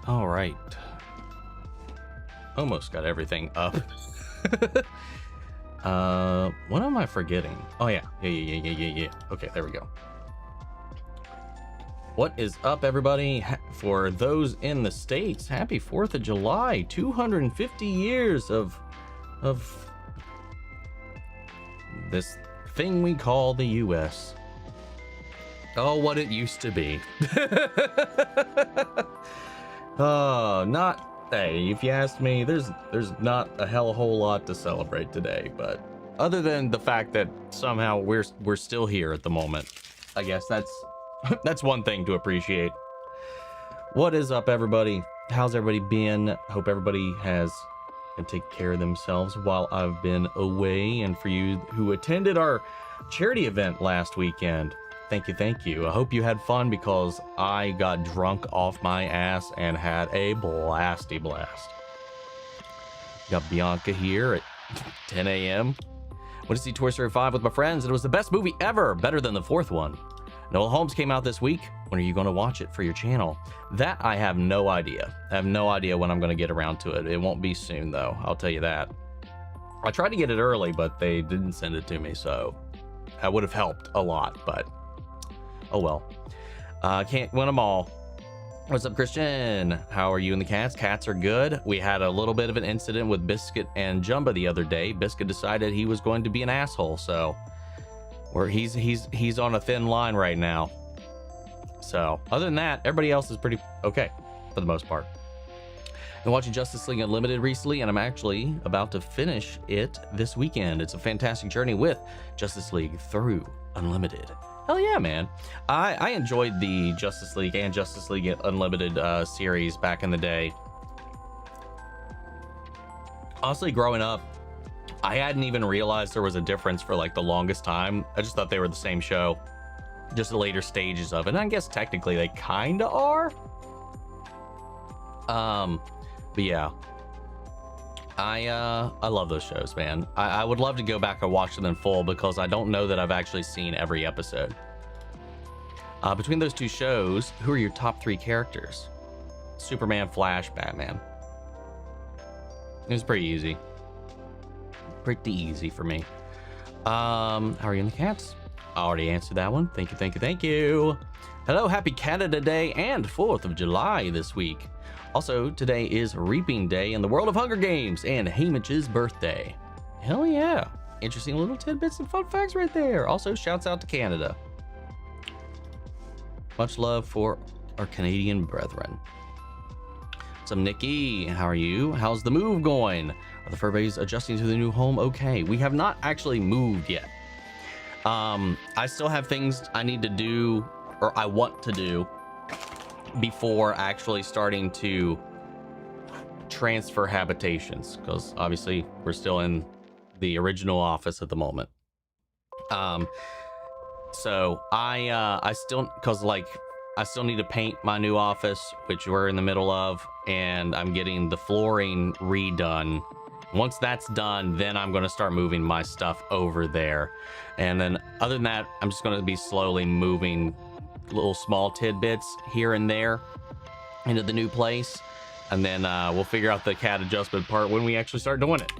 All right. Almost got everything up. What am I forgetting? Oh yeah. Yeah. Okay, there we go. What is up, everybody? For those in the States, happy 4th of July. 250 years of this thing we call the US. Oh, what it used to be. Oh, hey, if you ask me, there's not a whole lot to celebrate today, but other than the fact that somehow we're still here at the moment, I guess that's one thing to appreciate. What is up, everybody? How's everybody been? Hope everybody can take care of themselves while I've been away. And for you who attended our charity event last weekend, thank you. I hope you had fun, because I got drunk off my ass and had a blasty blast. Got Bianca here at 10 a.m. Went to see Toy Story 5 with my friends, and it was the best movie ever, better than the fourth one. Noah Holmes came out this week. When are you going to watch it for your channel? That I have no idea. I have no idea when I'm going to get around to it. It won't be soon, though. I'll tell you that. I tried to get it early, but they didn't send it to me, so that would have helped a lot, but oh well. Can't win them all. What's up, Christian? How are you and the cats? Cats are good. We had a little bit of an incident with Biscuit and Jumba the other day. Biscuit decided he was going to be an asshole, so he's on a thin line right now. So other than that, everybody else is pretty okay for the most part. Been watching Justice League Unlimited recently, and I'm actually about to finish it this weekend. It's a fantastic journey with Justice League through Unlimited. Hell yeah, man. I enjoyed the Justice League and Justice League Unlimited series back in the day. Honestly, growing up, I hadn't even realized there was a difference for like the longest time. I just thought they were the same show, just the later stages of it. And I guess technically they kind of are. But yeah, I love those shows, man. I would love to go back and watch them in full, because I don't know that I've actually seen every episode. Between those two shows, who are your top 3 characters? Superman, Flash, Batman. It was pretty easy. Pretty easy for me. How are you in the cats? I already answered that one. Thank you. Hello, happy Canada Day and 4th of July this week. Also, today is Reaping Day in the world of Hunger Games and Haymitch's birthday. Hell yeah. Interesting little tidbits and fun facts right there. Also, shouts out to Canada. Much love for our Canadian brethren. What's up, Nikki? How are you? How's the move going? Are the furries adjusting to the new home okay? We have not actually moved yet. I still have things I need to do, or I want to do, before actually starting to transfer habitations, because obviously we're still in the original office at the moment. So I still, because like I still need to paint my new office, which we're in the middle of, and I'm getting the flooring redone. Once that's done, then I'm going to start moving my stuff over there. And then other than that, I'm just going to be slowly moving little small tidbits here and there into the new place. And then we'll figure out the cat adjustment part when we actually start doing it.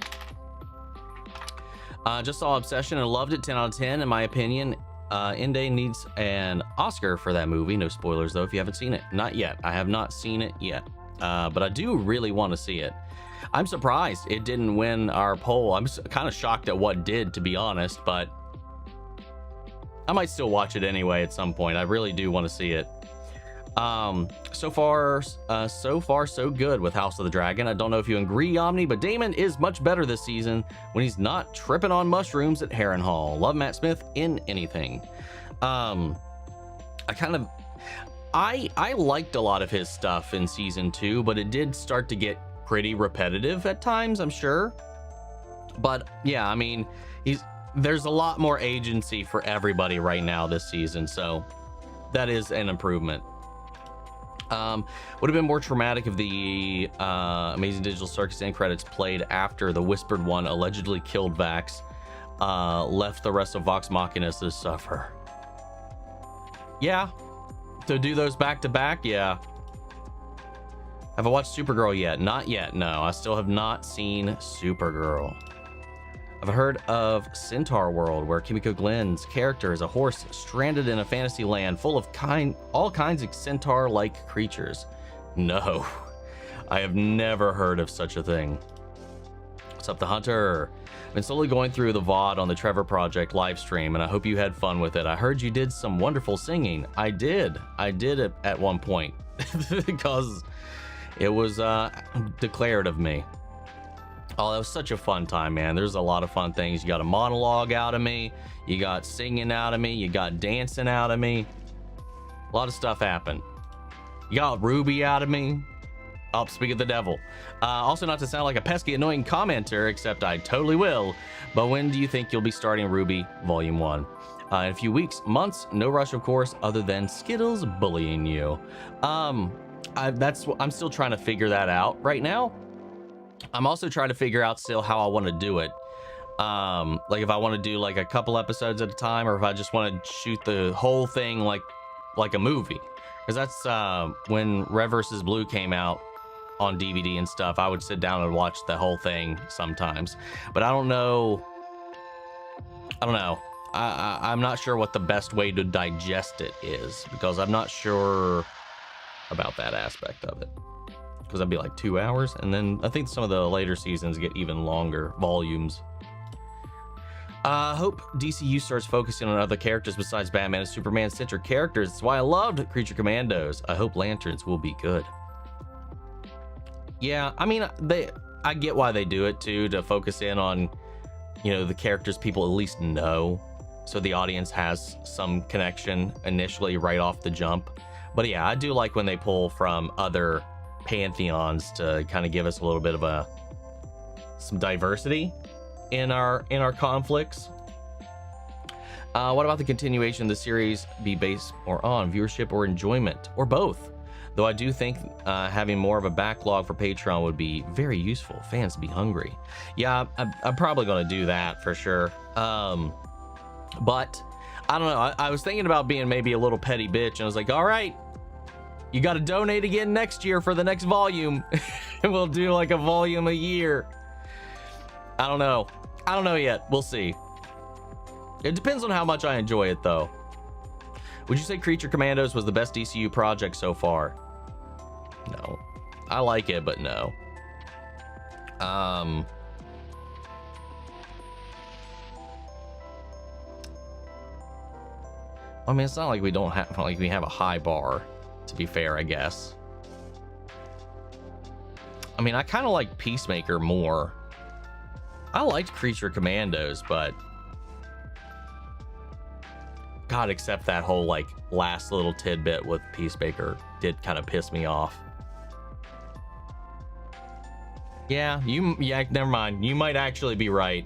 Just saw Obsession and loved it. 10 out of 10 in my opinion. Inde needs an Oscar for that movie. No spoilers though if you haven't seen it. Not yet. I have not seen it yet. But I do really want to see it. I'm surprised it didn't win our poll. I'm kind of shocked at what did, to be honest, but I might still watch it anyway at some point. I really do want to see it. So far so good with House of the Dragon. I don't know if you agree, Omni, but Damon is much better this season when he's not tripping on mushrooms at Harrenhal. Love Matt Smith in anything. I liked a lot of his stuff in season 2, but it did start to get pretty repetitive at times, I'm sure. But yeah, I mean, there's a lot more agency for everybody right now this season, so that is an improvement. Would have been more traumatic if the Amazing Digital Circus end credits played after the Whispered One allegedly killed Vax, left the rest of Vox Machina to suffer. Yeah, to do those back to back, yeah. Have I watched Supergirl yet? Not yet, no. I still have not seen Supergirl. I've heard of Centaur World, where Kimiko Glenn's character is a horse stranded in a fantasy land full of all kinds of centaur-like creatures. No, I have never heard of such a thing. What's up, the Hunter? I've been slowly going through the VOD on the Trevor Project live stream, and I hope you had fun with it. I heard you did some wonderful singing. I did it at one point because it was declared of me. Oh, that was such a fun time, man. There's a lot of fun things. You got a monologue out of me. You got singing out of me. You got dancing out of me. A lot of stuff happened. You got Ruby out of me. Oh, speak of the devil. Also, not to sound like a pesky, annoying commenter, except I totally will, but when do you think you'll be starting Ruby Volume 1? In a few weeks, months, no rush, of course, other than Skittles bullying you. I'm still trying to figure that out right now. I'm also trying to figure out still how I want to do it. Like if I want to do like a couple episodes at a time, or if I just want to shoot the whole thing like a movie. Because that's when Red vs. Blue came out on DVD and stuff, I would sit down and watch the whole thing sometimes. But I don't know. I'm not sure what the best way to digest it is, because I'm not sure about that aspect of it. Because that'd be like 2 hours, and then I think some of the later seasons get even longer volumes. I hope DCU starts focusing on other characters besides Batman and Superman-centric characters. That's why I loved Creature Commandos. I hope Lanterns will be good. Yeah, I mean, I get why they do it too, to focus in on, you know, the characters people at least know, so the audience has some connection initially right off the jump. But yeah, I do like when they pull from other pantheons to kind of give us a little bit of some diversity in our conflicts. What about the continuation of the series be based more on viewership or enjoyment, or both? Though I do think having more of a backlog for Patreon would be very useful. Fans be hungry. Yeah, I'm probably going to do that for sure. But I don't know. I was thinking about being maybe a little petty bitch, and I was like, all right, you got to donate again next year for the next volume. And we'll do like a volume a year. I don't know yet. We'll see. It depends on how much I enjoy it, though. Would you say Creature Commandos was the best DCU project so far? No. I like it, but no. I mean, it's not like we don't have, like we have a high bar, to be fair, I guess. I mean, I kind of like Peacemaker more. I liked Creature Commandos, but God, except that whole like last little tidbit with Peacemaker did kind of piss me off. Yeah, never mind. You might actually be right.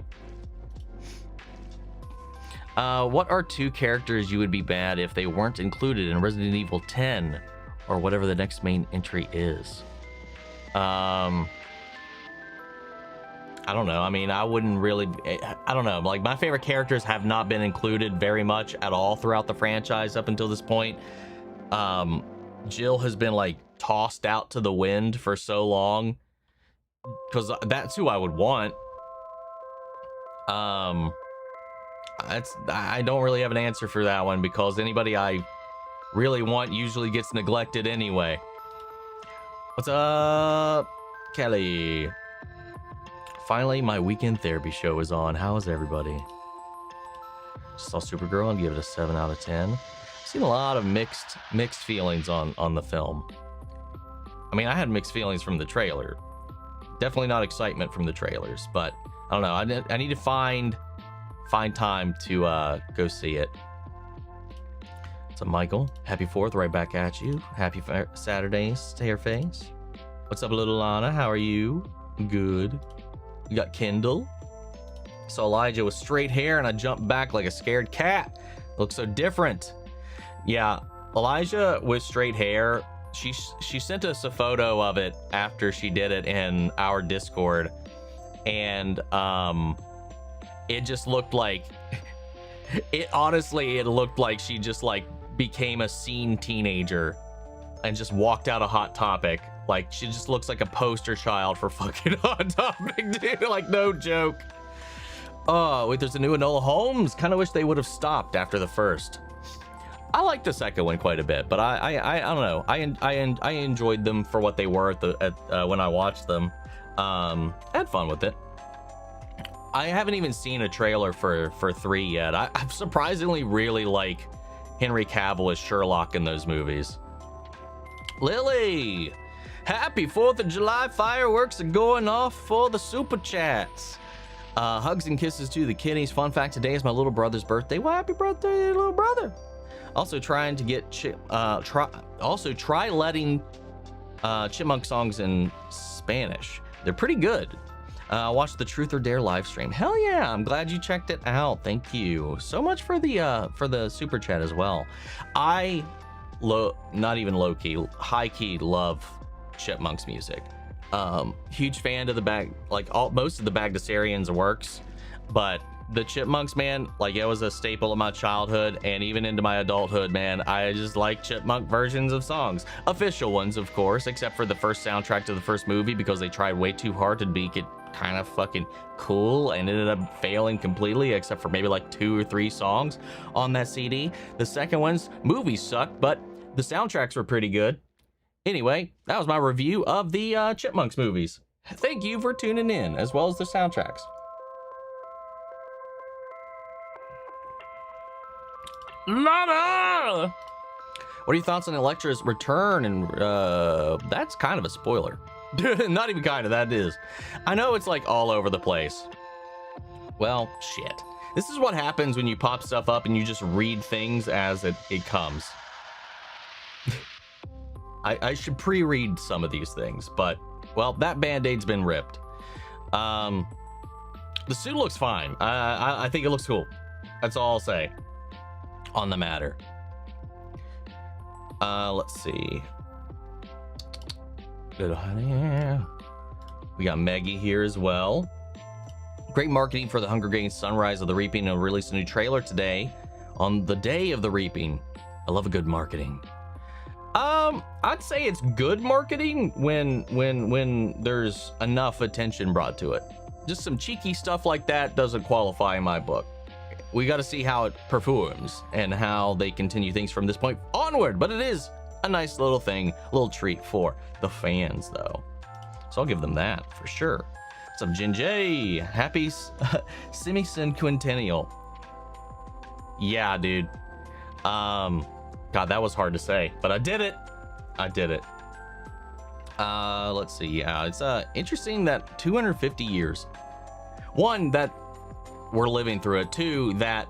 What are 2 characters you would be bad if they weren't included in Resident Evil 10 or whatever the next main entry is? I don't know. I mean, I wouldn't really, I don't know. Like, my favorite characters have not been included very much at all throughout the franchise up until this point. Jill has been like tossed out to the wind for so long, because that's who I would want. I don't really have an answer for that one, because anybody I really want usually gets neglected anyway. What's up, Kelly? Finally, my weekend therapy show is on. How is everybody? Just saw Supergirl and give it a 7 out of 10. Seen a lot of mixed feelings on the film. I mean, I had mixed feelings from the trailer. Definitely not excitement from the trailers, but I don't know. I need to find time to go see it. What's up, Michael? Happy 4th, right back at you. Happy Saturday, stay face. What's up, little Lana? How are you? Good. You got Kindle. Saw Elijah with straight hair and I jumped back like a scared cat. Looks so different. Yeah, Elijah with straight hair, she sent us a photo of it after she did it in our Discord, and it just looked like it looked like she just like became a scene teenager and just walked out of Hot Topic Like, she just looks like a poster child for fucking Hot Topic, dude. Like, no joke. Oh, wait, there's a new Enola Holmes. Kind of wish they would have stopped after the first. I like the second one quite a bit, but I don't know. I enjoyed them for what they were when I watched them. I had fun with it. I haven't even seen a trailer for 3 yet. I surprisingly really like Henry Cavill as Sherlock in those movies. Lily, happy 4th of July. Fireworks are going off for the super chats. Hugs and kisses to the kiddies. Fun fact, today is my little brother's birthday. Well, happy birthday, little brother. Also trying to get try letting Chipmunk songs in Spanish. They're pretty good. Watch the Truth or Dare live stream. Hell yeah, I'm glad you checked it out. Thank you so much for the super chat as well. I not even low key, high key love Chipmunk's music. Huge fan of most of the Bagdasarians works, but the Chipmunks, man, like, it was a staple of my childhood and even into my adulthood, man. I just like Chipmunk versions of songs. Official ones, of course, except for the first soundtrack to the first movie, because they tried way too hard to make it kind of fucking cool and ended up failing completely, except for maybe like 2 or 3 songs on that CD. The second one's movies sucked, but the soundtracks were pretty good. Anyway, that was my review of the Chipmunks movies. Thank you for tuning in, as well as the soundtracks. Lana! What are your thoughts on Elektra's return? And that's kind of a spoiler. Not even kind of, that is. I know it's like all over the place. Well, shit. This is what happens when you pop stuff up and you just read things as it comes. I should pre-read some of these things, but, well, that Band-Aid's been ripped. The suit looks fine. I think it looks cool. That's all I'll say on the matter. Let's see. Little honey. We got Maggie here as well. Great marketing for the Hunger Games Sunrise of the Reaping, and release a new trailer today on the day of the Reaping. I love a good marketing. I'd say it's good marketing when there's enough attention brought to it. Just some cheeky stuff like that doesn't qualify in my book. We got to see how it performs and how they continue things from this point onward, but it is a nice little thing, little treat for the fans though. So I'll give them that for sure. What's up, Jin J? Happy semi-centennial. Yeah, dude. God, that was hard to say, but I did it. Let's see. Yeah, it's interesting that 250 years. One, that we're living through it. 2, that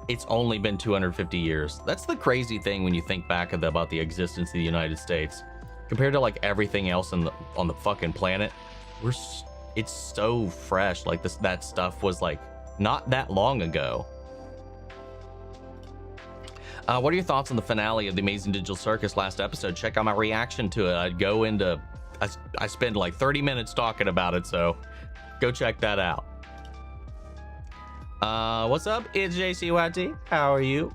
it's only been 250 years. That's the crazy thing when you think back about the existence of the United States compared to like everything else on the fucking planet. It's so fresh. Like that stuff was like not that long ago. What are your thoughts on the finale of The Amazing Digital Circus last episode? Check out my reaction to it. I spend like 30 minutes talking about it, so go check that out. What's up? It's JCYT. How are you?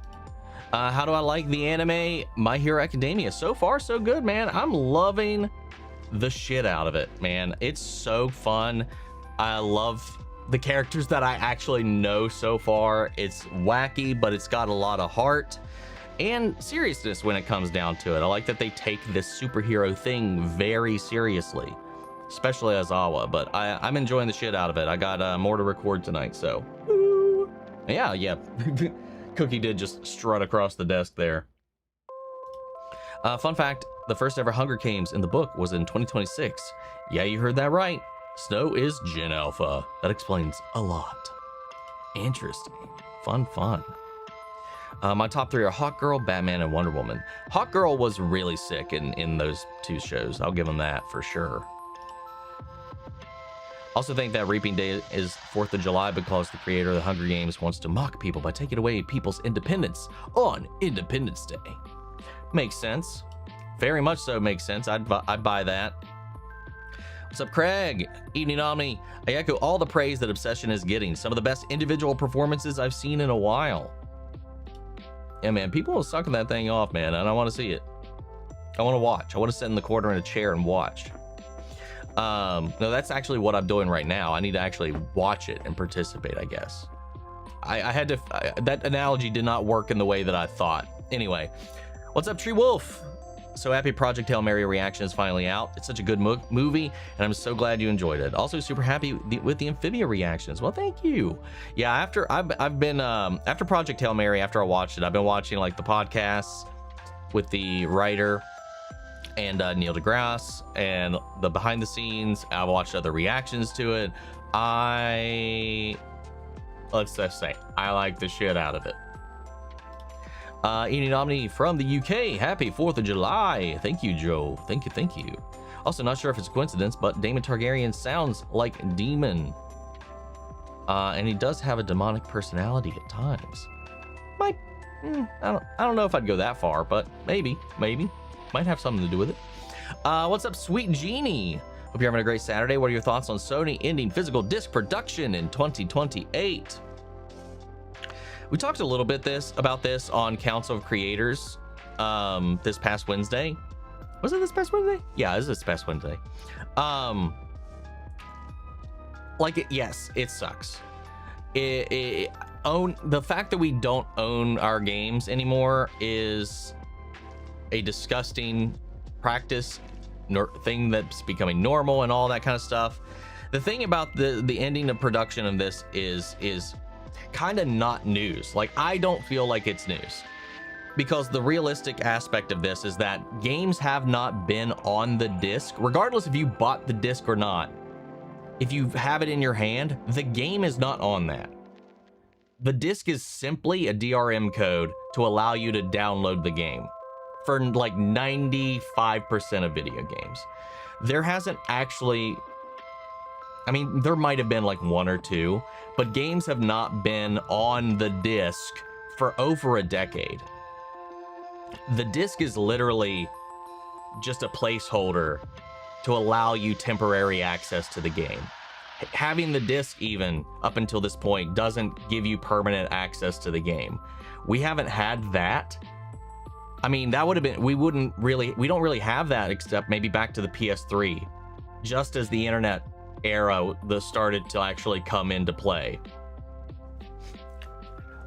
How do I like the anime My Hero Academia? So far, so good, man. I'm loving the shit out of it, man. It's so fun. I love the characters that I actually know so far. It's wacky, but it's got a lot of heart and seriousness when it comes down to it. I like that they take this superhero thing very seriously, especially Azawa, but I'm enjoying the shit out of it. I got more to record tonight, so yeah. Cookie did just strut across the desk there. Fun fact, the first ever Hunger Games in the book was in 2026. Yeah, you heard that right. Snow is Gen Alpha. That explains a lot. Interesting. Fun. My top 3 are Hawk Girl, Batman, and Wonder Woman. Hawk Girl was really sick in those 2 shows. I'll give them that for sure. Also think that Reaping Day is 4th of July because the creator of the Hunger Games wants to mock people by taking away people's independence on Independence Day. Makes sense. Very much so makes sense. I'd buy that. What's up, Craig? Evening Omni. I echo all the praise that Obsession is getting. Some of the best individual performances I've seen in a while. Yeah, man, people are sucking that thing off, man, and I want to see it. I want to watch. I want to sit in the corner in a chair and watch. No, that's actually what I'm doing right now. I need to actually watch it and participate, I guess. I had to, that analogy did not work in the way that I thought. Anyway, what's up, Tree Wolf? So happy Project Hail Mary reaction is finally out. It's such a good movie, and I'm so glad you enjoyed it. Also super happy with the Amphibia reactions. Well, thank you. Yeah, after I've been after Project Hail Mary, after I watched it, I've been watching like the podcasts with the writer and Neil deGrasse and the behind the scenes. I've watched other reactions to it. Let's just say I like the shit out of it. Eating Omni from the UK. Happy 4th of July. Thank you, Joe. Thank you. Also, not sure if it's a coincidence, but Daemon Targaryen sounds like demon. And he does have a demonic personality at times. I don't know if I'd go that far, but maybe. Might have something to do with it. What's up, Sweet Genie? Hope you're having a great Saturday. What are your thoughts on Sony ending physical disc production in 2028? We talked a little bit about this on Council of Creators this past Wednesday. Was it this past Wednesday? Yeah, it was this past Wednesday. Yes, it sucks. The fact that we don't own our games anymore is a disgusting practice, thing that's becoming normal and all that kind of stuff. The thing about the ending of production of this is kind of not news. Like, I don't feel like it's news, because the realistic aspect of this is that games have not been on the disc, regardless if you bought the disc or not. If you have it in your hand, the game is not on that. The disc is simply a DRM code to allow you to download the game for like 95% of video games. There hasn't actually, I mean, there might have been like one or two, but games have not been on the disc for over a decade. The disc is literally just a placeholder to allow you temporary access to the game. Having the disc, even up until this point, doesn't give you permanent access to the game. We haven't had that. I mean, that would have been, we don't really have that, except maybe back to the PS3, just as the internet era started to actually come into play.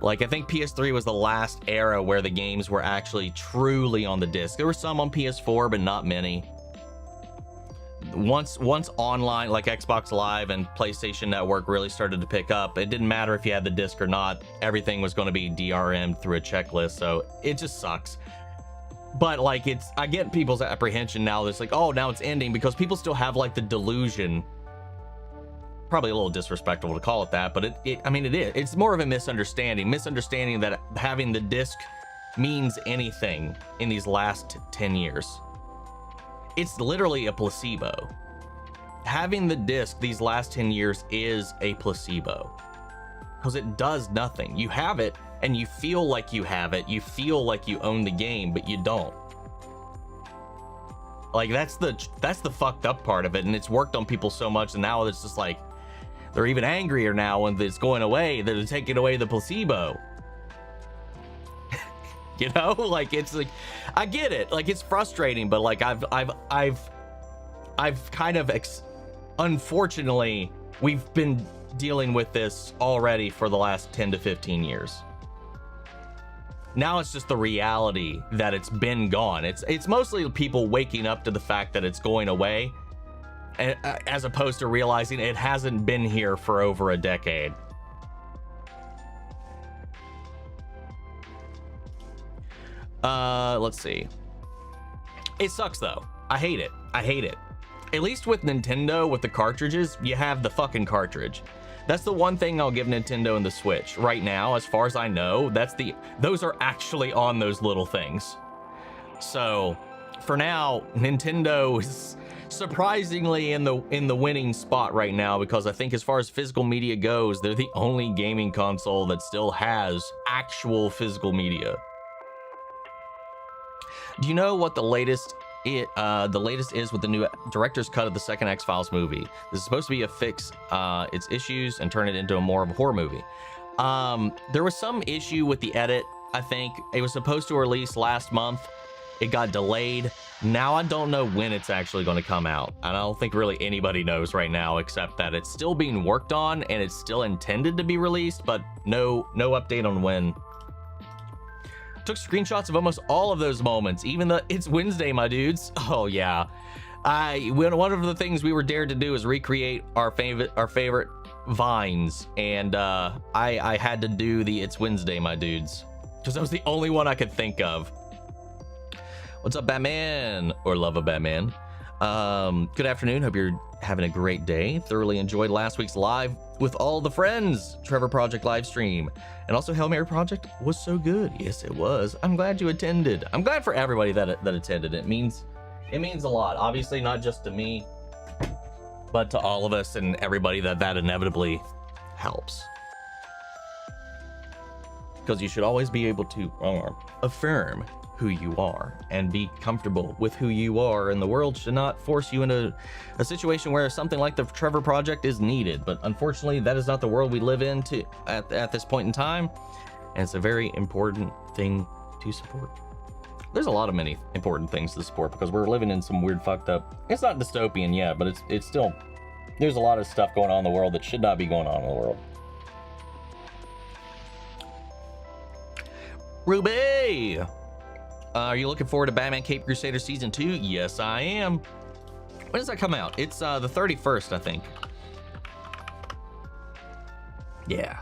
Like, I think PS3 was the last era where the games were actually truly on the disc. There were some on PS4, but not many. Once online, like Xbox Live and PlayStation Network really started to pick up, it didn't matter if you had the disc or not. Everything was going to be DRM through a checklist, so it just sucks. But like, I get people's apprehension now. It's like, oh, now it's ending, because people still have like the delusion. Probably a little disrespectful to call it that, but I mean, it is. It's more of a misunderstanding that having the disc means anything in these last 10 years. It's literally a placebo. Having the disc these last 10 years is a placebo, because it does nothing. You have it and you feel like you have it. You feel like you own the game, but you don't. Like, that's the fucked up part of it, and it's worked on people so much, and now it's just like, they're even angrier now when it's going away. They're taking away the placebo. You know, like, it's like, I get it. Like, it's frustrating, but like, I've kind of, unfortunately, we've been dealing with this already for the last 10 to 15 years. Now it's just the reality that it's been gone. It's mostly people waking up to the fact that it's going away, as opposed to realizing it hasn't been here for over a decade. Let's see. It sucks though. I hate it. At least with Nintendo, with the cartridges, you have the fucking cartridge. That's the one thing I'll give Nintendo and the Switch right now, as far as I know. Those are actually on those little things. So for now, Nintendo is surprisingly in the winning spot right now, because I think as far as physical media goes, they're the only gaming console that still has actual physical media. Do you know what the latest is with the new director's cut of the second X-Files movie? This is supposed to be a fix its issues and turn it into more of a horror movie. There was some issue with the edit. I think it was supposed to release last month, It got delayed. Now I don't know when it's actually going to come out. I don't think really anybody knows right now, except that it's still being worked on and it's still intended to be released, but no update on when. Took screenshots of almost all of those moments, even the "it's Wednesday, my dudes." Oh yeah. One of the things we were dared to do is recreate our favorite vines, and I had to do the "it's Wednesday, my dudes," because that was the only one I could think of. What's up, Batman? Or love of Batman. Good afternoon. Hope you're having a great day. Thoroughly enjoyed last week's live with all the friends Trevor Project live stream. And also Hail Mary Project was so good. Yes, it was. I'm glad you attended. I'm glad for everybody that attended. It means a lot. Obviously, not just to me, but to all of us and everybody that inevitably helps. Because you should always be able to affirm who you are and be comfortable with who you are, and the world should not force you into a situation where something like the Trevor Project is needed. But unfortunately, that is not the world we live in at this point in time, and it's a very important thing to support. There's a lot of many important things to support because we're living in some weird fucked up, it's not dystopian yet, but it's still, there's a lot of stuff going on in the world that should not be going on in the world. Ruby, are you looking forward to Batman Cape Crusader Season 2? Yes, I am. When does that come out? It's the 31st, I think. Yeah.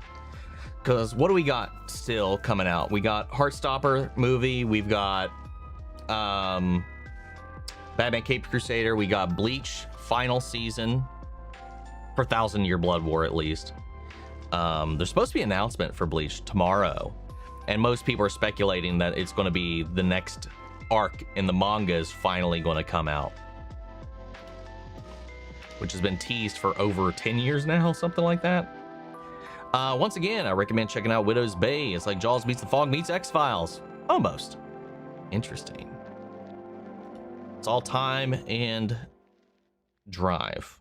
Because what do we got still coming out? We got Heartstopper movie. We've got Batman Cape Crusader. We got Bleach final season for 1,000 Year Blood War, at least. There's supposed to be an announcement for Bleach tomorrow. And most people are speculating that it's going to be the next arc in the manga is finally going to come out, which has been teased for over 10 years now, something like that. Once again, I recommend checking out Widow's Bay. It's like Jaws meets the Fog meets X-Files. Almost. Interesting. It's all time and drive.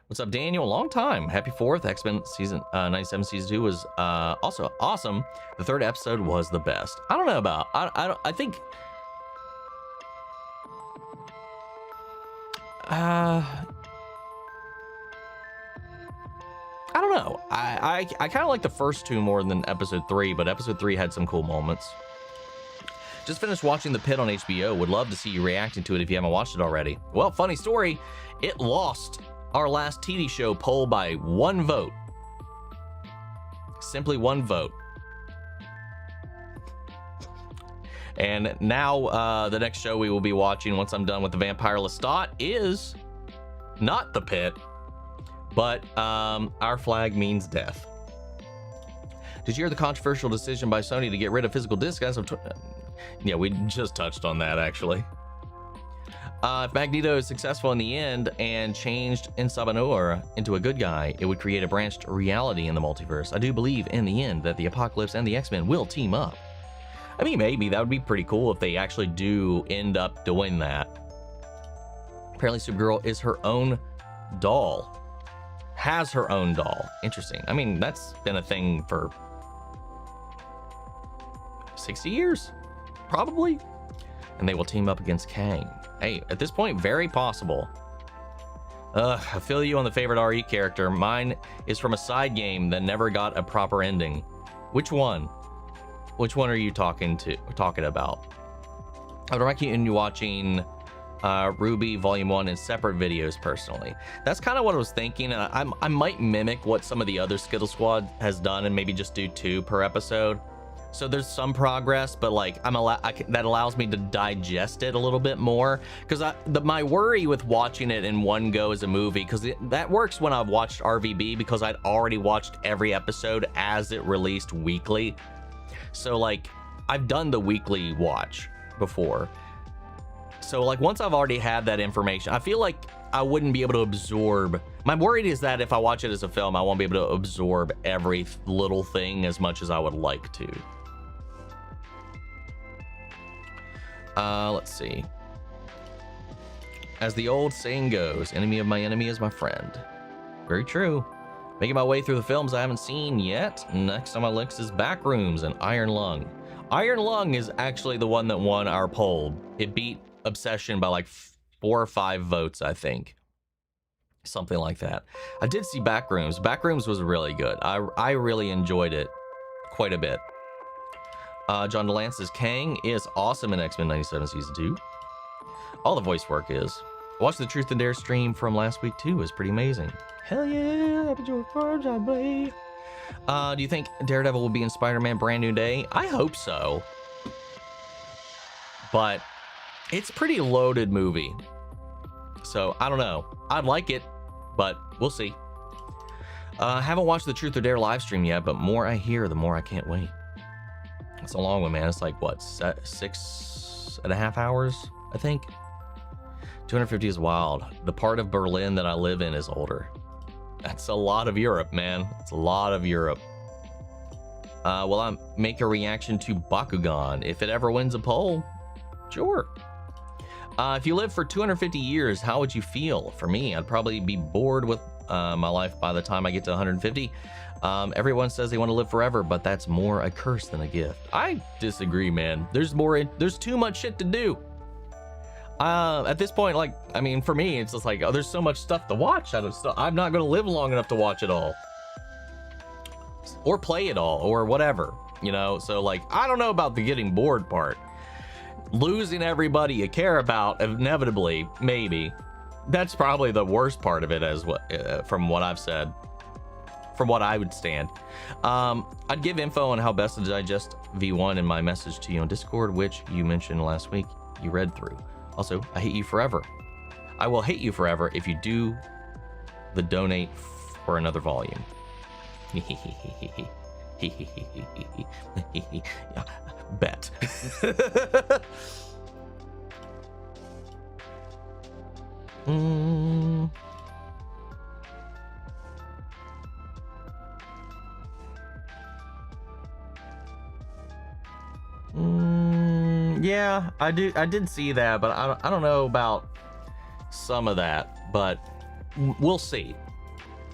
What's up, Daniel? Long time. Happy 4th. X-Men season 97 season 2 was also awesome. The 3rd episode was the best. I don't know about. I think. I don't know. I kind of like the first 2 more than episode 3, but episode 3 had some cool moments. Just finished watching The Pit on HBO. Would love to see you reacting to it if you haven't watched it already. Well, funny story. It lost our last TV show poll by 1 vote. Simply 1 vote. And now the next show we will be watching once I'm done with the Vampire Lestat is not The Pit, but Our Flag Means Death. Did you hear the controversial decision by Sony to get rid of physical discs as of yeah, we just touched on that, actually. If Magneto is successful in the end and changed Insabanur into a good guy, it would create a branched reality in the multiverse. I do believe in the end that the Apocalypse and the X-Men will team up. I mean, maybe that would be pretty cool if they actually do end up doing that. Apparently Supergirl is her own doll. Has her own doll. Interesting. I mean, that's been a thing for 60 years, probably. And they will team up against Kang. Hey, at this point, very possible. I feel you on the favorite RE character. Mine is from a side game that never got a proper ending. Which one? Which one are you talking about? I would recommend you watching Ruby Volume 1 in separate videos personally. That's kind of what I was thinking, and I might mimic what some of the other Skittle Squad has done and maybe just do 2 per episode. So there's some progress, but like that allows me to digest it a little bit more. Because my worry with watching it in one go as a movie, because that works when I've watched RVB, because I'd already watched every episode as it released weekly. So like I've done the weekly watch before. So like once I've already had that information, I feel like I wouldn't be able to absorb. My worry is that if I watch it as a film, I won't be able to absorb every little thing as much as I would like to. Let's see. As the old saying goes, enemy of my enemy is my friend. Very true. Making my way through the films I haven't seen yet. Next on my list is Backrooms and Iron Lung. Iron Lung is actually the one that won our poll. It beat Obsession by like 4 or 5 votes, I think. Something like that. I did see Backrooms. Backrooms was really good. I really enjoyed it quite a bit. John DeLance's Kang is awesome in X-Men 97 Season 2. All the voice work is. Watch the Truth and Dare stream from last week too. It was pretty amazing. Hell yeah, Happy Joy Cards, I believe. Do you think Daredevil will be in Spider-Man Brand New Day? I hope so. But it's a pretty loaded movie. So I don't know. I'd like it, but we'll see. Haven't watched the Truth or Dare live stream yet, but more I hear, the more I can't wait. It's a long one, man. It's like, what, 6.5 hours, I think? 250 is wild. The part of Berlin that I live in is older. That's a lot of Europe, man. It's a lot of Europe. Will I make a reaction to Bakugan if it ever wins a poll? Sure. If you live for 250 years, how would you feel? For me, I'd probably be bored with my life by the time I get to 150. Everyone says they want to live forever, but that's more a curse than a gift. I disagree, man. There's too much shit to do. At this point, like, I mean, for me, it's just like, oh, there's so much stuff to watch. I'm not going to live long enough to watch it all. Or play it all, or whatever, you know? So, like, I don't know about the getting bored part. Losing everybody you care about, inevitably, maybe. That's probably the worst part of it, as what from what I've said. From what I would stand. I'd give info on how best to digest V1 in my message to you on Discord, which you mentioned last week you read through. Also, I hate you forever. I will hate you forever if you do the donate for another volume. Bet. Yeah, I did see that, but I don't know about some of that, but we'll see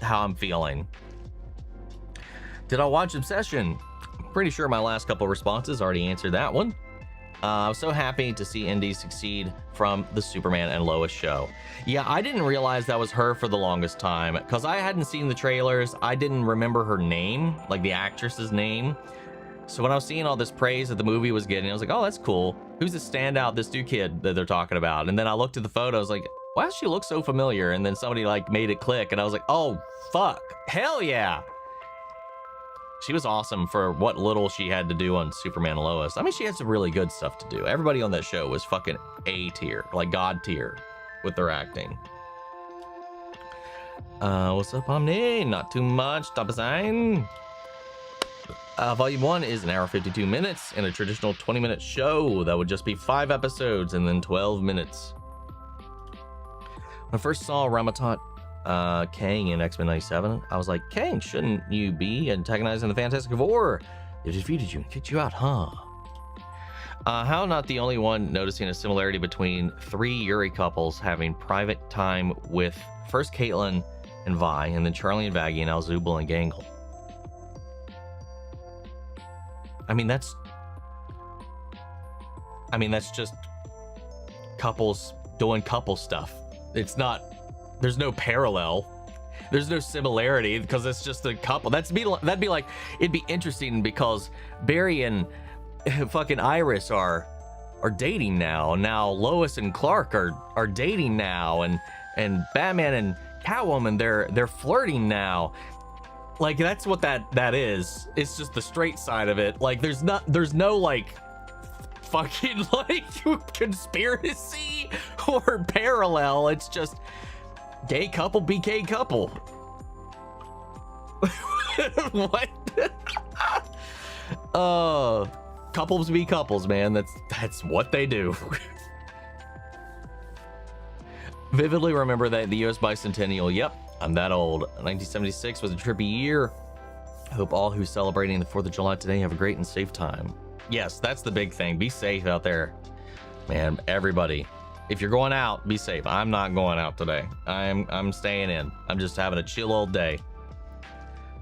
how I'm feeling. Did I watch Obsession? I'm pretty sure my last couple responses already answered that one. I was so happy to see Indy succeed from the Superman and Lois show. Yeah, I didn't realize that was her for the longest time because I hadn't seen the trailers. I didn't remember her name, like the actress's name. So when I was seeing all this praise that the movie was getting, I was like, oh, that's cool. Who's the standout, this new kid that they're talking about? And then I looked at the photos like, why does she look so familiar? And then somebody like made it click and I was like, oh, fuck. Hell yeah. She was awesome for what little she had to do on Superman and Lois. I mean, she had some really good stuff to do. Everybody on that show was fucking A tier, like God tier with their acting. What's up, Omni? Not too much. Stop a sign. Volume 1 is an hour 52 minutes in a traditional 20-minute show. That would just be 5 episodes and then 12 minutes. When I first saw Ramatot Kang in X-Men 97, I was like, Kang, shouldn't you be antagonizing the Fantastic Four? They defeated you and kicked you out, huh? How not the only one noticing a similarity between 3 Yuri couples having private time with first Caitlin and Vi, and then Charlie and Vaggie, and Al-Zubul and Gangle. I mean, that's just couples doing couple stuff. It's not, there's no parallel. There's no similarity because it's just a couple. That'd be like, it'd be interesting because Barry and fucking Iris are dating now. Now Lois and Clark are dating now, and Batman and Catwoman, they're flirting now. Like, that's what that is. It's just the straight side of it. Like, there's no like fucking like conspiracy or parallel. It's just gay couple be gay couple. What? Couples be couples, man. That's what they do. Vividly remember that the US bicentennial. Yep, I'm that old. 1976 was a trippy year. I hope all who's celebrating the 4th of July today have a great and safe time. Yes, that's the big thing. Be safe out there, man. Everybody, if you're going out, be safe. I'm not going out today. I'm staying in. I'm just having a chill old day.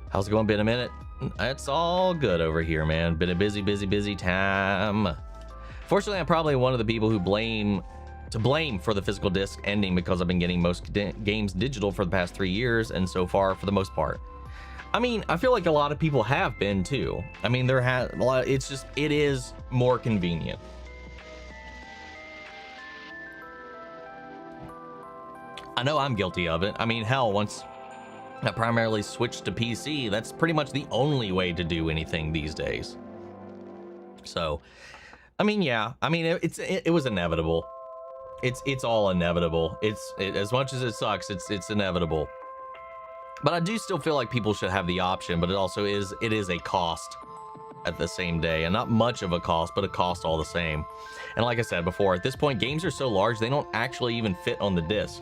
How's it going? Been a minute. It's all good over here, man. Been a busy time. Fortunately, I'm probably one of the people who blame for the physical disc ending because I've been getting most games digital for the past 3 years, and so far, for the most part. I mean, I feel like a lot of people have been too. I mean, there has a lot. It's just, it is more convenient. I know I'm guilty of it. I mean, hell, once I primarily switched to PC, that's pretty much the only way to do anything these days. So, I mean, yeah. I mean, it was inevitable. It's all inevitable. As much as it sucks, it's inevitable. But I do still feel like people should have the option, but it is a cost at the same day, and not much of a cost, but a cost all the same. And like I said before, at this point, games are so large, they don't actually even fit on the disc.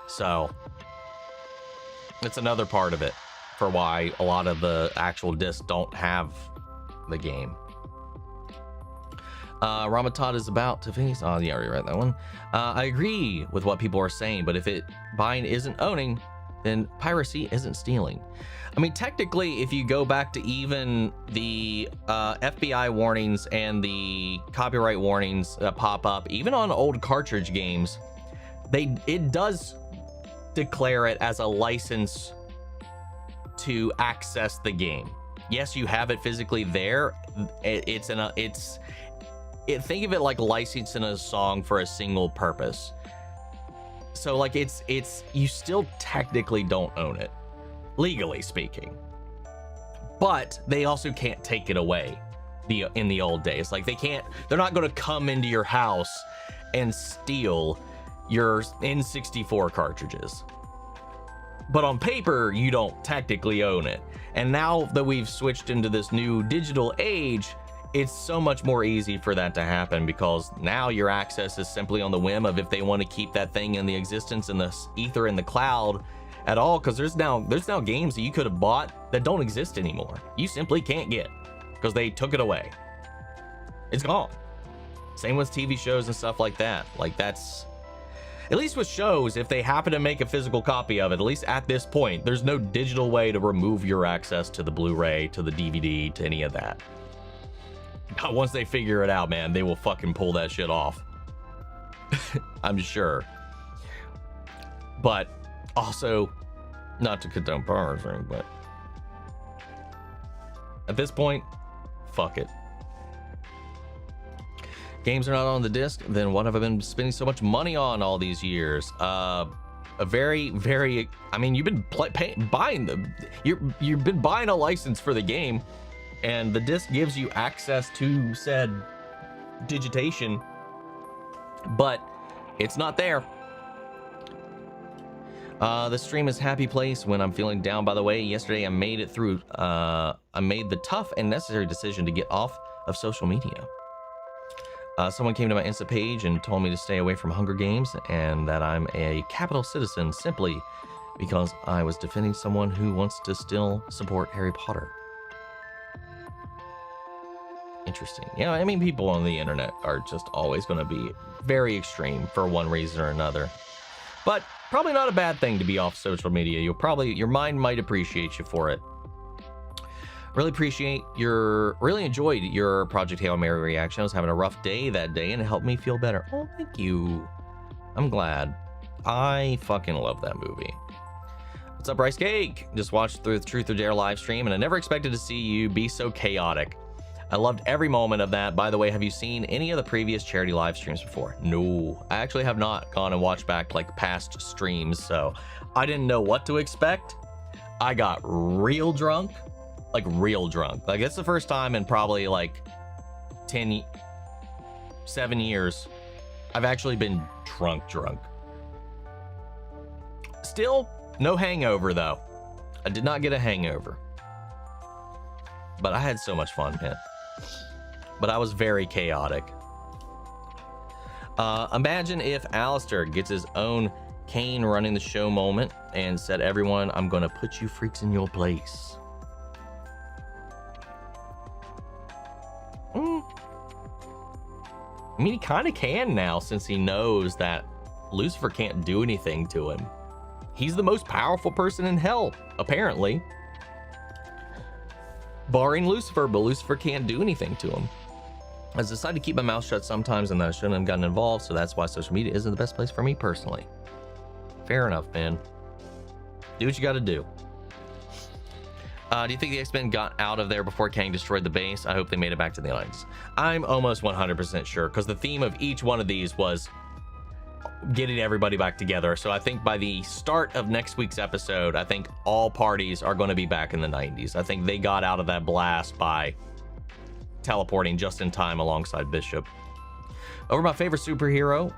So it's another part of it for why a lot of the actual discs don't have the game. Ramatot is about to face. Oh, yeah, I already read that one. I agree with what people are saying, but if buying isn't owning, then piracy isn't stealing. I mean, technically, if you go back to even the FBI warnings and the copyright warnings that pop up, even on old cartridge games, it does declare it as a license to access the game. Yes, you have it physically there. Think of it like licensing a song for a single purpose. So like you still technically don't own it, legally speaking. But they also can't take it away in the old days. Like they're not gonna come into your house and steal your N64 cartridges. But on paper, you don't technically own it. And now that we've switched into this new digital age, it's so much more easy for that to happen, because now your access is simply on the whim of if they want to keep that thing in the existence in the ether in the cloud at all, because there's now games that you could have bought that don't exist anymore. You simply can't get because they took it away. It's gone. Same with TV shows and stuff like that. Like that's, at least with shows, if they happen to make a physical copy of it, at least at this point, there's no digital way to remove your access to the Blu-ray, to the DVD, to any of that. Once they figure it out, man, they will fucking pull that shit off. I'm sure. But also, not to condone piracy, but at this point, fuck it. Games are not on the disc, then what have I been spending so much money on all these years? A very, very, I mean, you've been buying them. You've been buying a license for the game, and the disc gives you access to said digitation, but it's not there. The stream is happy place when I'm feeling down. By the way, yesterday I made it through. I made the tough and necessary decision to get off of social media. Someone came to my Insta page and told me to stay away from Hunger Games and that I'm a capital citizen simply because I was defending someone who wants to still support Harry Potter. Interesting. Yeah, I mean, people on the internet are just always going to be very extreme for one reason or another. But probably not a bad thing to be off social media. Your mind might appreciate you for it. Really enjoyed your Project Hail Mary reaction. I was having a rough day that day and it helped me feel better. Oh, thank you. I'm glad. I fucking love that movie. What's up, Rice Cake? Just watched through the Truth or Dare live stream and I never expected to see you be so chaotic. I loved every moment of that. By the way, have you seen any of the previous charity live streams before? No, I actually have not gone and watched back like past streams, so I didn't know what to expect. I got real drunk, like real drunk. Like it's the first time in probably like 7 years I've actually been drunk. Still no hangover though. I did not get a hangover, but I had so much fun, man. But I was very chaotic. Imagine if Alistair gets his own Kane running the show moment and said, everyone, I'm gonna put you freaks in your place. I mean, he kind of can now since he knows that Lucifer can't do anything to him. He's the most powerful person in hell, apparently. barring Lucifer, but Lucifer can't do anything to him. I decided to keep my mouth shut sometimes and that I shouldn't have gotten involved, so that's why social media isn't the best place for me personally. Fair enough, man. Do what you got to do. Do you think the X-Men got out of there before Kang destroyed the base? I hope they made it back to the Alliance. I'm almost 100% sure, because the theme of each one of these was getting everybody back together. So I think by the start of next week's episode, I think all parties are going to be back in the 90s. I think they got out of that blast by teleporting just in time alongside Bishop. Over my favorite superhero,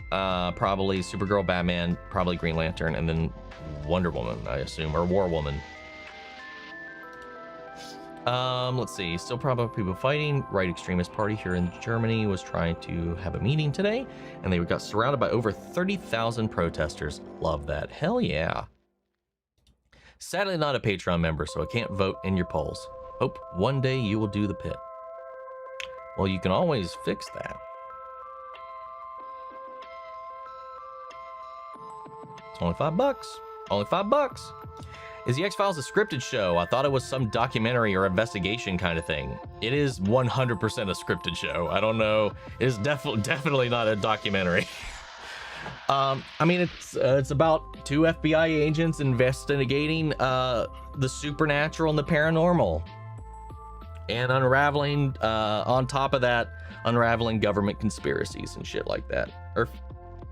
probably Supergirl, Batman, probably Green Lantern, and then Wonder Woman, I assume, or War Woman. Let's see. Still probably people fighting. Right extremist party here in Germany was trying to have a meeting today, and they got surrounded by over 30,000 protesters. Love that. Hell yeah. Sadly not a Patreon member, so I can't vote in your polls. Hope one day you will do the pit. Well, you can always fix that. It's only $5. Only $5. Is the X-Files a scripted show? I thought it was some documentary or investigation kind of thing. It is 100% a scripted show. I don't know. It is definitely not a documentary. I mean, it's about two FBI agents investigating the supernatural and the paranormal, and unraveling, on top of that, unraveling government conspiracies and shit like that, or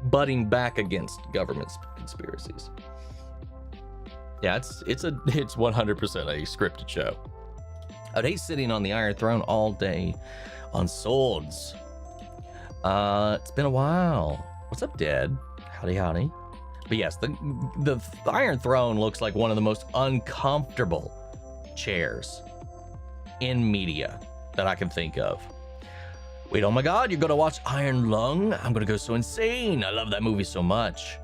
butting back against government conspiracies. Yeah, it's 100% a scripted show. I'd hate sitting on the Iron Throne all day on swords. It's been a while. What's up, Dad? Howdy, howdy. But yes, the Iron Throne looks like one of the most uncomfortable chairs in media that I can think of. Wait, oh my God, you're gonna watch Iron Lung? I'm gonna go so insane. I love that movie so much.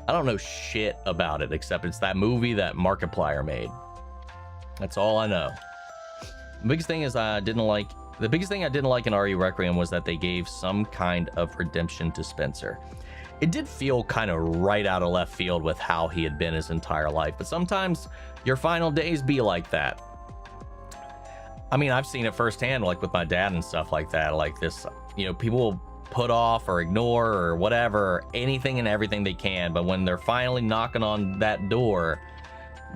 I don't know shit about it, except it's that movie that Markiplier made. That's all I know. The biggest thing I didn't like in RE Requiem was that they gave some kind of redemption to Spencer. It did feel kind of right out of left field with how he had been his entire life, but sometimes your final days be like that. I mean, I've seen it firsthand, like with my dad and stuff like that. Like this, you know, people will put off or ignore or whatever, anything and everything they can, but when they're finally knocking on that door,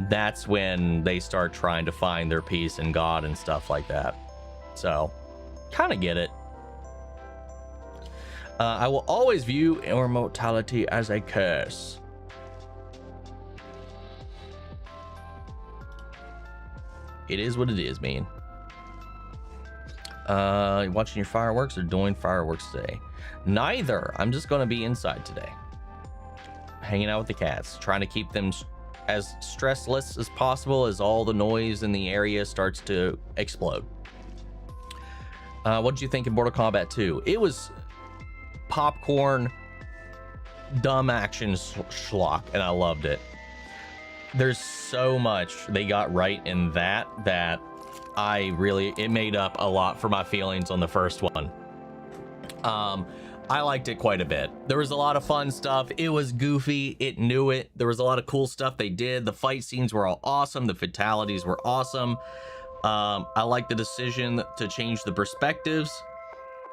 that's when they start trying to find their peace in God and stuff like that. So, kind of get it. I will always view immortality as a curse. It is what it is, man. Watching your fireworks or doing fireworks today? Neither. I'm just going to be inside today. Hanging out with the cats. Trying to keep them as stressless as possible as all the noise in the area starts to explode. What did you think of Mortal Kombat 2? It was popcorn, dumb action schlock, and I loved it. There's so much they got right in that it made up a lot for my feelings on the first one. I liked it quite a bit. There was a lot of fun stuff. It was goofy. It knew it. There was a lot of cool stuff they did. The fight scenes were all awesome. The fatalities were awesome. I like the decision to change the perspectives.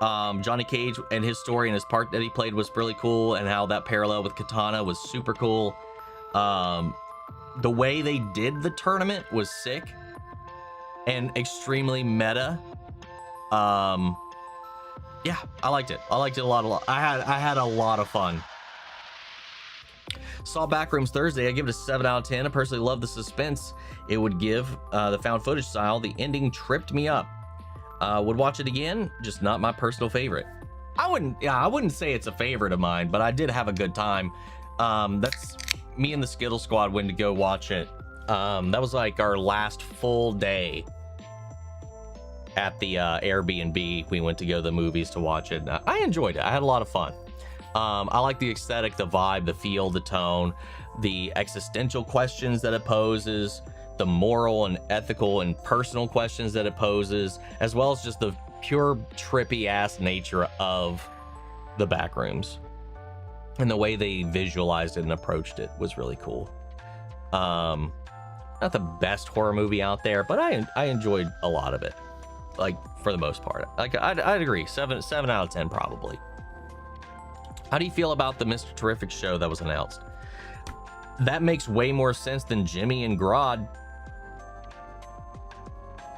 Johnny Cage and his story and his part that he played was really cool, and how that parallel with Katana was super cool. The way they did the tournament was sick and extremely meta. Yeah, I liked it. I liked it a lot. I had a lot of fun. Saw Backrooms Thursday. I give it a 7 out of 10. I personally love the suspense it would give. The found footage style. The ending tripped me up. Would watch it again, just not my personal favorite. I wouldn't say it's a favorite of mine, but I did have a good time. That's me and the Skittle Squad went to go watch it. That was like our last full day at the Airbnb. We went to go to the movies to watch it. I enjoyed it. I had a lot of fun. I like the aesthetic, the vibe, the feel, the tone, the existential questions that it poses, the moral and ethical and personal questions that it poses, as well as just the pure trippy ass nature of the Backrooms. And the way they visualized it and approached it was really cool. not the best horror movie out there, but I enjoyed a lot of it. Like, for the most part. Like, I'd agree. 7 out of 10 probably. How do you feel about the Mr. Terrific show that was announced? That makes way more sense than Jimmy and Grodd.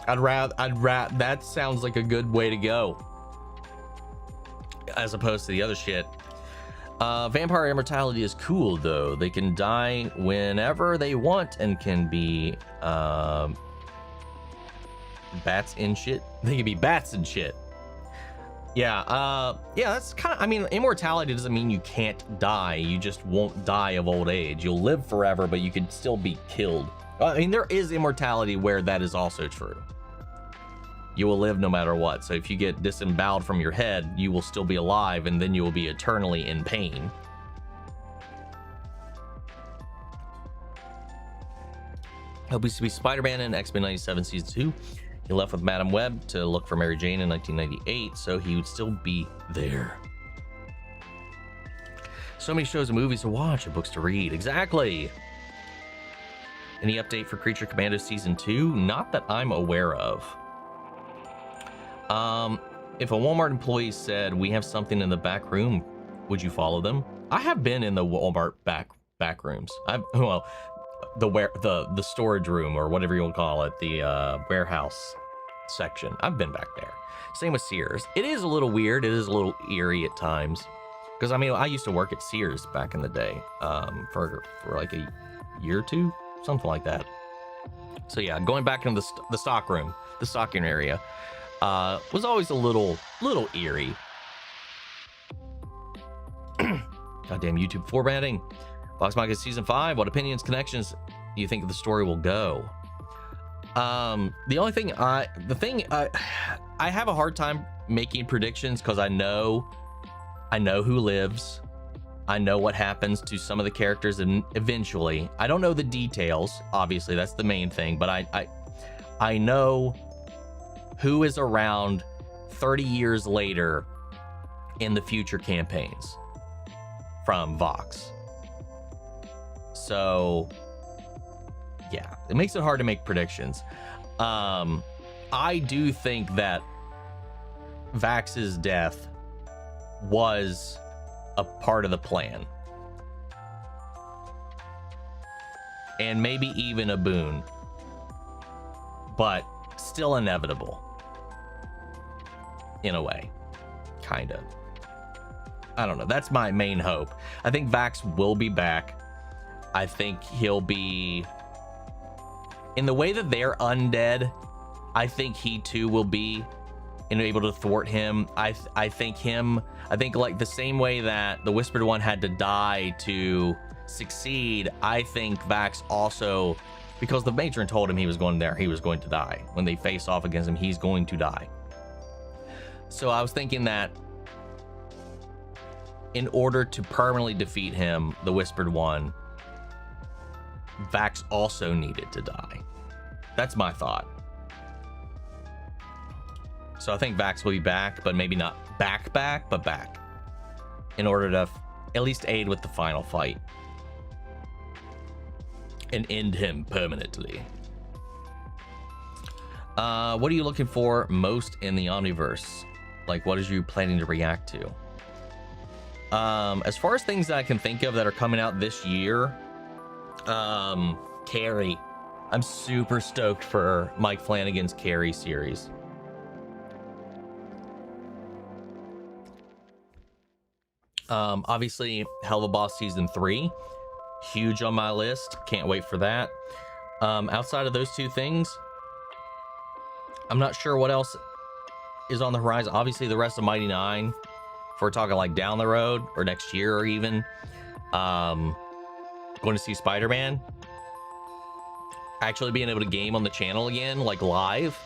I'd rather that sounds like a good way to go, as opposed to the other shit. Vampire immortality is cool though. They can die whenever they want and can be bats and shit. They can be bats and shit. Yeah, that's kind of, I mean, immortality doesn't mean you can't die. You just won't die of old age. You'll live forever, but you can still be killed. I mean, there is immortality where that is also true. You will live no matter what. So if you get disemboweled from your head, you will still be alive, and then you will be eternally in pain. He'll be Spider-Man in X-Men 97 Season 2. He left with Madam Web to look for Mary Jane in 1998, so he would still be there. So many shows and movies to watch and books to read. Exactly. Any update for Creature Commando Season 2? Not that I'm aware of. If a Walmart employee said, we have something in the back room, would you follow them? I have been in the Walmart back rooms. Well, the storage room, or whatever you want to call it, the warehouse section. I've been back there. Same with Sears. It is a little weird. It is a little eerie at times, because I mean, I used to work at Sears back in the day, for like a year or two, something like that. So yeah, going back into the stock room, the stocking area, was always a little eerie. Goddamn YouTube formatting. Vox Machina Season 5, what opinions, connections do you think the story will go? The only thing I have a hard time making predictions, because I know who lives. I know what happens to some of the characters, and eventually, I don't know the details. Obviously, that's the main thing, but I know who is around 30 years later in the future campaigns from Vox. So yeah, it makes it hard to make predictions. I do think that Vax's death was a part of the plan, and maybe even a boon, but still inevitable in a way, kind of. I don't know. That's my main hope. I think Vax will be back. I think he'll be, in the way that they're undead, I think he too will be able to thwart him. I think like the same way that the Whispered One had to die to succeed, I think Vax also, because the matron told him he was going to die. When they face off against him, he's going to die. So I was thinking that in order to permanently defeat him, the Whispered One, Vax also needed to die. That's my thought. So I think Vax will be back, but maybe not back, but back, in order to at least aid with the final fight and end him permanently. What are you looking for most in the Omniverse? Like, what is you planning to react to? As far as things that I can think of that are coming out this year, Carrie. I'm super stoked for Mike Flanagan's Carrie series. Obviously, Hell of a Boss Season 3. Huge on my list. Can't wait for that. Outside of those two things, I'm not sure what else is on the horizon. Obviously, the rest of Mighty Nine, if we're talking like down the road or next year or even. Going to see Spider-Man. Actually being able to game on the channel again, like live,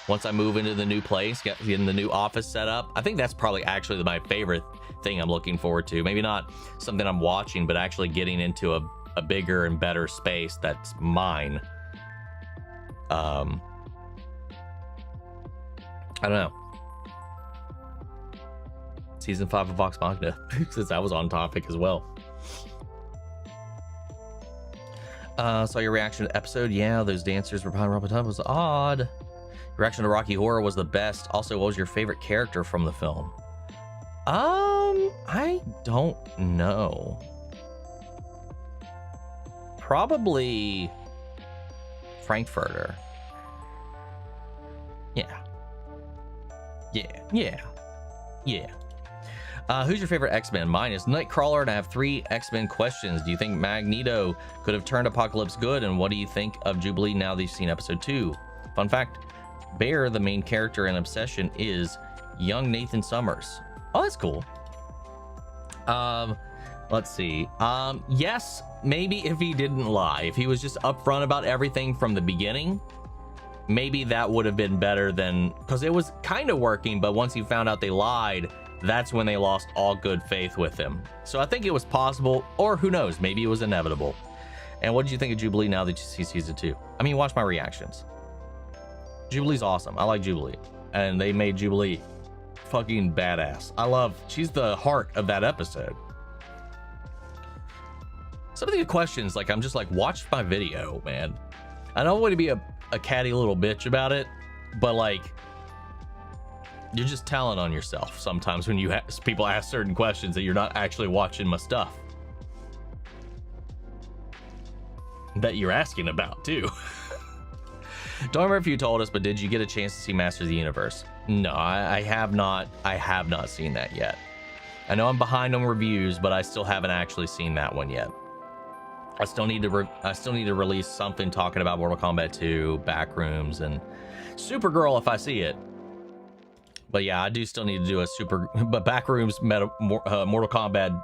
once I move into the new place, get in the new office set up. I think that's probably actually my favorite thing I'm looking forward to. Maybe not something I'm watching, but actually getting into a bigger and better space that's mine. I don't know. Season 5 of Vox Machina, since I was on topic as well. Saw your reaction to episode. Yeah, those dancers were behind Robin Tub was odd. Reaction to Rocky Horror was the best. Also, what was your favorite character from the film? I don't know. Probably Frankfurter. Yeah. Who's your favorite X-Men? Mine is Nightcrawler, and I have 3 X-Men questions. Do you think Magneto could have turned Apocalypse good? And what do you think of Jubilee now that you've seen episode 2? Fun fact, Bear, the main character in Obsession, is young Nathan Summers. Oh, that's cool. Let's see. Yes, maybe if he didn't lie. If he was just upfront about everything from the beginning, maybe that would have been better than, because it was kind of working, but once he found out they lied, that's when they lost all good faith with him. So I think it was possible, or who knows, maybe it was inevitable. And what did you think of Jubilee now that you see season 2? I mean, watch my reactions. Jubilee's awesome. I like Jubilee, and they made Jubilee fucking badass. She's the heart of that episode. Some of these questions, like, I'm just like, watch my video, man. I don't want to be a catty little bitch about it, but like, you're just telling on yourself sometimes when people ask certain questions that you're not actually watching my stuff that you're asking about too. Don't remember if you told us, but did you get a chance to see Masters of the Universe? No, I have not. I have not seen that yet. I know I'm behind on reviews, but I still haven't actually seen that one yet. I still need to release something talking about Mortal Kombat 2, Backrooms, and Supergirl if I see it. But yeah, I do still need to do a Backrooms Mortal Kombat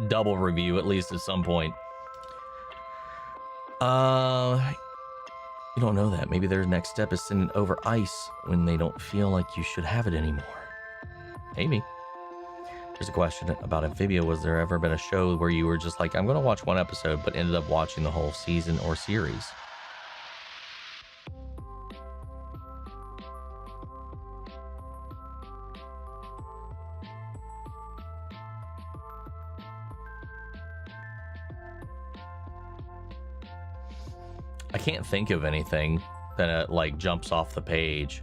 double review at least at some point. You don't know that. Maybe their next step is sending over ice when they don't feel like you should have it anymore. Maybe. Here's a question about Amphibia. Was there ever been a show where you were just like, I'm going to watch one episode, but ended up watching the whole season or series? I can't think of anything that like jumps off the page,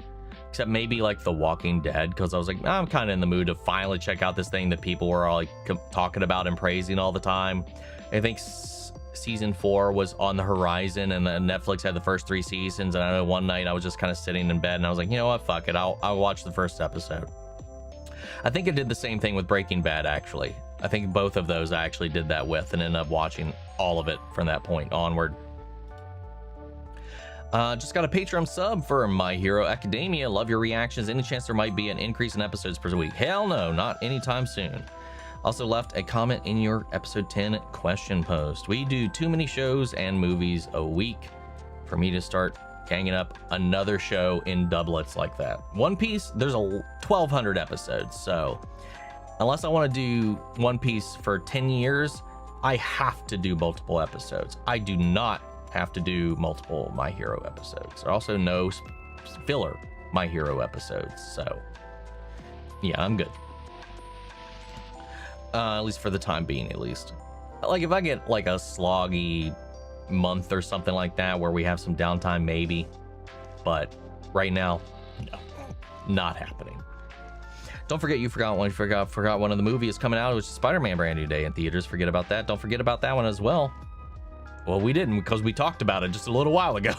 except maybe like The Walking Dead, because I was like, I'm kind of in the mood to finally check out this thing that people were all like talking about and praising all the time. I think season 4 was on the horizon, and then Netflix had the first 3 seasons. And I know one night I was just kind of sitting in bed and I was like, you know what, fuck it, I'll watch the first episode. I think I did the same thing with Breaking Bad, actually. I think both of those I actually did that with and ended up watching all of it from that point onward. Just got a Patreon sub for My Hero Academia. Love your reactions. Any chance there might be an increase in episodes per week? Hell no, not anytime soon. Also left a comment in your episode 10 question post. We do too many shows and movies a week for me to start ganging up another show in doublets like that. One Piece, there's 1,200 episodes, so unless I want to do One Piece for 10 years, I have to do multiple episodes. I do not have to do multiple My Hero episodes. There are also no filler My Hero episodes, so yeah, I'm good. At least for the time being, at least. Like if I get like a sloggy month or something like that where we have some downtime, maybe, but right now, no, not happening. Don't forget you forgot one. You forgot one of the movie is coming out, which is Spider-Man brand new day in theaters. Forget about that. Don't forget about that one as well. Well, we didn't, because we talked about it just a little while ago.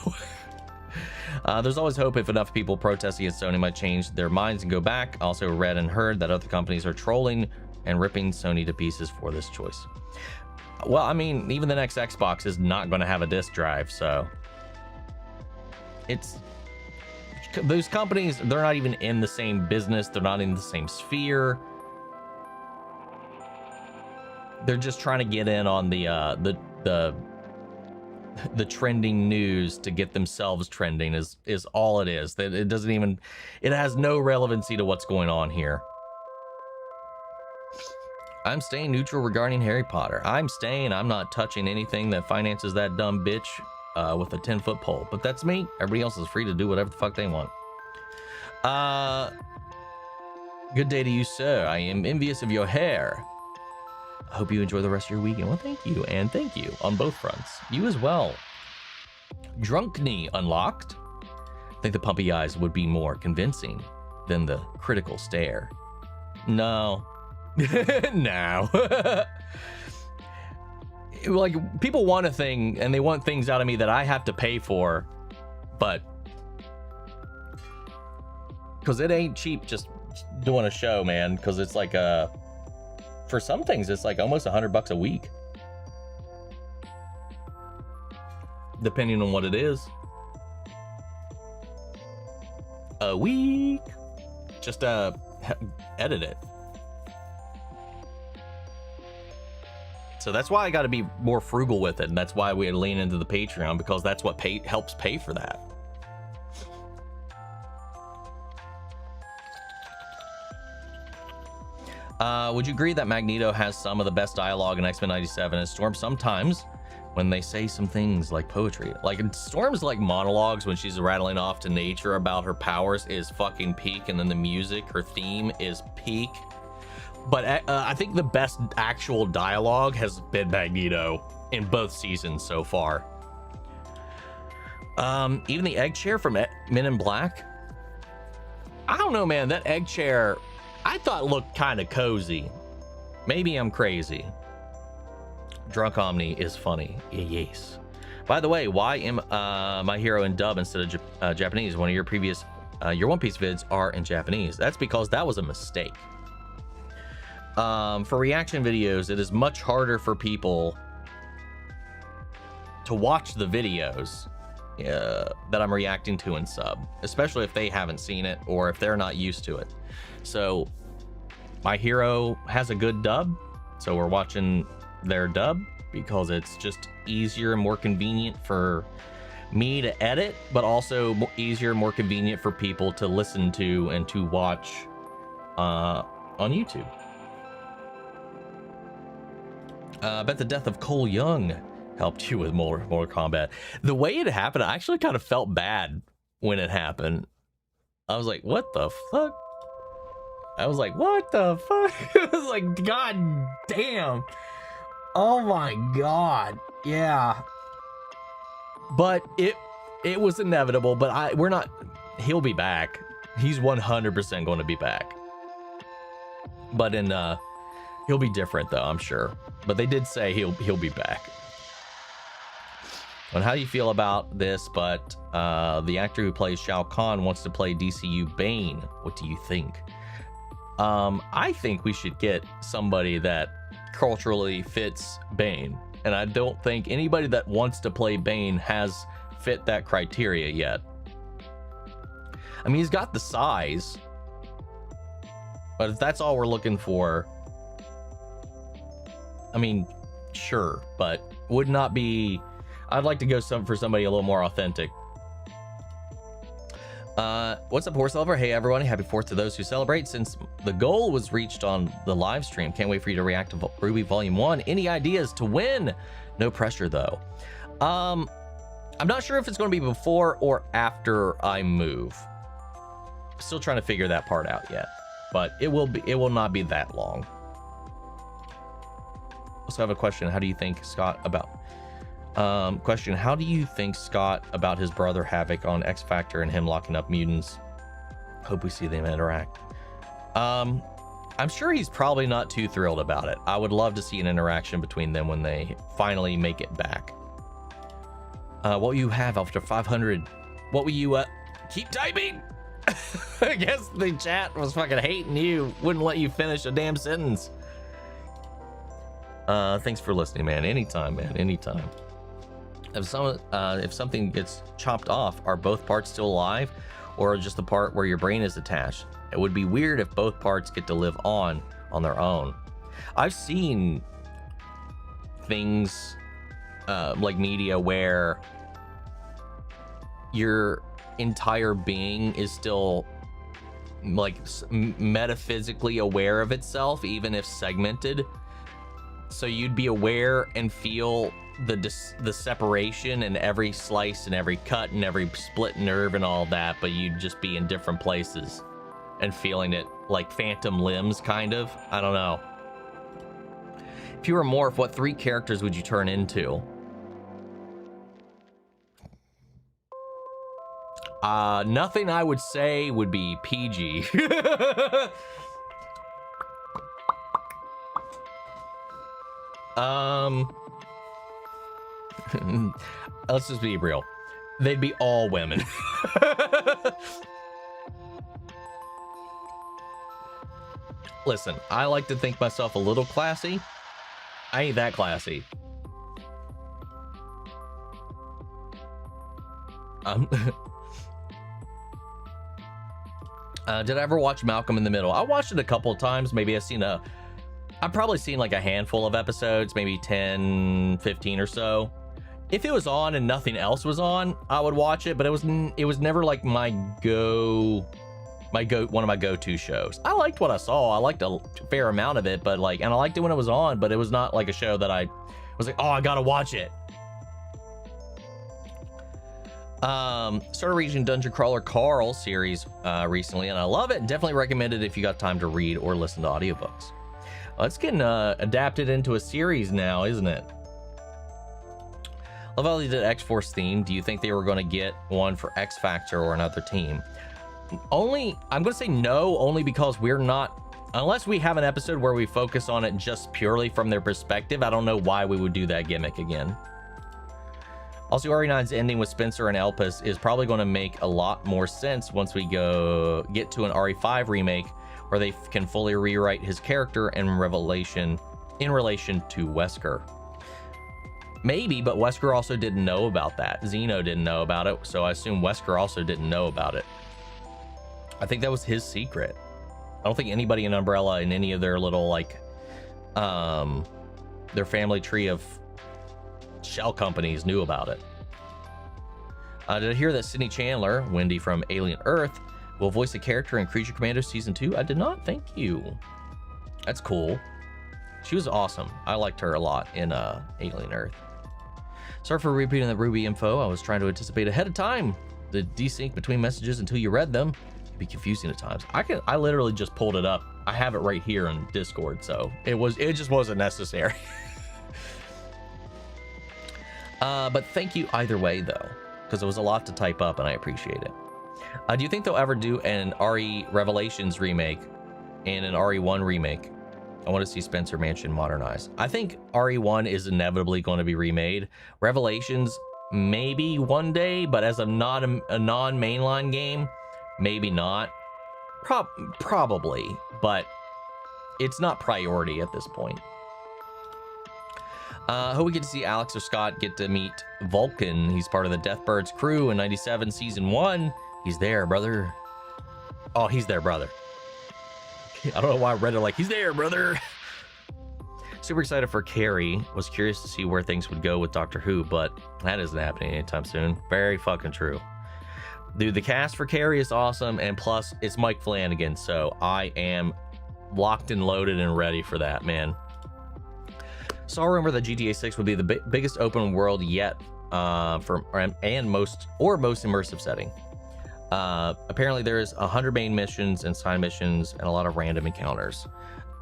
There's always hope if enough people protest against Sony might change their minds and go back. Also read and heard that other companies are trolling and ripping Sony to pieces for this choice. Well, I mean, even the next Xbox is not going to have a disc drive, so it's those companies, they're not even in the same business. They're not in the same sphere. They're just trying to get in on the trending news to get themselves trending is all it is. That it doesn't even, it has no relevancy to what's going on here. I'm staying neutral regarding Harry Potter. I'm not touching anything that finances that dumb bitch with a 10-foot pole. But that's me. Everybody else is free to do whatever the fuck they want. Good day to you, sir. I am envious of your hair. I hope you enjoy the rest of your weekend. Well, thank you, and thank you on both fronts. You as well. Drunk knee unlocked. I think the pumpy eyes would be more convincing than the critical stare. No. No. Like, people want a thing, and they want things out of me that I have to pay for, but because it ain't cheap just doing a show, man, because it's like for some things it's like almost $100 a week, depending on what it is. A week just edit it. So that's why I got to be more frugal with it, and that's why we lean into the Patreon, because that's what helps pay for that. Would you agree that Magneto has some of the best dialogue in X-Men 97 and Storm sometimes when they say some things like poetry? Like, Storm's like monologues when she's rattling off to nature about her powers is fucking peak, and then the music, her theme is peak. But I think the best actual dialogue has been Magneto in both seasons so far. Even the egg chair from Men in Black. I don't know, man. That egg chair, I thought looked kind of cozy. Maybe I'm crazy. Drunk Omni is funny. Yes. By the way, why am my hero in dub instead of Japanese? One of your previous your One Piece vids are in Japanese. That's because that was a mistake. For reaction videos, it is much harder for people to watch the videos that I'm reacting to in sub, especially if they haven't seen it or if they're not used to it. So my hero has a good dub, so we're watching their dub because it's just easier and more convenient for me to edit, but also easier and more convenient for people to listen to and to watch on YouTube. I bet the death of Cole Young helped you with Mortal Kombat. The way it happened, I actually kind of felt bad when it happened. I was like, what the fuck? I was like, what the fuck? I was like, god damn. Oh my god. Yeah. But it was inevitable, but we're not, he'll be back. He's 100% going to be back. But he'll be different though, I'm sure. But they did say he'll be back. And how do you feel about this? But the actor who plays Shao Kahn wants to play DCU Bane. What do you think? I think we should get somebody that culturally fits Bane. And I don't think anybody that wants to play Bane has fit that criteria yet. I mean, he's got the size. But if that's all we're looking for, I mean, sure, but would not be. I'd like to go for somebody a little more authentic. What's up, Horse Lover? Hey, everyone. Happy 4th to those who celebrate. Since the goal was reached on the live stream, can't wait for you to react to Ruby Volume 1. Any ideas to win? No pressure, though. I'm not sure if it's going to be before or after I move. Still trying to figure that part out yet. But it will not be that long. Also have a question. How do you think Scott about how do you think Scott about his brother Havoc on X Factor and him locking up mutants? Hope we see them interact. I'm sure he's probably not too thrilled about it. I would love to see an interaction between them when they finally make it back. What will you have after 500? What will you keep typing? I guess the chat was fucking hating you, wouldn't let you finish a damn sentence. Thanks for listening, man. Anytime, man. Anytime. If something gets chopped off, are both parts still alive, or just the part where your brain is attached? It would be weird if both parts get to live on their own. I've seen things like media where your entire being is still like metaphysically aware of itself, even if segmented. So you'd be aware and feel the separation and every slice and every cut and every split nerve and all that, but you'd just be in different places and feeling it like phantom limbs, kind of. I don't know. if you were Morph, what 3 characters would you turn into? Nothing I would say would be PG. Let's just be real. They'd be all women. Listen, I like to think myself a little classy. I ain't that classy. Did I ever watch Malcolm in the Middle? I watched it a couple of times. Maybe I've probably seen like a handful of episodes, maybe 10, 15 or so. If it was on and nothing else was on, I would watch it, but it was never like one of my go-to shows. I liked what I saw. I liked a fair amount of it, but like, and I liked it when it was on, but it was not like a show that I was like, oh, I gotta watch it. Started reading Dungeon Crawler Carl series recently, and I love it. Definitely recommend it if you got time to read or listen to audiobooks. It's getting adapted into a series now, isn't it? Love how they did X-Force theme. Do you think they were going to get one for X Factor or another team? I'm going to say no, only because we're not, unless we have an episode where we focus on it just purely from their perspective. I don't know why we would do that gimmick again. Also, RE9's ending with Spencer and Elpis is probably going to make a lot more sense once we get to an RE5 remake where they can fully rewrite his character in relation to Wesker. Maybe, but Wesker also didn't know about that. Zeno didn't know about it, so I assume Wesker also didn't know about it. I think that was his secret. I don't think anybody in Umbrella in any of their little, like, their family tree of shell companies knew about it. Did I hear that Sydney Chandler, Wendy from Alien Earth, will voice a character in Creature Commander Season 2? I did not. Thank you. That's cool. She was awesome. I liked her a lot in Alien Earth. Sorry for repeating the Ruby info. I was trying to anticipate ahead of time the desync between messages until you read them. It'd be confusing at times. I literally just pulled it up. I have it right here on Discord, so it just wasn't necessary. But thank you either way, though, because it was a lot to type up, and I appreciate it. Do you think they'll ever do an RE Revelations remake and an RE1 remake? I want to see Spencer Mansion modernized. I think RE1 is inevitably going to be remade. Revelations, maybe one day, but as a non-mainline game, maybe not. Probably, but it's not priority at this point. Hope we get to see Alex or Scott get to meet Vulcan. He's part of the Deathbirds crew in 97 season 1. He's there, brother. Oh, he's there, brother. I don't know why I read it like, he's there, brother. Super excited for Carrie. Was curious to see where things would go with Doctor Who, but that isn't happening anytime soon. Very fucking true. Dude, the cast for Carrie is awesome, and plus, it's Mike Flanagan, so I am locked and loaded and ready for that, man. Saw a rumor that GTA 6 would be the biggest open world yet most immersive setting. Apparently there's 100 main missions and side missions and a lot of random encounters.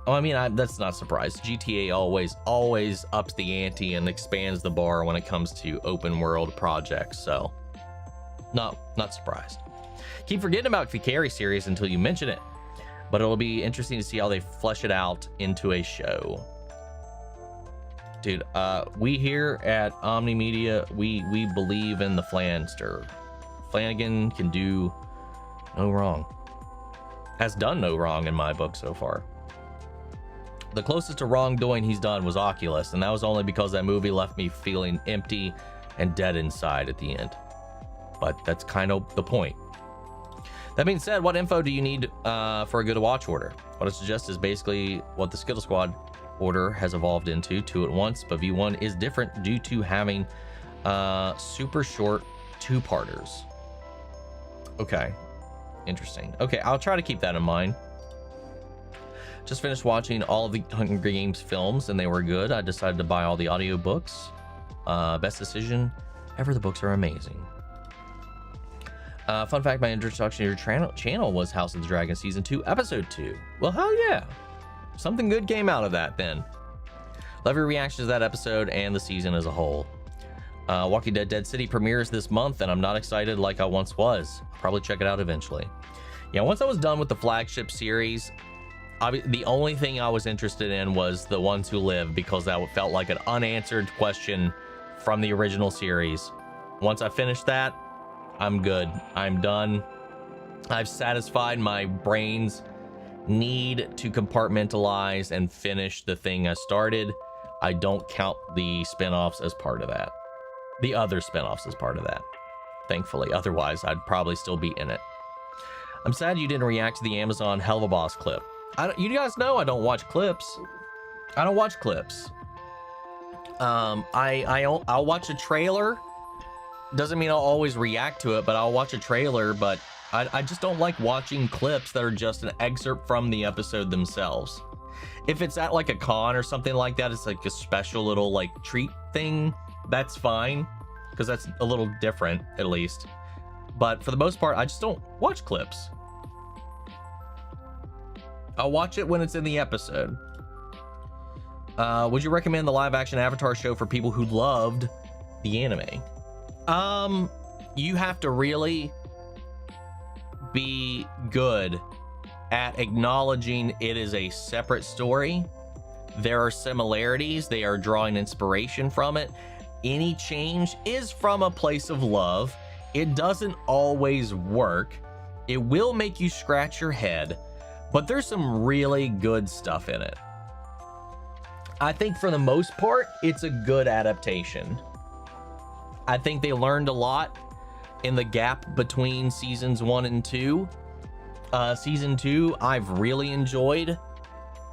Oh, I mean, that's not surprised. GTA always ups the ante and expands the bar when it comes to open world projects, so not surprised. Keep forgetting about the Carrie series until you mention it, but it'll be interesting to see how they flesh it out into a show. Dude, we here at Omni Media, we believe in the Flanster. Flanagan can do no wrong. Has done no wrong in my book so far. The closest to wrongdoing he's done was Oculus, and that was only because that movie left me feeling empty and dead inside at the end. But that's kind of the point. That being said, what info do you need for a good watch order? What I suggest is basically what the Skittle Squad order has evolved into, 2 at once, but V1 is different due to having super short 2-parters. Okay, interesting. Okay, I'll try to keep that in mind. Just finished watching all of the Hunger Games films, and they were good. I decided to buy all the audiobooks. Best decision ever. The books are amazing. Fun fact, my introduction to your channel was House of the Dragon Season 2, Episode 2. Well, hell yeah. Something good came out of that then. Love your reactions to that episode and the season as a whole. Walking Dead Dead City premieres this month, and I'm not excited like I once was. I'll probably check it out eventually. Yeah, once I was done with the flagship series, the only thing I was interested in was The Ones Who Live, because that felt like an unanswered question from the original series. Once I finished that, I'm good. I'm done. I've satisfied my brain's need to compartmentalize and finish the thing I started. I don't count the spin-offs as part of that. The other spin-offs as part of that, thankfully. Otherwise, I'd probably still be in it. I'm sad you didn't react to the Amazon Helva Boss clip. You guys know I don't watch clips. I don't watch clips. I'll watch a trailer. Doesn't mean I'll always react to it, but I'll watch a trailer. But I just don't like watching clips that are just an excerpt from the episode themselves. If it's at like a con or something like that, it's like a special little like treat thing, that's fine, because that's a little different at least. But for the most part, I just don't watch clips. I'll watch it when it's in the episode. Would you recommend the live action Avatar show for people who loved the anime? You have to really be good at acknowledging it is a separate story. There are similarities. They are drawing inspiration from it. Any change is from a place of love. It doesn't always work. It will make you scratch your head, but there's some really good stuff in it. I think for the most part, it's a good adaptation. I think they learned a lot in the gap between seasons 1 and 2. Season 2, I've really enjoyed.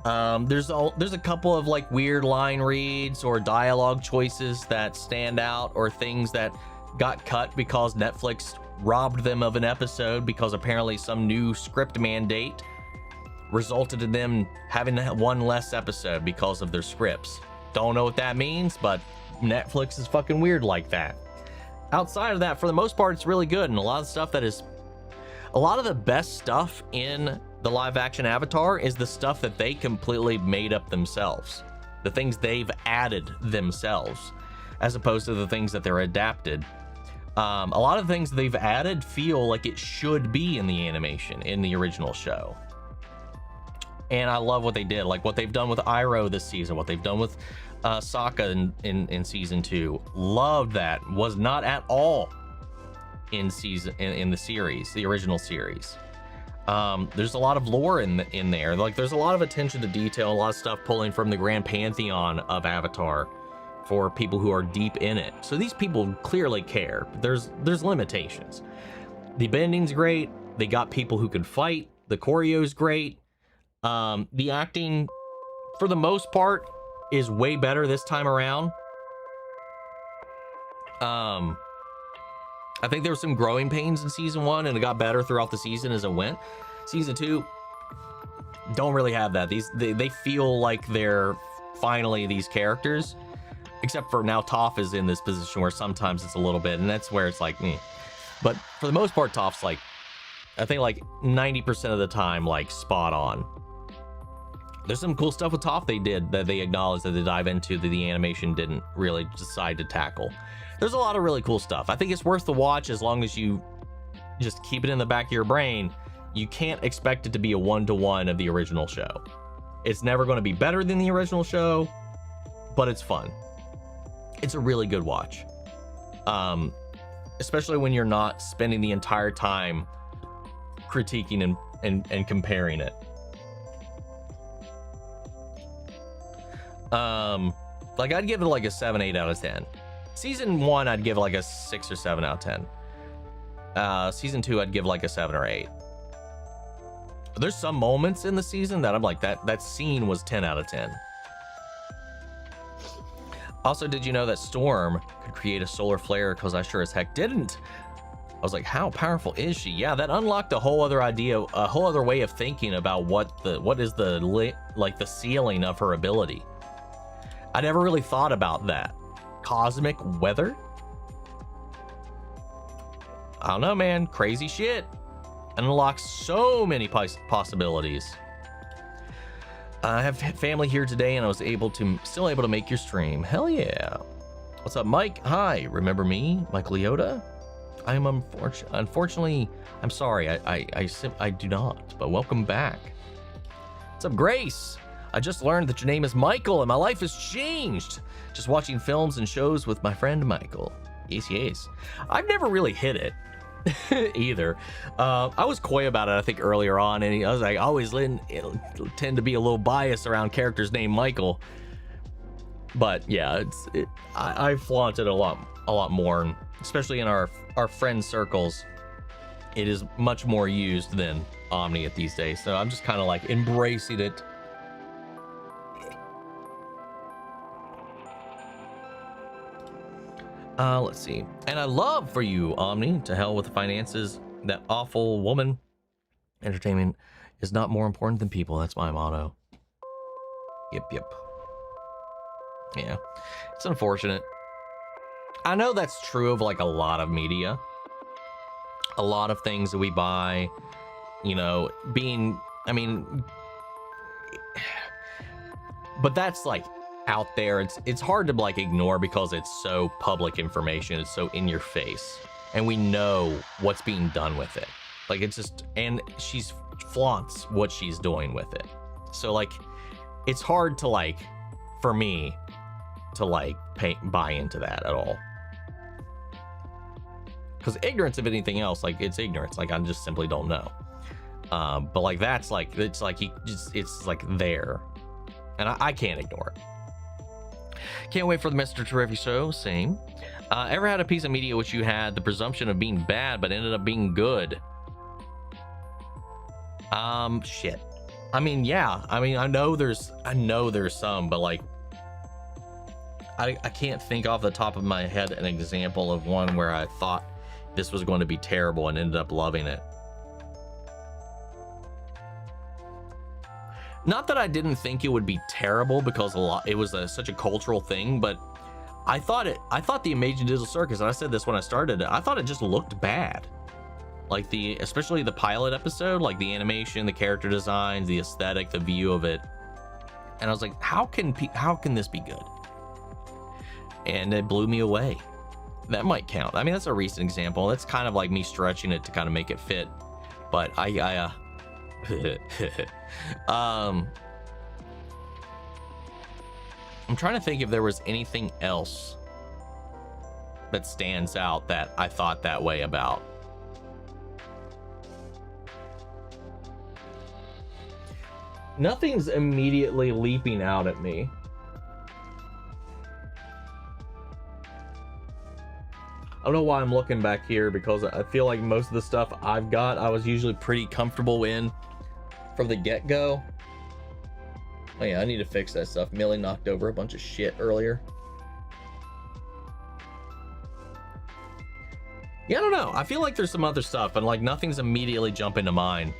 There's a couple of like weird line reads or dialogue choices that stand out, or things that got cut because Netflix robbed them of an episode because apparently some new script mandate resulted in them having one less episode because of their scripts. Don't know what that means, but Netflix is fucking weird like that. Outside of that, for the most part, it's really good, and a lot of the best stuff in the live action Avatar is the stuff that they completely made up themselves, the things they've added themselves, as opposed to the things that they're adapted. A lot of things they've added feel like it should be in the animation in the original show. And I love what they did, like what they've done with Iroh this season, what they've done with Sokka in season 2. Loved that. Was not at all in the series, the original series. There's a lot of lore in there. Like there's a lot of attention to detail, a lot of stuff pulling from the grand pantheon of Avatar for people who are deep in it. So these people clearly care. There's limitations. The bending's great. They got people who can fight. The choreo's great. The acting, for the most part, is way better this time around. I think there were some growing pains in season 1, and it got better throughout the season as it went. Season 2 don't really have that. They feel like they're finally these characters, except for now Toph is in this position where sometimes it's a little bit, and that's where it's like me. But for the most part, Toph's like, I think like 90% of the time, like spot on. There's some cool stuff with Toph they did that they acknowledged that they dive into that the animation didn't really decide to tackle. There's a lot of really cool stuff. I think it's worth the watch as long as you just keep it in the back of your brain. You can't expect it to be a one-to-one of the original show. It's never going to be better than the original show, but it's fun. It's a really good watch. Especially when you're not spending the entire time critiquing and comparing it. Like I'd give it like a 7-8 out of 10. Season 1 I'd give like a 6 or 7 out of 10. Season 2 I'd give like a 7 or 8. There's some moments in the season that I'm like, that scene was 10 out of 10. Also, did you know that Storm could create a solar flare? Because I sure as heck didn't. I was like, how powerful is she? Yeah, that unlocked a whole other idea, a whole other way of thinking about what is the ceiling of her ability. I never really thought about that. Cosmic weather? I don't know, man. Crazy shit. And unlocks so many possibilities. I have family here today, and I was still able to make your stream. Hell yeah! What's up, Mike? Hi, remember me, Mike Leota? I am unfortunately, I'm sorry, I do not. But welcome back. What's up, Grace? I just learned that your name is Michael, and my life has changed. Just watching films and shows with my friend Michael. Yes. I've never really hit it either. I was coy about it, I think, earlier on, and I was like, I always tend to be a little biased around characters named Michael. But yeah, I flaunt it a lot more, especially in our friend circles. It is much more used than Omni at these days, so I'm just kind of like embracing it. Let's see. And I love for you, Omni. To hell with the finances. That awful woman. Entertainment is not more important than people. That's my motto. Yep. Yeah. It's unfortunate. I know that's true of like a lot of media. A lot of things that we buy, you know, but that's like out there. It's hard to like ignore because it's so public information. It's so in your face, and we know what's being done with it. Like, it's just, and she's flaunts what she's doing with it. So like, it's hard to like, for me to like buy into that at all. Because ignorance of anything else, like, it's ignorance. Like, I just simply don't know. But like, that's like, it's like it's like there, and I can't ignore it. Can't wait for the Mr. Terrific show. Same. Ever had a piece of media which you had the presumption of being bad but ended up being good? Shit. I mean, yeah. I mean, I know there's some, but like, I can't think off the top of my head an example of one where I thought this was going to be terrible and ended up loving it. Not that I didn't think it would be terrible, because it was such a cultural thing, but I thought the Amazing Digital Circus, and I said this when I started it, I thought it just looked bad. Like especially the pilot episode, like the animation, the character designs, the aesthetic, the view of it. And I was like, how can this be good? And it blew me away. That might count. I mean, that's a recent example. That's kind of like me stretching it to kind of make it fit. But I'm trying to think if there was anything else that stands out that I thought that way about. Nothing's immediately leaping out at me. I don't know why I'm looking back here, because I feel like most of the stuff I've got, I was usually pretty comfortable in from the get-go. Oh yeah, I need to fix that stuff. Millie knocked over a bunch of shit earlier. Yeah, I don't know. I feel like there's some other stuff, and like nothing's immediately jumping to mind.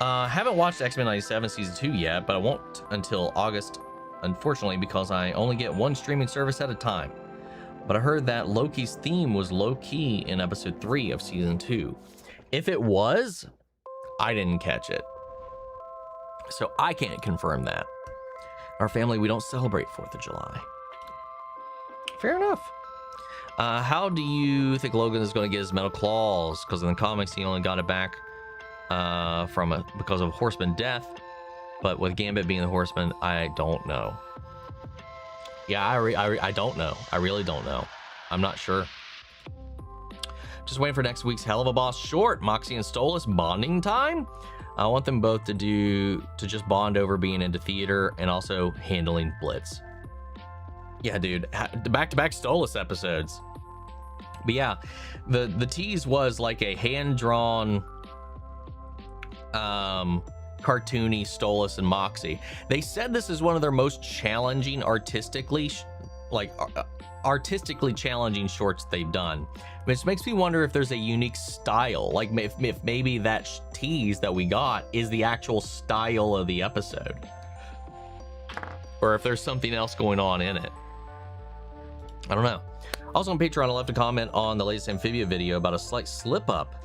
Haven't watched X-Men 97 Season 2 yet, but I won't until August, unfortunately, because I only get one streaming service at a time. But I heard that Loki's theme was low-key in episode 3 of season 2. If it was, I didn't catch it. So I can't confirm that. Our family, we don't celebrate 4th of July. Fair enough. How do you think Logan is going to get his metal claws? Because in the comics, he only got it back because of Horseman death. But with Gambit being the Horseman, I don't know. Yeah, I don't know. I really don't know. I'm not sure. Just waiting for next week's Hell of a Boss short. Moxie and Stolas bonding time. I want them both to just bond over being into theater and also handling Blitz. Yeah, dude, back-to-back Stolas episodes. But yeah, the tease was like a hand-drawn cartoony Stolas and Moxie. They said this is one of their most challenging artistically challenging shorts they've done, which makes me wonder if there's a unique style, like if maybe that tease that we got is the actual style of the episode, or if there's something else going on in it. I don't know. Also on Patreon, I left a comment on the latest Amphibia video about a slight slip up,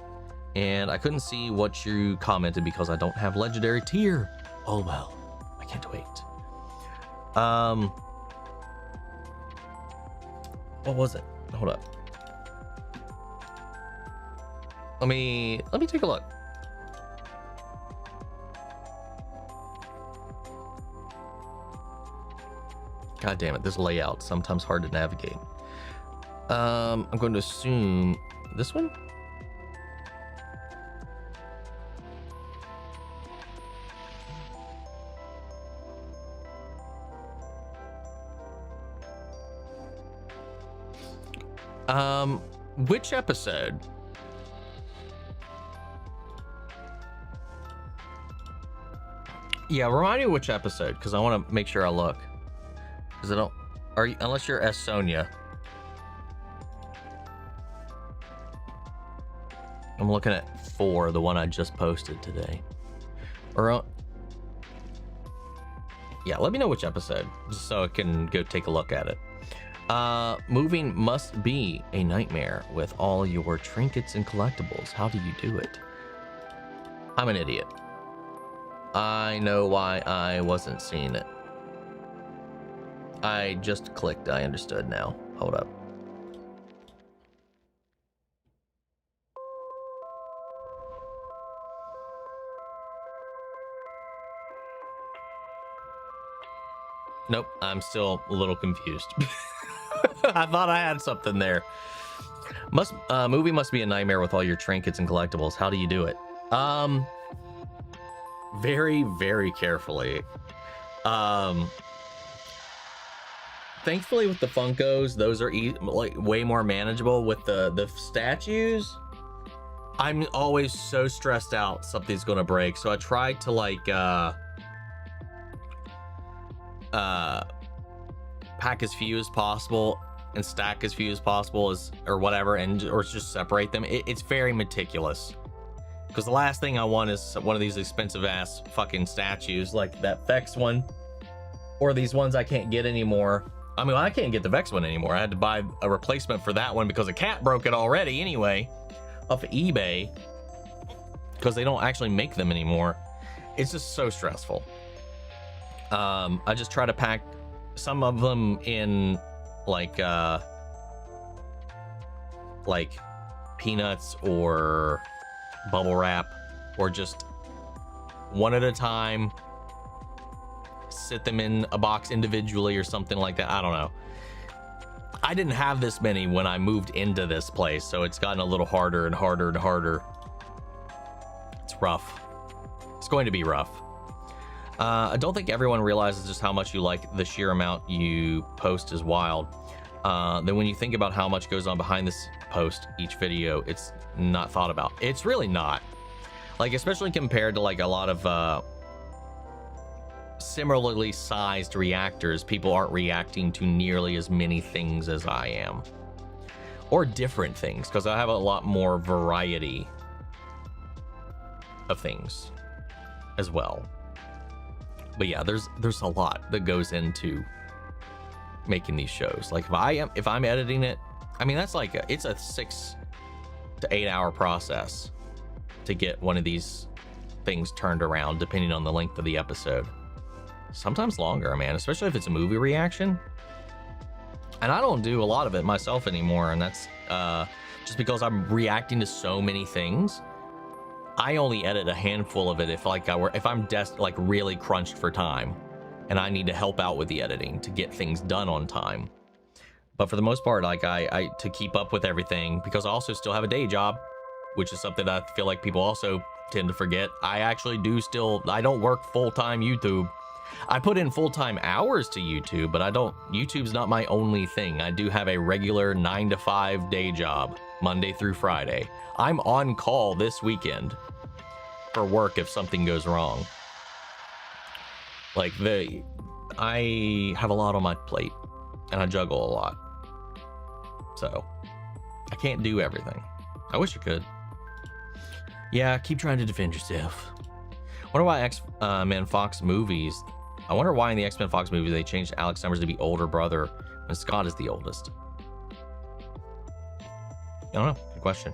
and I couldn't see what you commented because I don't have legendary tier. Oh well. can't wait. What was it? Hold up. Let me take a look. God damn it, this layout sometimes hard to navigate. I'm going to assume this one. Which episode? Yeah, remind me which episode, because I want to make sure I look. Because I don't, unless you're S. Sonia. I'm looking at 4, the one I just posted today. Or, yeah, let me know which episode, just so I can go take a look at it. Moving must be a nightmare with all your trinkets and collectibles. How do you do it? I'm an idiot. I know why I wasn't seeing it. I just clicked. I understood now. Hold up. Nope, I'm still a little confused. I thought I had something there. Movie must be a nightmare with all your trinkets and collectibles. How do you do it? Very, very carefully. Thankfully with the Funkos, those are like way more manageable. With the statues, I'm always so stressed out something's gonna break. So I tried to like pack as few as possible and stack as few as possible, or whatever, or just separate them. It's very meticulous, because the last thing I want is one of these expensive ass fucking statues like that Vex one, or these ones I can't get anymore. I mean, I can't get the Vex one anymore. I had to buy a replacement for that one because a cat broke it already anyway off of eBay, because they don't actually make them anymore. It's just so stressful. I just try to pack some of them in like peanuts or bubble wrap, or just one at a time, sit them in a box individually or something like that. I don't know. I didn't have this many when I moved into this place, so it's gotten a little harder and harder and harder. It's rough. It's going to be rough. I don't think everyone realizes just how much you like the sheer amount you post is wild. Then when you think about how much goes on behind this post each video, it's not thought about. It's really not. Like, especially compared to like a lot of similarly sized reactors, people aren't reacting to nearly as many things as I am, or different things, because I have a lot more variety of things as well. But yeah, there's a lot that goes into making these shows. Like if I'm editing it, I mean, that's like it's a 6 to 8 hour process to get one of these things turned around, depending on the length of the episode. Sometimes longer, man, especially if it's a movie reaction. And I don't do a lot of it myself anymore, and that's just because I'm reacting to so many things. I only edit a handful of it if I'm like really crunched for time and I need to help out with the editing to get things done on time. But for the most part, like I to keep up with everything, because I also still have a day job, which is something I feel like people also tend to forget. I actually I don't work full-time YouTube. I put in full-time hours to YouTube, but YouTube's not my only thing. I do have a regular 9 to 5 day job, Monday through Friday. I'm on call this weekend for work if something goes wrong. Like I have a lot on my plate and I juggle a lot. So I can't do everything. I wish I could. Yeah, keep trying to defend yourself. Wonder why X-Men Fox movies. I wonder why in the X-Men Fox movies they changed Alex Summers to be older brother when Scott is the oldest. I don't know. Good question.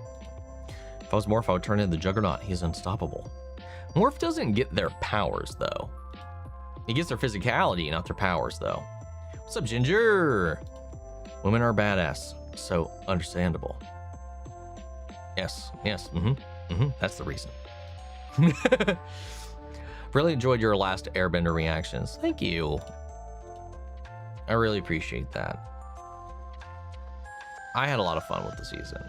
If I was Morph, I would turn into the Juggernaut. He's unstoppable. Morph doesn't get their powers though. It gets their physicality, not their powers, though. What's up, Ginger? Women are badass, so understandable. Yes, that's the reason. Really enjoyed your last Airbender reactions. Thank you. I really appreciate that. I had a lot of fun with the season.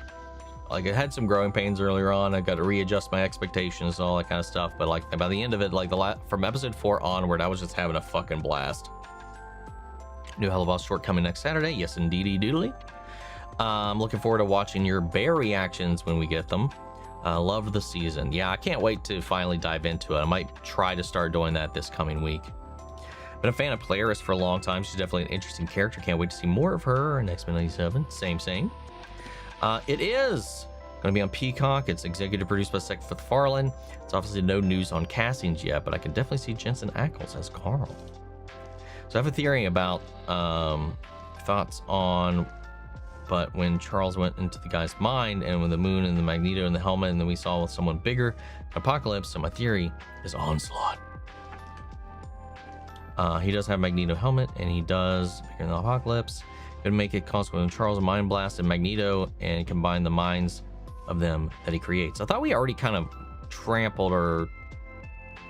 Like, it had some growing pains earlier on. I got to readjust my expectations and all that kind of stuff. But like by the end of it, like from episode 4 onward, I was just having a fucking blast. New Hello Boss short coming next Saturday. Yes, indeedy doodly. I'm looking forward to watching your bear reactions when we get them. Love the season. Yeah, I can't wait to finally dive into it. I might try to start doing that this coming week. Been a fan of Polaris for a long time. She's definitely an interesting character. Can't wait to see more of her in X-Men 97. Same. It is going to be on Peacock. It's executive produced by Seth MacFarlane. It's obviously no news on castings yet, but I can definitely see Jensen Ackles as Carl. So I have a theory about thoughts on, but when Charles went into the guy's mind and with the moon and the Magneto and the helmet, and then we saw with someone bigger, Apocalypse. So my theory is Onslaught. He does have Magneto helmet, and he does bigger than the Apocalypse. Gonna make it consequent when Charles mind blast and Magneto and combine the minds of them that he creates. I thought we already kind of trampled or,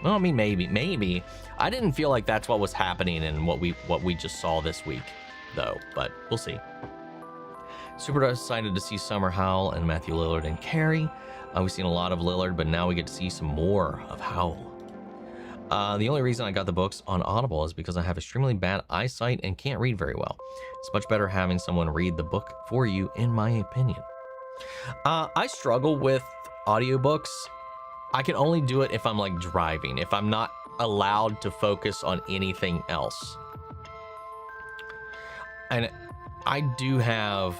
well, I mean, maybe. I didn't feel like that's what was happening in what we just saw this week, though. But we'll see. Super excited to see Summer Howell and Matthew Lillard and Carrie. We've seen a lot of Lillard, but now we get to see some more of Howell. The only reason I got the books on Audible is because I have extremely bad eyesight and can't read very well. It's much better having someone read the book for you, in my opinion. I struggle with audiobooks. I can only do it if I'm like driving, if I'm not allowed to focus on anything else. And I do have,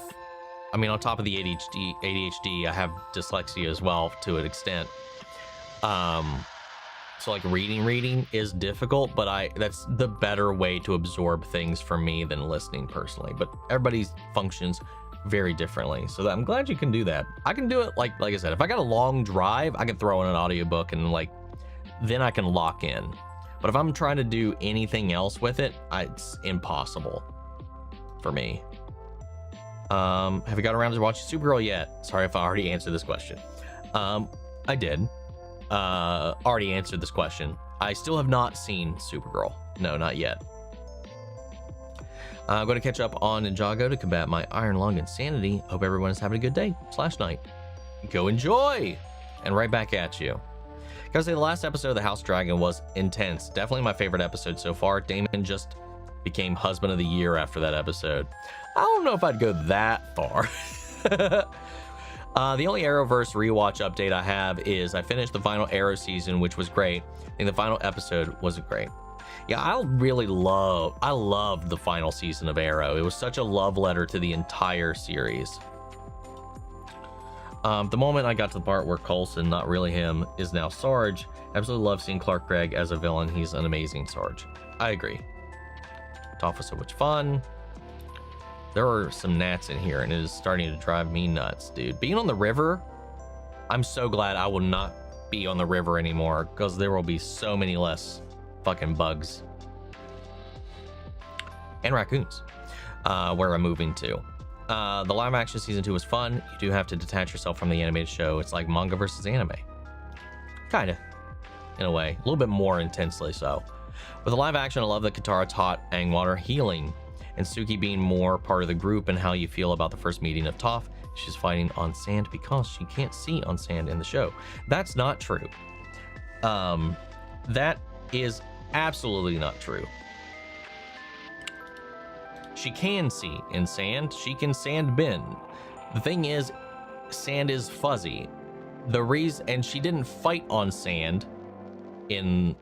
I mean, on top of the ADHD, I have dyslexia as well to an extent. So like reading is difficult, but that's the better way to absorb things for me than listening personally. But everybody functions very differently. So I'm glad you can do that. I can do it like I said, if I got a long drive, I can throw in an audiobook and like then I can lock in. But if I'm trying to do anything else with it, it's impossible for me. Have you got around to watching Supergirl yet? Sorry if I already answered this question. I did. Already answered this question. I still have not seen Supergirl. No, not yet. I'm going to catch up on Ninjago to combat my iron lung insanity. Hope everyone is having a good day/night. Go enjoy! And right back at you. Gotta say, the last episode of The House Dragon was intense. Definitely my favorite episode so far. Damon just became husband of the year after that episode. I don't know if I'd go that far. The only Arrowverse rewatch update I have is I finished the final Arrow season, which was great. I think the final episode wasn't great. Yeah, I loved the final season of Arrow. It was such a love letter to the entire series. The moment I got to the part where Coulson, not really him, is now Sarge, absolutely love seeing Clark Gregg as a villain. He's an amazing Sarge. I agree. Tough was so much fun. There are some gnats in here, and it is starting to drive me nuts, dude. Being on the river, I'm so glad I will not be on the river anymore, because there will be so many less fucking bugs. And raccoons, where I'm moving to. The live action season 2 was fun. You do have to detach yourself from the animated show. It's like manga versus anime. Kinda, in a way. A little bit more intensely so. With the live action, I love that Katara taught Angwater healing, and Suki being more part of the group, and how you feel about the first meeting of Toph. She's fighting on sand because she can't see on sand in the show. That's not true. That is absolutely not true. She can see in sand. She can sand bend. The thing is, sand is fuzzy. And she didn't fight on sand in,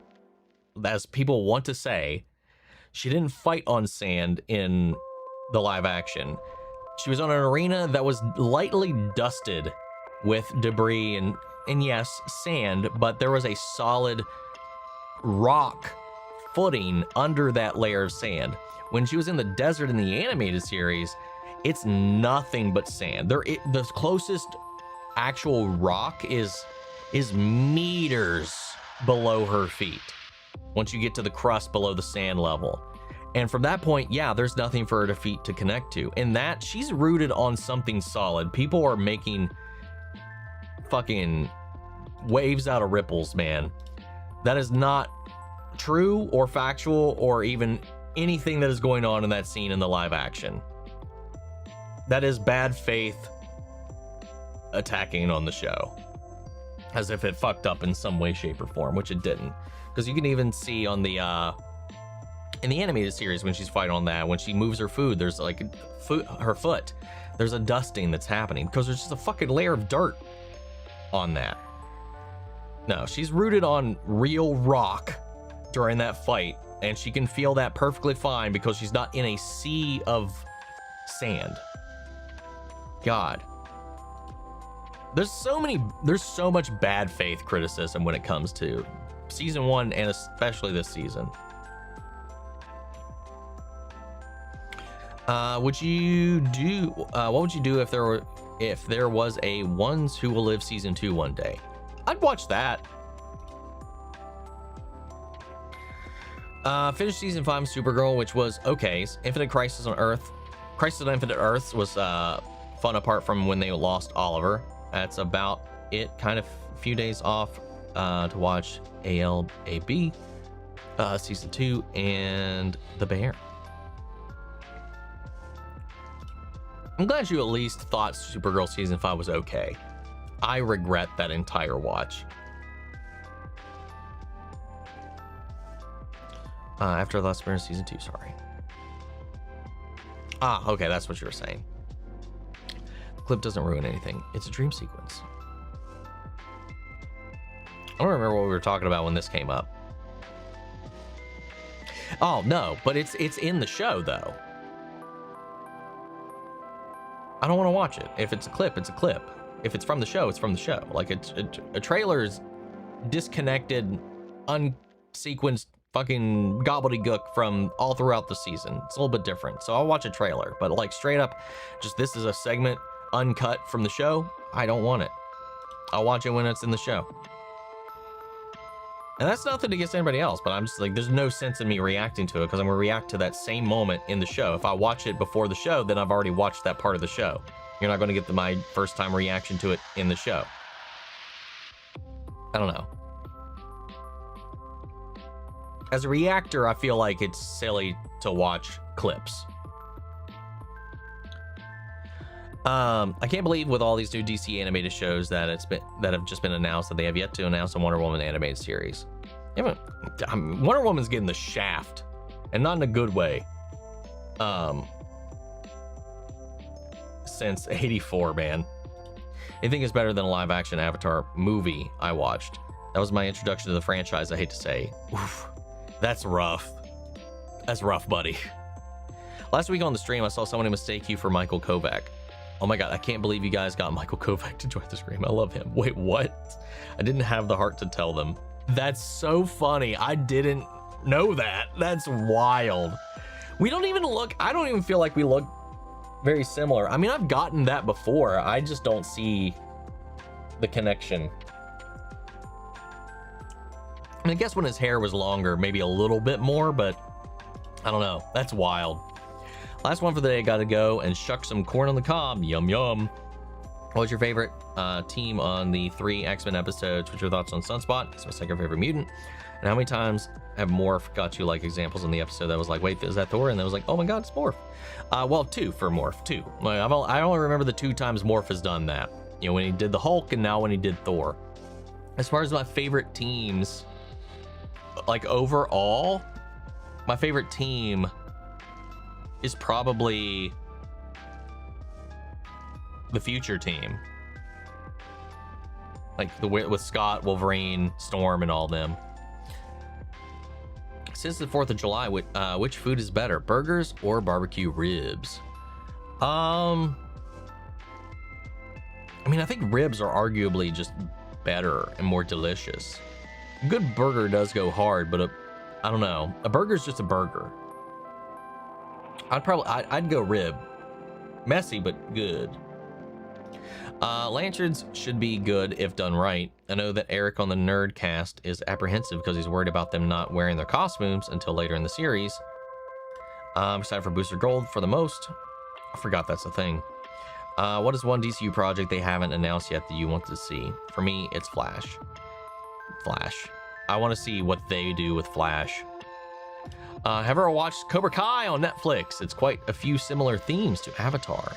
as people want to say, she didn't fight on sand in the live action. She was on an arena that was lightly dusted with debris and yes, sand, but there was a solid rock footing under that layer of sand. When she was in the desert in the animated series, it's nothing but sand. The closest actual rock is meters below her feet. once you get to the crust below the sand level. And from that point, yeah, there's nothing for her to feet to connect to. And that, she's rooted on something solid. People are making fucking waves out of ripples, man. That is not true or factual or even anything that is going on in that scene in the live action. That is bad faith attacking on the show, as if it fucked up in some way, shape, or form, which it didn't. Because you can even see on the in the animated series when she's fighting on that, when she moves her food, there's like her foot, there's a dusting that's happening because there's just a fucking layer of dirt on that. No, she's rooted on real rock during that fight, and she can feel that perfectly fine because she's not in a sea of sand. God. There's so much bad faith criticism when it comes to season 1 and especially this season. What would you do if there was a Ones Who Will Live season 2 one day? I'd watch that. Finished season 5 of Supergirl, which was okay. Crisis on Infinite Earths was fun apart from when they lost Oliver. That's about it. Kind of a few days off to watch ALAB season 2 and The Bear. I'm glad you at least thought Supergirl season 5 was okay. I regret that entire watch. After Last Appearance season 2, sorry. Ah, okay, that's what you were saying. The clip doesn't ruin anything. It's a dream sequence. I don't remember what we were talking about when this came up. Oh, no, but it's in the show, though. I don't want to watch it. If it's a clip, it's a clip. If it's from the show, it's from the show. Like, a trailer is disconnected, unsequenced fucking gobbledygook from all throughout the season. It's a little bit different. So I'll watch a trailer, but like straight up, just this is a segment uncut from the show. I don't want it. I'll watch it when it's in the show. And that's nothing against anybody else, but I'm just like, there's no sense in me reacting to it because I'm gonna react to that same moment in the show. If I watch it before the show, then I've already watched that part of the show. You're not gonna get my first time reaction to it in the show. I don't know. As a reactor, I feel like it's silly to watch clips. I can't believe with all these new DC animated shows that have just been announced that they have yet to announce a Wonder Woman animated series. Wonder Woman's getting the shaft, and not in a good way. Since '84, man. I think it's better than a live action Avatar movie I watched. That was my introduction to the franchise, I hate to say. Oof, that's rough. That's rough, buddy. Last week on the stream, I saw someone mistake you for Michael Kovac. Oh my God, I can't believe you guys got Michael Kovac to join the stream. I love him. Wait, what? I didn't have the heart to tell them. That's so funny. I didn't know that. That's wild. We don't even look, I don't even feel like we look very similar. I mean, I've gotten that before. I just don't see the connection. I mean, I guess when his hair was longer, maybe a little bit more, but I don't know. That's wild. Last one for the day, gotta go and shuck some corn on the cob. Yum, yum. What was your favorite team on the 3 X-Men episodes? What's your thoughts on Sunspot? It's my second favorite mutant. And how many times have Morph got you like examples in the episode that was like, wait, is that Thor? And that was like, oh my God, it's Morph. Well, 2 for Morph, 2. Like, I only remember the 2 times Morph has done that. You know, when he did the Hulk and now when he did Thor. As far as my favorite teams, like overall, my favorite team is probably the Future team. Like with Scott, Wolverine, Storm, and all them. Since the 4th of July, which food is better, burgers or barbecue ribs? I mean, I think ribs are arguably just better and more delicious. A good burger does go hard, but I don't know. A burger's just a burger. I'd go rib. Messy, but good. Lanterns should be good if done right. I know that Eric on the Nerdcast is apprehensive because he's worried about them not wearing their costumes until later in the series. I'm excited for Booster Gold for the most. I forgot that's a thing. What is one DCU project they haven't announced yet that you want to see? For me, it's Flash. I want to see what they do with Flash. Have you ever watched Cobra Kai on Netflix? It's quite a few similar themes to Avatar.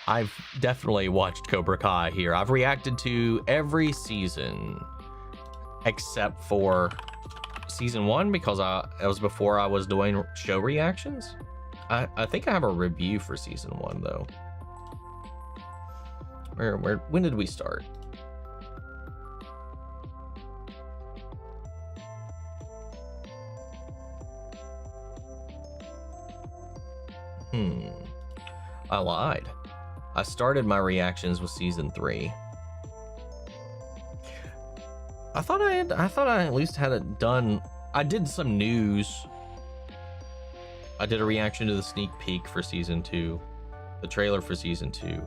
I've definitely watched Cobra Kai here. I've reacted to every season except for season 1 because it was before I was doing show reactions. I think I have a review for season 1 though. When did we start? I lied. I started my reactions with season 3. I thought I at least had it done. I did some news. I did a reaction to the sneak peek for season 2, the trailer for season 2.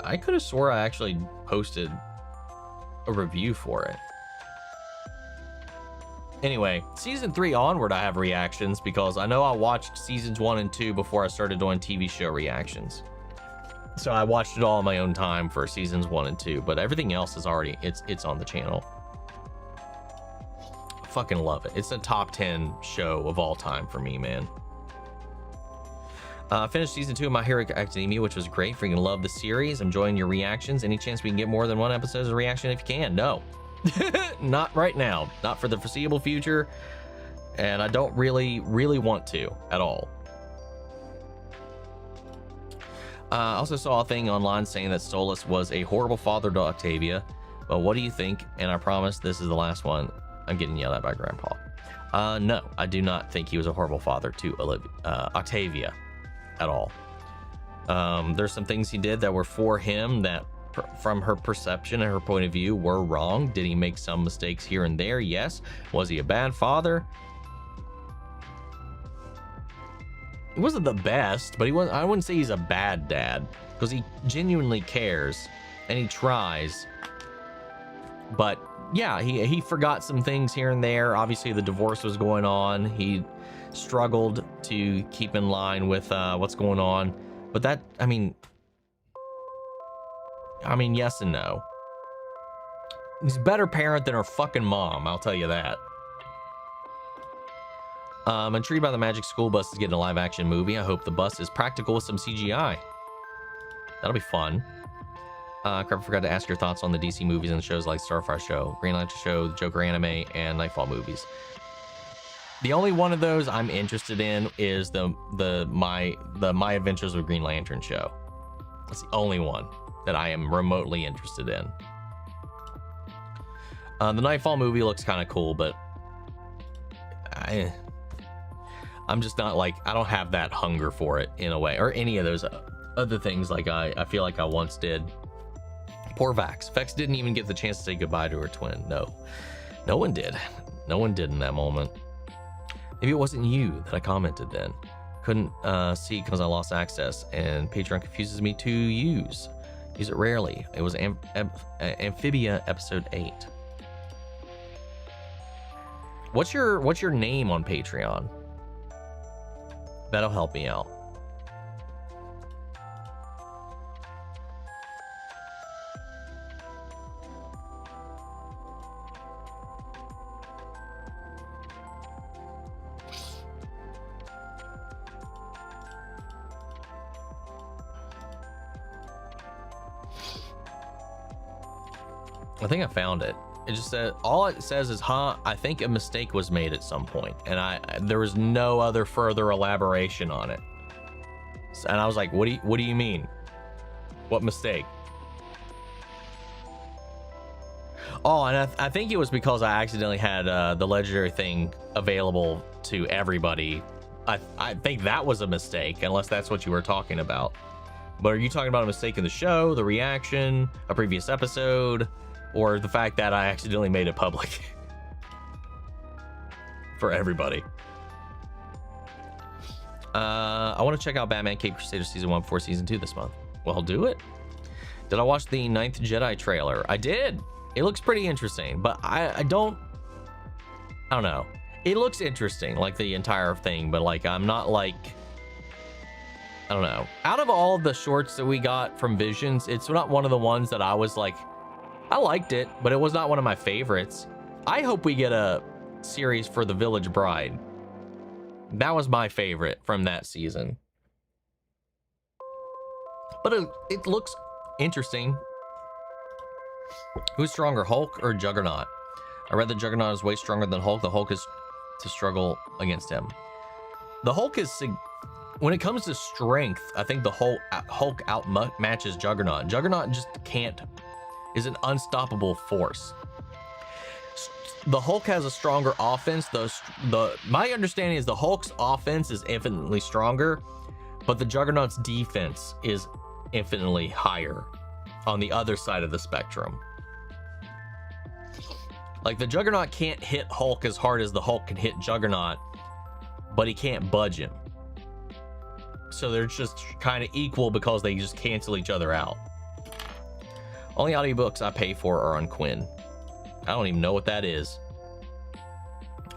I could have swore I actually posted a review for it. Anyway, season 3 onward, I have reactions because I know I watched seasons 1 and 2 before I started doing TV show reactions. So I watched it all on my own time for seasons 1 and 2, but everything else is already, it's on the channel. I fucking love it. It's a top 10 show of all time for me, man. Finished season 2 of My Hero Academia, which was great. Freaking love the series. I'm enjoying your reactions. Any chance we can get more than one episode as a reaction if you can? No. Not right now. Not for the foreseeable future. And I don't really want to at all. I also saw a thing online saying that Stolas was a horrible father to Octavia. But what do you think? And I promise this is the last one. I'm getting yelled at by Grandpa. No, I do not think he was a horrible father to Octavia at all. There's some things he did that were for him that from her perception and her point of view were wrong. Did he make some mistakes here and there? Yes. Was he a bad father? He wasn't the best, but he was. I wouldn't say he's a bad dad because he genuinely cares and he tries. But yeah, he forgot some things here and there. Obviously the divorce was going on. He struggled to keep in line with what's going on. But that, I mean, yes and no. He's a better parent than her fucking mom, I'll tell you that. Intrigued by the Magic School Bus is getting a live action movie. I hope the bus is practical with some CGI. That'll be fun. Crap, I forgot to ask your thoughts on the DC movies and shows like Starfire Show, Green Lantern Show, the Joker anime, and Nightfall movies. The only one of those I'm interested in is the My Adventures with Green Lantern show. That's the only one that I am remotely interested in. The Nightfall movie looks kind of cool, but I'm just not like, I don't have that hunger for it in a way, or any of those other things like I feel like I once did. Poor Vax. Vex didn't even get the chance to say goodbye to her twin. No one did. No one did in that moment. Maybe it wasn't you that I commented then. Couldn't see because I lost access, and Patreon confuses me to use it rarely. It was Amphibia episode 8. What's your name on Patreon? That'll help me out. I think I found it. It just said, all it says is, I think a mistake was made at some point. And there was no other further elaboration on it. And I was like, what do you mean? What mistake? Oh, and I think it was because I accidentally had the legendary thing available to everybody. I think that was a mistake, unless that's what you were talking about. But are you talking about a mistake in the show, the reaction, a previous episode, or the fact that I accidentally made it public for everybody? I want to check out Batman Cape Crusader Season 1 before Season 2 this month. Well, I'll do it. Did I watch the 9th Jedi trailer? I did. It looks pretty interesting, but I don't know. It looks interesting, like the entire thing, but like I'm not like, I don't know. Out of all the shorts that we got from Visions, it's not one of the ones that I was like, I liked it, but it was not one of my favorites. I hope we get a series for The Village Bride. That was my favorite from that season. But it looks interesting. Who's stronger, Hulk or Juggernaut? I read that Juggernaut is way stronger than Hulk. The Hulk is to struggle against him. The Hulk is, when it comes to strength, I think the Hulk outmatches Juggernaut. Juggernaut just is an unstoppable force. The Hulk has a stronger offense. My understanding is the Hulk's offense is infinitely stronger, but the Juggernaut's defense is infinitely higher on the other side of the spectrum. Like the Juggernaut can't hit Hulk as hard as the Hulk can hit Juggernaut, but he can't budge him. So they're just kind of equal because they just cancel each other out. Only audiobooks I pay for are on Quinn. I don't even know what that is.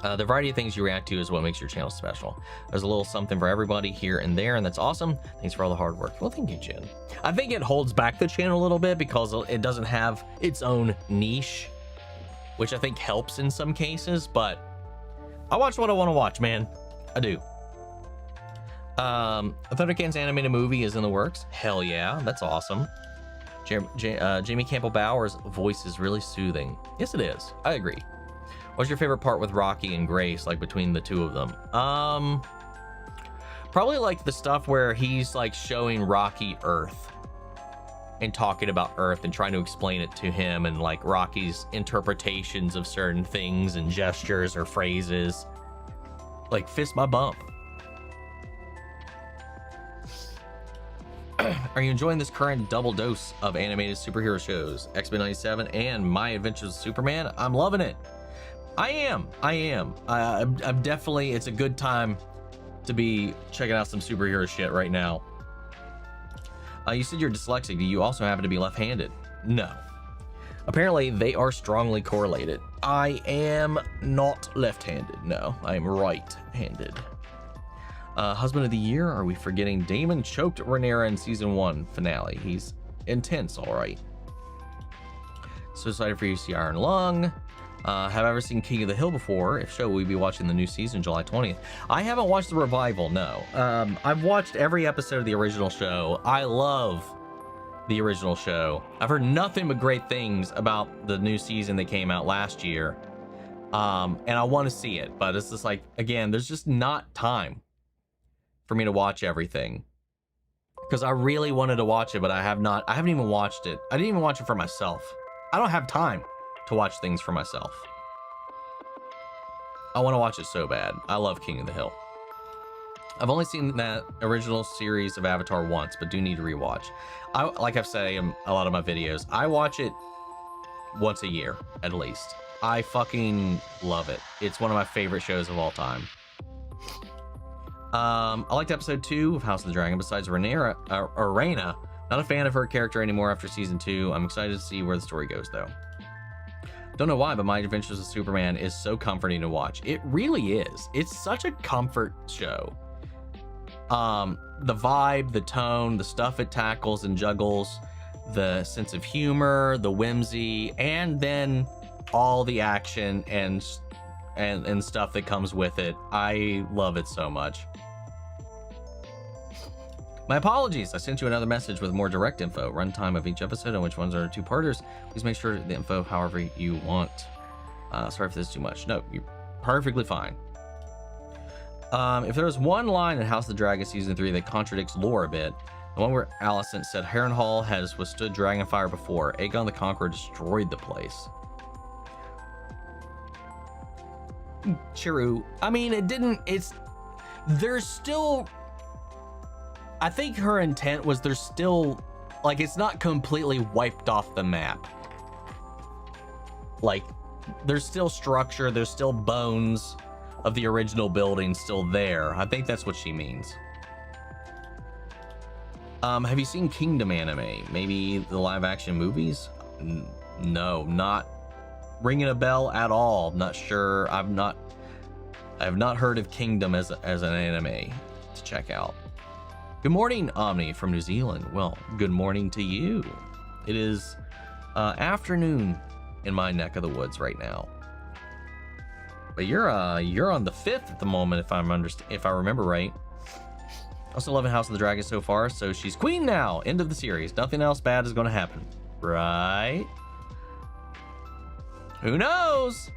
The variety of things you react to is what makes your channel special. There's a little something for everybody here and there, and that's awesome. Thanks for all the hard work. Well, thank you, Jen. I think it holds back the channel a little bit because it doesn't have its own niche, which I think helps in some cases, but I watch what I want to watch, man. I do. A Thundercats animated movie is in the works. Hell yeah, that's awesome. Jamie Campbell Bower's voice is really soothing. Yes, it is. I agree. What's your favorite part with Rocky and Grace, like between the two of them? Probably like the stuff where he's like showing Rocky Earth and talking about Earth and trying to explain it to him, and like Rocky's interpretations of certain things and gestures or phrases. Like fist my bump. Are you enjoying this current double dose of animated superhero shows, X-Men 97 and My Adventures with Superman? I'm loving it. I am. I'm definitely, it's a good time to be checking out some superhero shit right now. You said you're dyslexic. Do you also happen to be left-handed? No. Apparently they are strongly correlated. I am not left-handed. No, I am right-handed. Husband of the Year, are we forgetting? Damon choked Rhaenyra in season 1 finale. He's intense, all right. So excited for you to see Iron Lung. Have I ever seen King of the Hill before? If so, we'll be watching the new season July 20th. I haven't watched the revival, no. I've watched every episode of the original show. I love the original show. I've heard nothing but great things about the new season that came out last year. And I want to see it, but it's just like, again, there's just not time for me to watch everything, because I really wanted to watch it, but I haven't even watched it. I didn't even watch it for myself. I don't have time to watch things for myself. I want to watch it so bad. I love King of the Hill. I've only seen that original series of Avatar once, but do need to rewatch. Like I've said in a lot of my videos, I watch it once a year at least. I fucking love it. It's one of my favorite shows of all time. I liked episode 2 of House of the Dragon. Besides Rhaenyra, not a fan of her character anymore after season 2. I'm excited to see where the story goes though. Don't know why, but My Adventures with Superman is so comforting to watch. It really is. It's such a comfort show. The vibe, the tone, the stuff it tackles and juggles, the sense of humor, the whimsy, and then all the action and stuff that comes with it. I love it so much. My apologies. I sent you another message with more direct info, runtime of each episode, and which ones are two-parters. Please make sure the info however you want. Sorry if this is too much. No, you're perfectly fine. If there was one line in House of the Dragon season 3 that contradicts lore a bit, the one where Alicent said Harrenhal has withstood dragon fire before. Aegon the Conqueror destroyed the place. True. I mean, it didn't. There's still. I think her intent was there's still, like, it's not completely wiped off the map. Like, there's still structure, there's still bones of the original building still there. I think that's what she means. Have you seen Kingdom anime? Maybe the live action movies? No, not ringing a bell at all. Not sure. I have not heard of Kingdom as an anime to check out. Good morning, Omni from New Zealand. Well, good morning to you. It is afternoon in my neck of the woods right now. But you're on the 5th at the moment, if I remember right. Also loving House of the Dragon so far, so she's queen now. End of the series. Nothing else bad is going to happen, right? Who knows?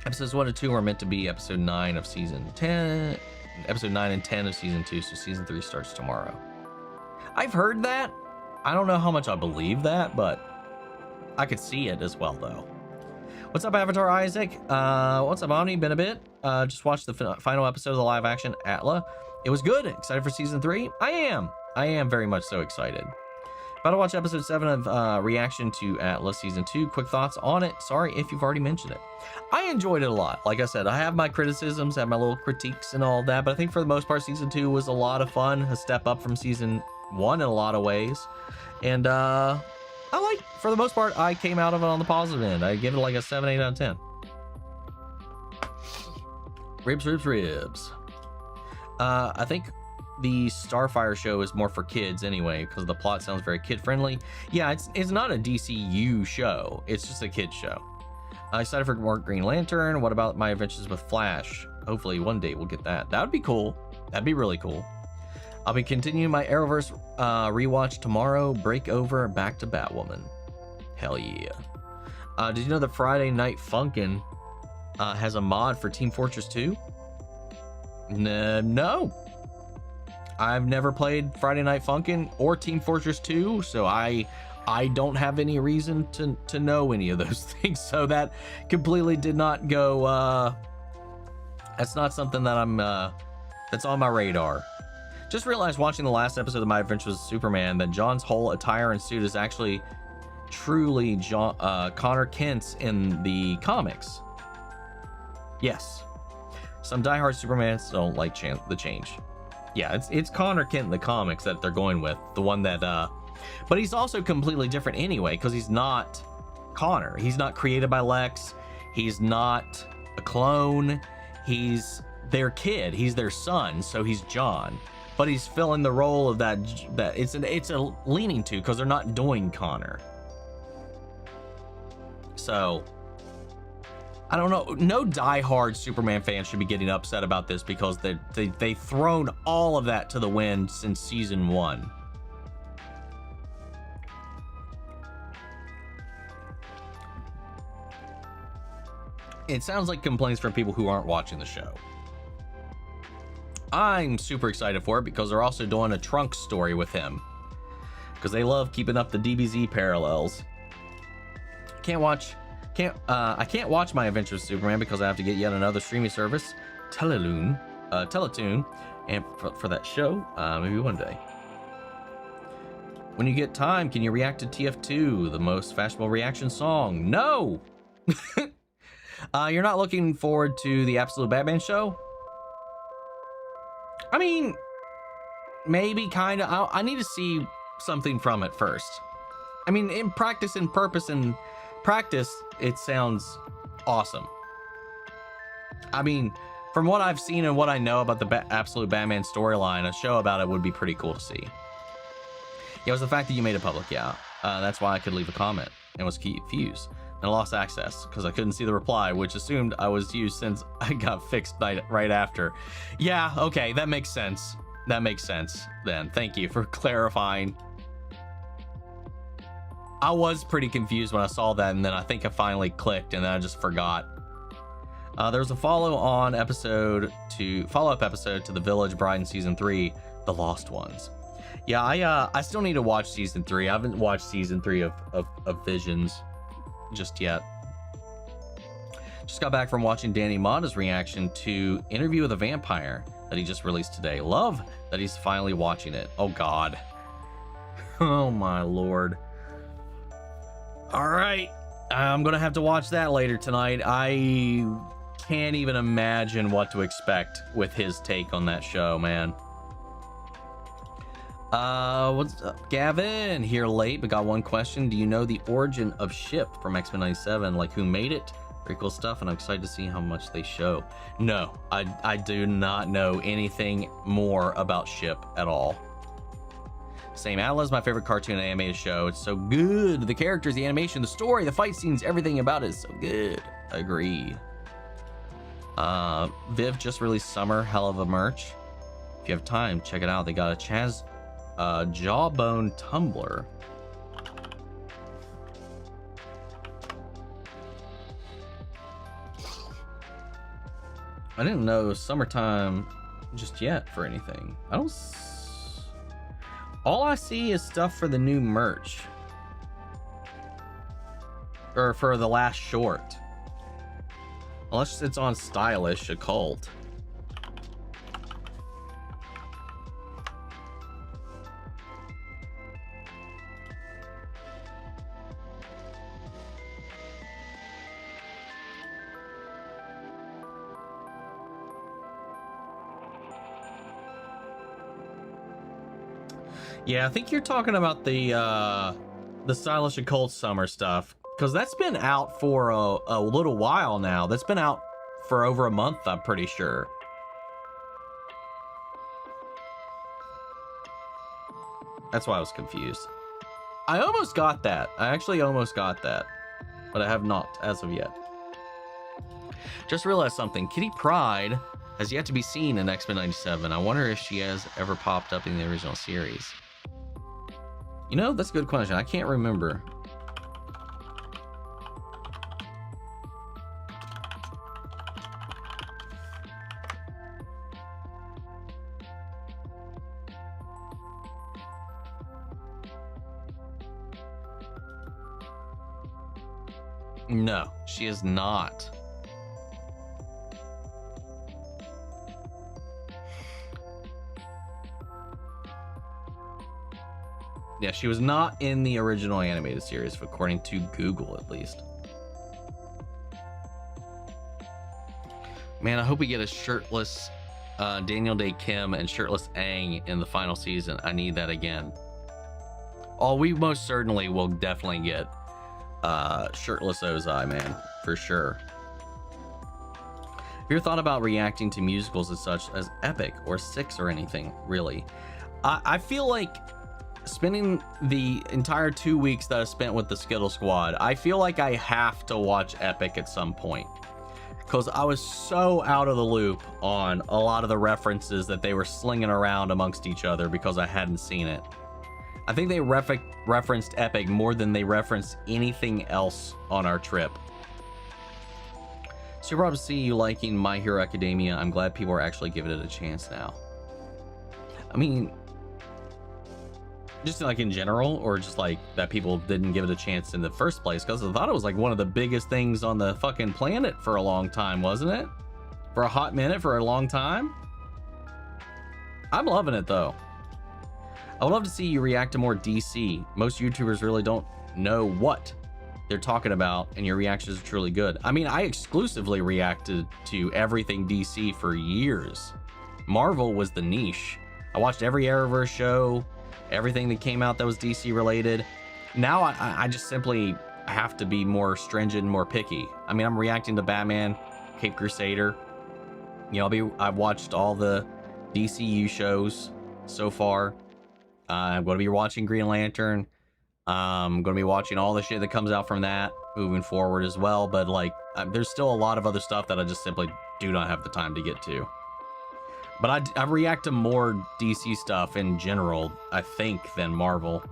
Episodes 1 and 2 are meant to be episode 9 of season 10, episode 9 and 10 of season 2. So season 3 starts tomorrow. I've heard that. I don't know how much I believe that, but I could see it as well, though. What's up, Avatar Isaac? What's up, Omni? Been a bit. Just watched the final episode of the live action Atla. It was good. Excited for season 3? I am very much so excited. About to watch episode 7 of reaction to Atlas season 2. Quick thoughts on it. Sorry if you've already mentioned it. I enjoyed it a lot. Like I said, I have my criticisms, I have my little critiques and all that, but I think for the most part, season 2 was a lot of fun. A step up from season 1 in a lot of ways. And for the most part, I came out of it on the positive end. I give it like a 7, 8 out of 10. Ribs. I think the Starfire show is more for kids anyway, because the plot sounds very kid-friendly. Yeah, it's not a DCU show. It's just a kid's show. Excited for more Green Lantern. What about my adventures with Flash? Hopefully one day we'll get that. That would be cool. That'd be really cool. I'll be continuing my Arrowverse rewatch tomorrow. Break over back to Batwoman. Hell yeah. Did you know that Friday Night Funkin' has a mod for Team Fortress 2? No. I've never played Friday Night Funkin' or Team Fortress 2, so I don't have any reason to know any of those things. So that completely did not go. That's not something that that's on my radar. Just realized watching the last episode of My Adventures with Superman that John's whole attire and suit is actually truly Connor Kent's in the comics. Yes. Some diehard Supermans don't like the change. Yeah, it's Connor Kent in the comics that they're going with. The one that, but he's also completely different anyway, because he's not Connor. He's not created by Lex. He's not a clone. He's their kid. He's their son, so he's John. But he's filling the role of that it's a leaning to, because they're not doing Connor. So I don't know. No diehard Superman fans should be getting upset about this, because they've thrown all of that to the wind since season 1. It sounds like complaints from people who aren't watching the show. I'm super excited for it because they're also doing a Trunks story with him, because they love keeping up the DBZ parallels. I can't watch My Adventures with Superman because I have to get yet another streaming service, Teletoon, and for that show, maybe one day. When you get time, can you react to TF2, the most fashionable reaction song? No! You're not looking forward to the Absolute Batman show? I mean, maybe, kind of. I need to see something from it first. I mean, in practice, it sounds awesome. I mean, from what I've seen and what I know about the Absolute Batman storyline, a show about it would be pretty cool to see. Yeah, it was the fact that you made it public, yeah. That's why I could leave a comment and was confused. And I lost access because I couldn't see the reply, which assumed I was you since I got fixed right after. Yeah, okay, that makes sense. That makes sense then. Thank you for clarifying. I was pretty confused when I saw that, and then I think I finally clicked, and then I just forgot. There's a follow-up episode to The Village Bride in season 3, The Lost Ones. Yeah, I still need to watch season 3. I haven't watched season 3 of Visions just yet. Just got back from watching Danny Mata's reaction to Interview with a Vampire that he just released today. Love that he's finally watching it. Oh God. Oh my Lord. All right, I'm gonna have to watch that later tonight. I can't even imagine what to expect with his take on that show, man. What's up, Gavin? Here late, but got one question. Do you know the origin of Ship from X-Men 97? Like, who made it? Pretty cool stuff, and I'm excited to see how much they show. No, I do not know anything more about Ship at all. Same, Atlas, my favorite cartoon and animated show. It's so good. The characters, the animation, the story, the fight scenes, everything about it is so good. Agree. Viv just released Summer, hell of a merch. If you have time, check it out. They got a Chaz Jawbone tumbler. I didn't know it was summertime just yet for anything. All I see is stuff for the new merch. Or for the last short. Unless it's on Stylish Occult. Yeah, I think you're talking about the Stylish Occult Summer stuff, because that's been out for a little while now. That's been out for over a month, I'm pretty sure. That's why I was confused. I almost got that. I actually almost got that, but I have not as of yet. Just realized something. Kitty Pryde has yet to be seen in X-Men 97. I wonder if she has ever popped up in the original series. You know, that's a good question. I can't remember. No, she is not. Yeah, she was not in the original animated series, according to Google, at least. Man, I hope we get a shirtless Daniel Day Kim and shirtless Aang in the final season. I need that again. Oh, we most certainly will definitely get shirtless Ozai, man, for sure. Have you ever thought about reacting to musicals as such as Epic or Six or anything, really? I feel like spending the entire 2 weeks that I spent with the Skittle Squad, I feel like I have to watch Epic at some point, because I was so out of the loop on a lot of the references that they were slinging around amongst each other because I hadn't seen it. I think they referenced Epic more than they referenced anything else on our trip. Super proud to see you liking My Hero Academia. I'm glad people are actually giving it a chance now. I mean, just like in general, or just like that people didn't give it a chance in the first place, because I thought it was like one of the biggest things on the fucking planet for a long time, wasn't it? For a hot minute, for a long time. I'm loving it though. I would love to see you react to more DC. Most YouTubers really don't know what they're talking about, and your reactions are truly good. I mean, I exclusively reacted to everything DC for years. Marvel was the niche. I watched every Arrowverse show, everything that came out that was DC related. Now I just simply have to be more stringent and more picky. I mean, I'm reacting to Batman, Cape Crusader. You know, I've watched all the DCU shows so far. I'm going to be watching Green Lantern. I'm going to be watching all the shit that comes out from that moving forward as well. But like, there's still a lot of other stuff that I just simply do not have the time to get to. But I react to more DC stuff in general, I think, than Marvel.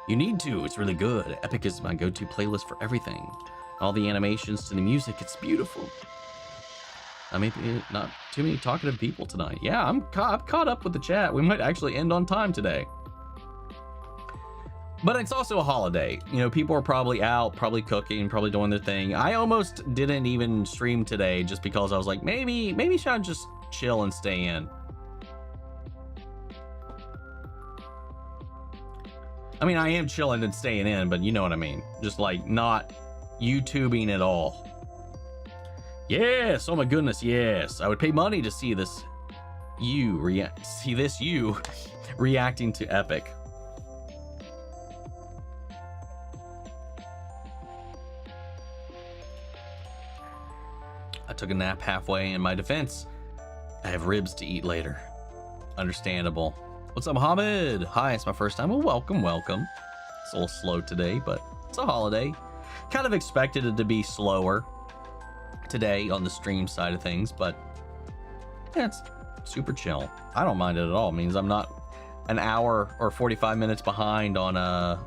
You need to. It's really good. Epic is my go-to playlist for everything. All the animations to the music. It's beautiful. Maybe not too many talkative people tonight. Yeah, I'm caught up with the chat. We might actually end on time today. But it's also a holiday. You know, people are probably out, probably cooking, probably doing their thing. I almost didn't even stream today just because I was like, maybe should I just chill and stay in. I mean, I am chilling and staying in, but you know what I mean. Just like not YouTubing at all. Yes, oh my goodness, yes. I would pay money to see this you reacting to Epic. I took a nap halfway. In my defense, I have ribs to eat later. Understandable. What's up, Mohammed? Hi, it's my first time. Well, welcome. It's a little slow today, but it's a holiday. Kind of expected it to be slower today on the stream side of things, but yeah, it's super chill. I don't mind it at all. It means I'm not an hour or 45 minutes behind on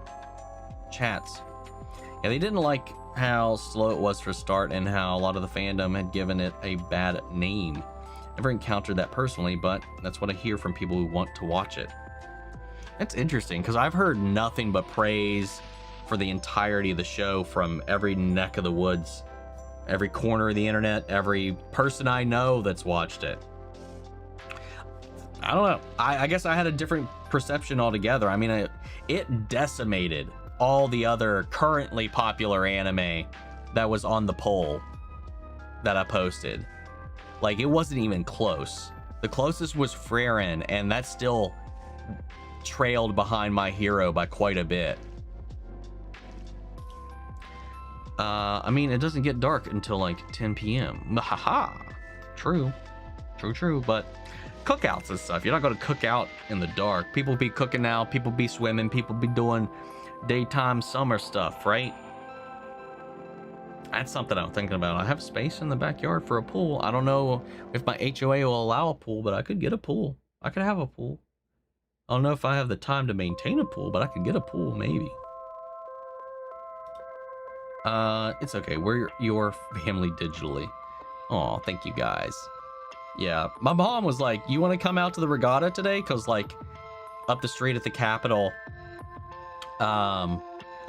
chats. Yeah, they didn't like how slow it was for start and how a lot of the fandom had given it a bad name. Never encountered that personally, but that's what I hear from people who want to watch it. It's interesting because I've heard nothing but praise for the entirety of the show from every neck of the woods, every corner of the internet, every person I know that's watched it. I don't know. I guess I had a different perception altogether. I mean, it decimated all the other currently popular anime that was on the poll that I posted. Like, it wasn't even close. The closest was Frieren, and that still trailed behind My Hero by quite a bit. I mean, it doesn't get dark until like 10 p.m. Haha. True, but cookouts and stuff. You're not going to cook out in the dark. People be cooking now, people be swimming, people be doing daytime summer stuff, right? That's something I'm thinking about. I have space in the backyard for a pool. I don't know if my HOA will allow a pool, but I could get a pool. I could have a pool. I don't know if I have the time to maintain a pool, but I could get a pool, maybe. It's okay. We're your family digitally. Oh, thank you guys. Yeah, my mom was like, you want to come out to the regatta today? Because, like, up the street at the Capitol, I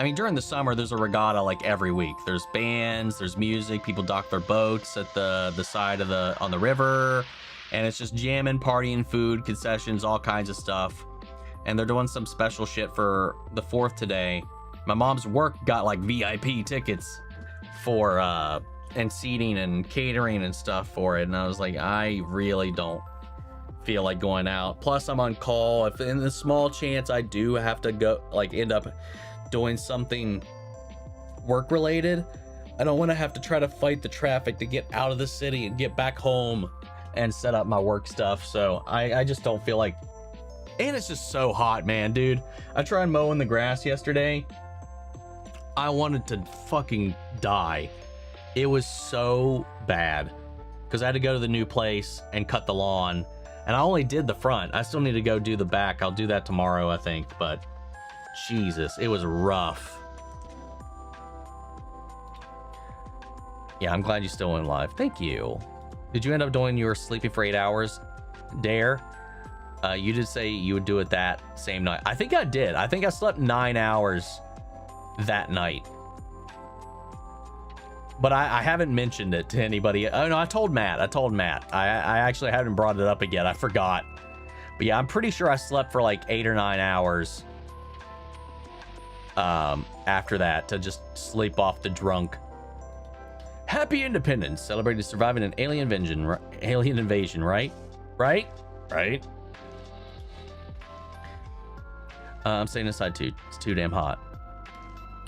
mean, during the summer, there's a regatta like every week. There's bands, there's music, people dock their boats at the side of on the river, and it's just jamming, partying, food, concessions, all kinds of stuff. And they're doing some special shit for the 4th today. My mom's work got like VIP tickets for and seating and catering and stuff for it, and I was like, I really don't feel like going out. Plus, I'm on call. If in the small chance I do have to go, like, end up doing something work related, I don't want to have to try to fight the traffic to get out of the city and get back home and set up my work stuff. So I just don't feel like, and it's just so hot, man, dude. I tried mowing the grass yesterday. I wanted to fucking die. It was so bad because I had to go to the new place and cut the lawn, and I only did the front. I still need to go do the back. I'll do that tomorrow, I think, but Jesus, it was rough. Yeah, I'm glad you still went live. Thank you. Did you end up doing your sleeping for 8 hours, Dare? You did say you would do it that same night. I think I did. I think I slept 9 hours that night. But I haven't mentioned it to anybody. Oh, no, I told Matt. I actually haven't brought it up again. I forgot. But yeah, I'm pretty sure I slept for like 8 or 9 hours after that to just sleep off the drunk. Happy Independence, celebrating surviving an alien invasion, right? I'm staying inside too. It's too damn hot.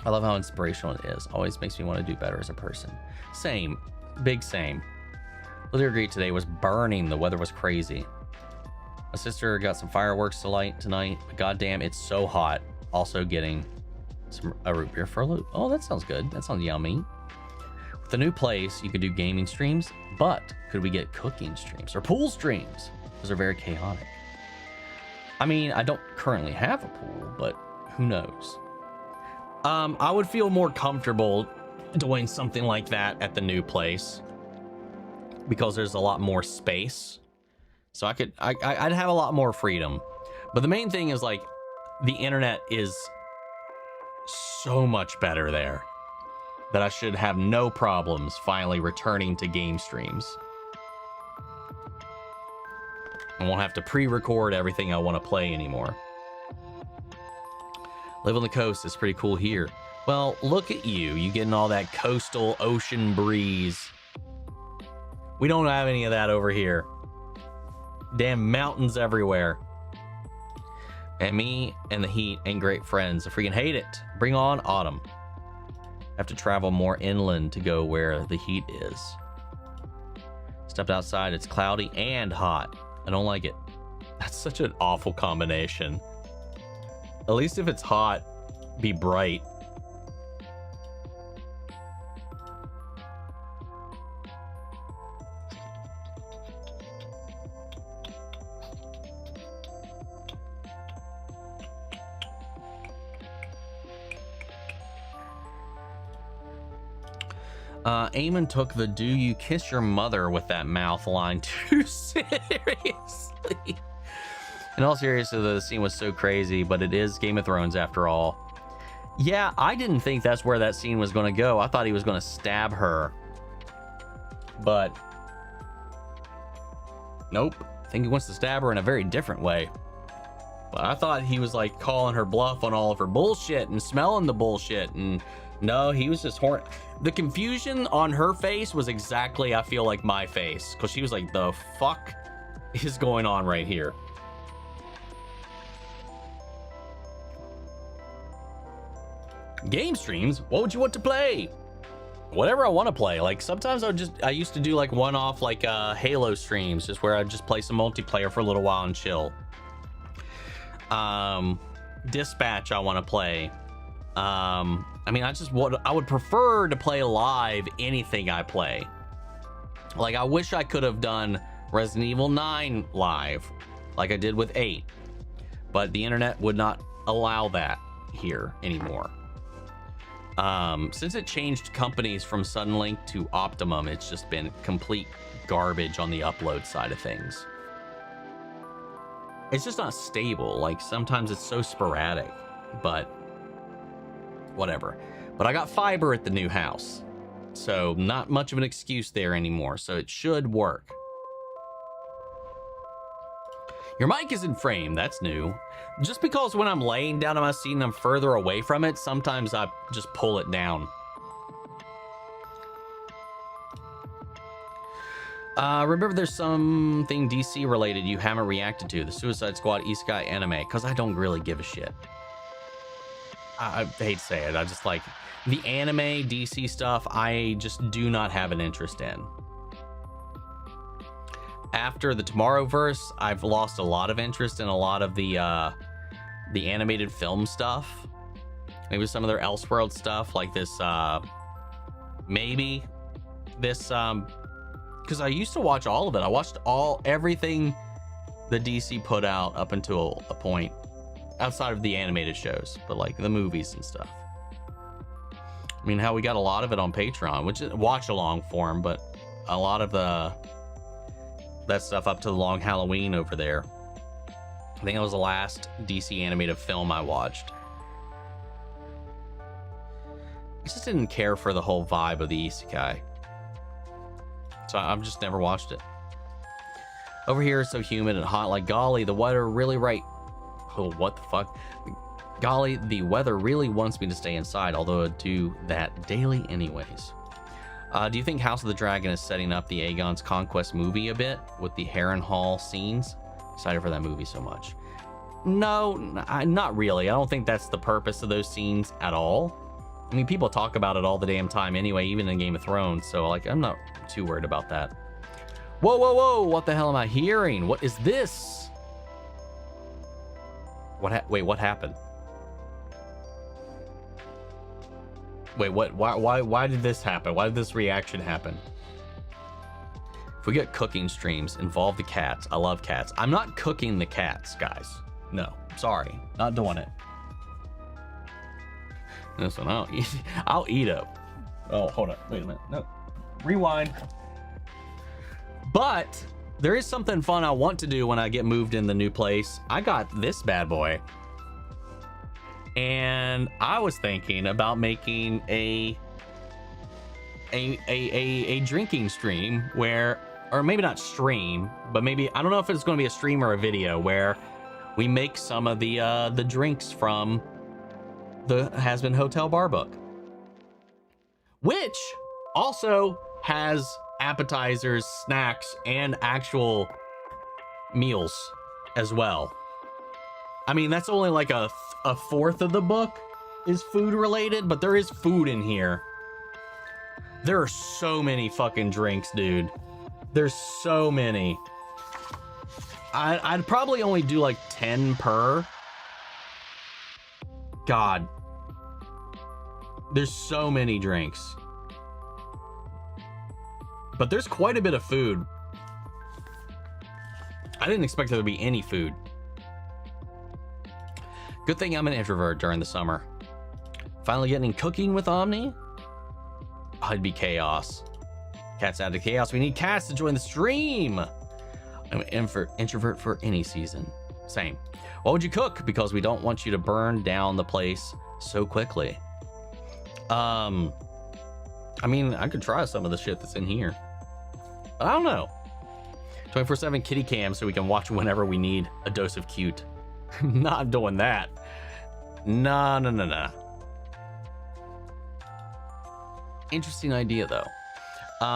I love how inspirational it is. Always makes me want to do better as a person. Same. Big same. Weather great today. Was burning. The weather was crazy. My sister got some fireworks to light tonight, but goddamn, it's so hot. Also getting a root beer for a loop. Oh, that sounds good. That sounds yummy. With the new place, you could do gaming streams, but could we get cooking streams or pool streams? Those are very chaotic. I mean, I don't currently have a pool, but who knows? I would feel more comfortable doing something like that at the new place because there's a lot more space. So I'd have a lot more freedom. But the main thing is, like, the internet is so much better there that I should have no problems finally returning to game streams. I won't have to pre-record everything I want to play anymore. Live on the coast is pretty cool here. Well, look at you getting all that coastal ocean breeze. We don't have any of that over here. Damn mountains everywhere. And me and the heat ain't great friends. I freaking hate it. Bring on autumn. Have to travel more inland to go where the heat is. Stepped outside, it's cloudy and hot. I don't like it. That's such an awful combination. At least if it's hot, be bright. Eamon took the "do you kiss your mother with that mouth" line too seriously. In all seriousness, the scene was so crazy, but it is Game of Thrones after all. Yeah, I didn't think that's where that scene was going to go. I thought he was going to stab her. But nope. I think he wants to stab her in a very different way. But I thought he was like calling her bluff on all of her bullshit and smelling the bullshit, and no, he was just horny. The confusion on her face was exactly, I feel like, my face, because she was like, the fuck is going on right here? Game streams? What would you want to play? Whatever I want to play. Like, sometimes I used to do like one-off like Halo streams, just where I'd just play some multiplayer for a little while and chill. Dispatch I want to play. I mean, I would prefer to play live anything I play. Like, I wish I could have done Resident Evil 9 live, like I did with 8. But the internet would not allow that here anymore. Since it changed companies from Sunlink to Optimum, it's just been complete garbage on the upload side of things. It's just not stable. Like, sometimes it's so sporadic, but whatever. But I got fiber at the new house, so not much of an excuse there anymore, so it should work. Your mic is in frame. That's new. Just because when I'm laying down in my seat and I'm further away from it, sometimes I just pull it down. Remember, there's something DC related you haven't reacted to, the Suicide Squad Isekai anime, because I don't really give a shit. I hate to say it. I just like the anime DC stuff. I just do not have an interest in. After the Tomorrowverse, I've lost a lot of interest in a lot of the animated film stuff. Maybe some of their Elseworld stuff, like this. Maybe this. Because I used to watch all of it. I watched everything the DC put out up until a point. Outside of the animated shows, but like the movies and stuff. I mean, how we got a lot of it on Patreon, which is watch along form, but a lot of that stuff up to the Long Halloween over there. I think that was the last DC animated film I watched. I just didn't care for the whole vibe of the isekai, so I've just never watched it. Over here it's so humid and hot. Like, golly, the weather really right. Oh, what the fuck? Golly, the weather really wants me to stay inside, although I do that daily anyways. Do you think House of the Dragon is setting up the Aegon's Conquest movie a bit with the Harrenhal scenes? Excited for that movie so much. No, not really. I don't think that's the purpose of those scenes at all. I mean, people talk about it all the damn time anyway, even in Game of Thrones, so like, I'm not too worried about that. Whoa, whoa, whoa, what the hell am I hearing? What is this? Wait, what happened? Wait, what? Why did this happen? Why did this reaction happen? If we get cooking streams, involve the cats. I love cats. I'm not cooking the cats, guys. No, sorry, not doing it. Listen, I'll eat it. Oh, hold on, wait a minute. No, rewind. But there is something fun I want to do when I get moved in the new place. I got this bad boy. And I was thinking about making a drinking stream where, or maybe not stream, but maybe, I don't know if it's going to be a stream or a video, where we make some of the drinks from the Has Been Hotel Bar book, which also has appetizers, snacks, and actual meals as well. I mean, that's only like a fourth of the book is food related, but there is food in here. There are so many fucking drinks, dude. There's so many. I'd probably only do like 10 per. God. There's so many drinks. But there's quite a bit of food. I didn't expect there to be any food. Good thing I'm an introvert during the summer. Finally getting cooking with Omni? Oh, it'd be chaos. Cats out of chaos. We need cats to join the stream. I'm an introvert for any season. Same. What would you cook? Because we don't want you to burn down the place so quickly. I mean, I could try some of the shit that's in here. But I don't know. 24/7 kitty cam so we can watch whenever we need a dose of cute. Not doing that. No. Interesting idea, though.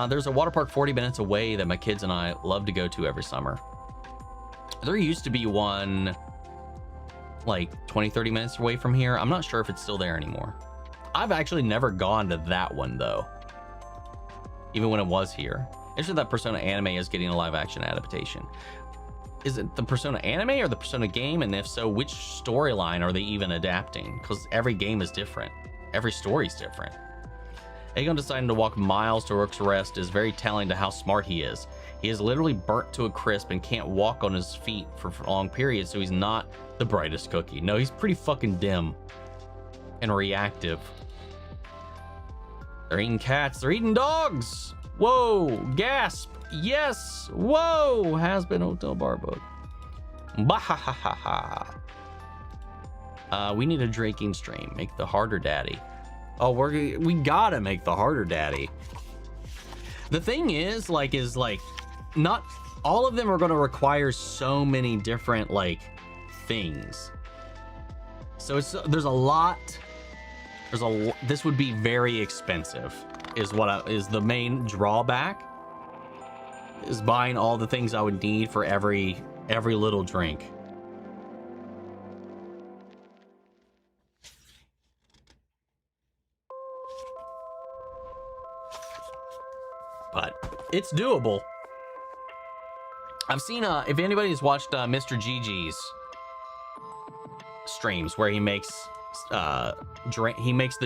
There's a water park 40 minutes away that my kids and I love to go to every summer. There used to be one like 20-30 minutes away from here. I'm not sure if it's still there anymore. I've actually never gone to that one, though, even when it was here. Interesting that Persona anime is getting a live action adaptation. Is it the Persona anime or the Persona game? And if so, which storyline are they even adapting? Because every game is different. Every story is different. Aegon deciding to walk miles to Rook's Rest is very telling to how smart he is. He is literally burnt to a crisp and can't walk on his feet for long periods, so he's not the brightest cookie. No, he's pretty fucking dim and reactive. They're eating cats. They're eating dogs. Whoa, gasp. Yes. Whoa, has been hotel bar book. Bahahaha. We need a drinking stream. Make the harder daddy. Oh, we gotta make the harder daddy. The thing is like not all of them are gonna require so many different like things. So there's a lot. This would be very expensive. Is the main drawback. Is buying all the things I would need for every little drink. But it's doable. I've seen if anybody's watched Mr. GG's streams where he makes the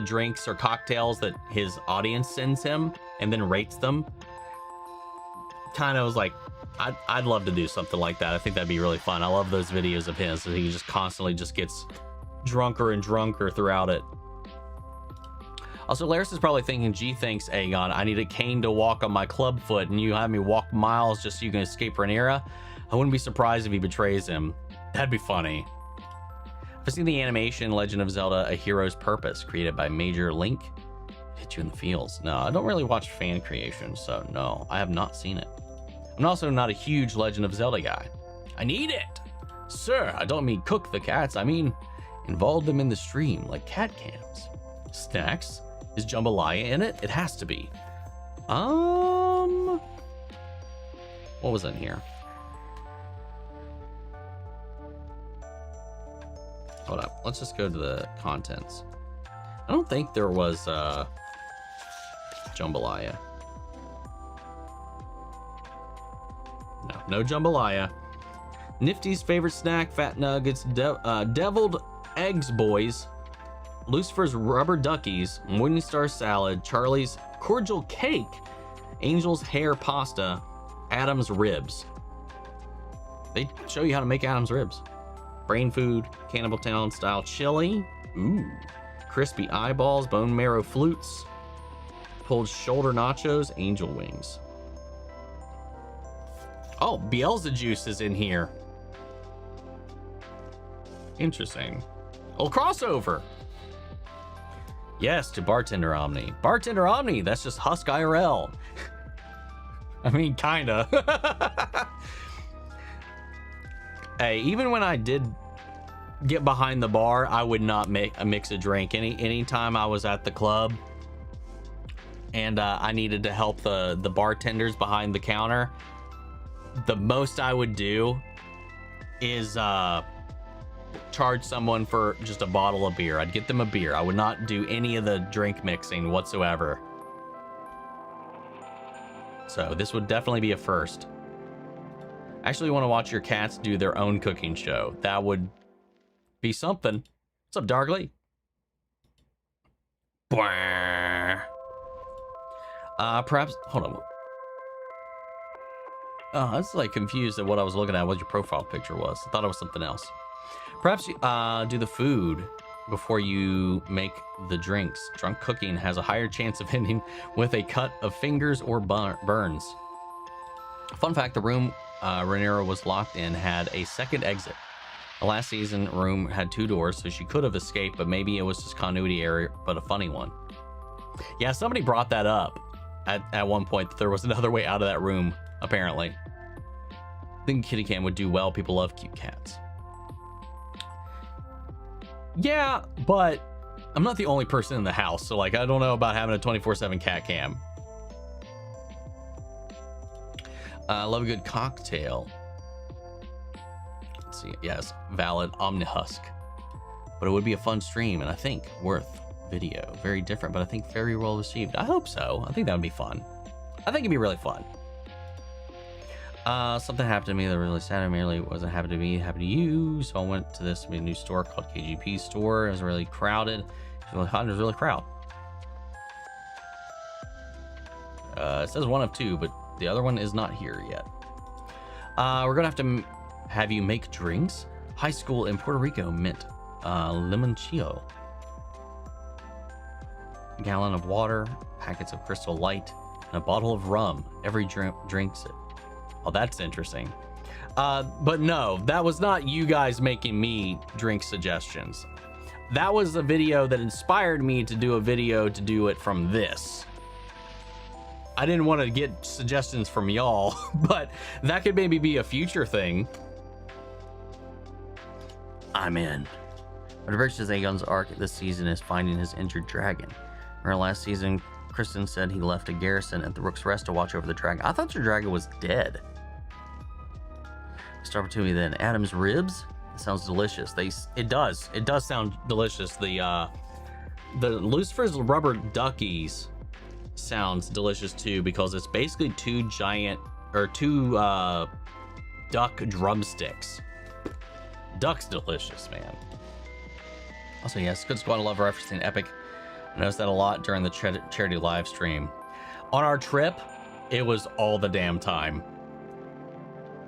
drinks or cocktails that his audience sends him and then rates them. Kind of was like, I'd love to do something like that. I think that'd be really fun. I love those videos of his, so he just constantly just gets drunker and drunker throughout it. Also, Laris is probably thinking, gee, thanks, Aegon. I need a cane to walk on my club foot, and you have me walk miles just so you can escape Rhaenyra. I wouldn't be surprised if he betrays him. That'd be funny. I've seen the animation Legend of Zelda: A Hero's Purpose, created by Major Link. Hit you in the feels. No, I don't really watch fan creations, so no, I have not seen it. I'm also not a huge Legend of Zelda guy. I need it! Sir, I don't mean cook the cats, I mean involve them in the stream like cat cams. Snacks? Is jambalaya in it? It has to be. What was in here? Hold up. Let's just go to the contents. I don't think there was jambalaya. No jambalaya. Nifty's favorite snack, fat nuggets, deviled eggs, boys. Lucifer's rubber duckies, Morningstar salad, Charlie's cordial cake, Angel's hair pasta, Adam's ribs. They show you how to make Adam's ribs. Brain food, Cannibal Town style chili. Ooh. Crispy eyeballs, bone marrow flutes, pulled shoulder nachos, angel wings. Oh, Beelzejuice is in here. Interesting. Oh, crossover. Yes, to Bartender Omni. Bartender Omni, that's just Husk IRL. I mean, kinda. Hey, even when I did get behind the bar, I would not mix a drink. Anytime I was at the club and I needed to help the bartenders behind the counter, the most I would do is charge someone for just a bottle of beer. I'd get them a beer. I would not do any of the drink mixing whatsoever. So this would definitely be a first. I actually want to watch your cats do their own cooking show. That would be something. What's up, Darkly? Perhaps, hold on. I was like confused at what I was looking at, what your profile picture was. I thought it was something else. Perhaps do the food before you make the drinks. Drunk cooking has a higher chance of ending with a cut of fingers or burns. Fun fact, the room Rhaenyra was locked in had a second exit. The last season room had 2 doors, so she could have escaped, but maybe it was just continuity error, but a funny one. Yeah, somebody brought that up at one point, that there was another way out of that room, apparently. I think kitty cam would do well. People love cute cats. Yeah, but I'm not the only person in the house, so like I don't know about having a 24/7 cat cam. Love a good cocktail. Let's see. Yes, valid. Omnihusk. But it would be a fun stream, and I think worth video. Very different, but I think very well received. I hope so. I think that would be fun. I think it'd be really fun. Something happened to me that really sad. It merely wasn't happening to me, it happened to you. So I went to this new store called KGP store. It was really crowded. It was really hot and it was really crowded. It says 1 of 2, but the other one is not here yet. We're gonna have to have you make drinks. High school in Puerto Rico mint limoncello. A gallon of water, packets of Crystal Light, and a bottle of rum. Every drinks it. Oh, that's interesting. But no, that was not you guys making me drink suggestions. That was a video that inspired me to do a video to do it from this. I didn't want to get suggestions from y'all, but that could maybe be a future thing. I'm in. What Rich's Aegon's arc this season is finding his injured dragon. Remember last season, Kristen said he left a garrison at the Rook's Rest to watch over the dragon. I thought your dragon was dead. Start to me then. Adam's ribs. It sounds delicious. It does sound delicious. The Lucifer's rubber duckies sounds delicious too, because it's basically 2 duck drumsticks. Duck's delicious, man. Also, yes, Good Squad love referencing Epic. I noticed that a lot during the charity live stream. On our trip, it was all the damn time.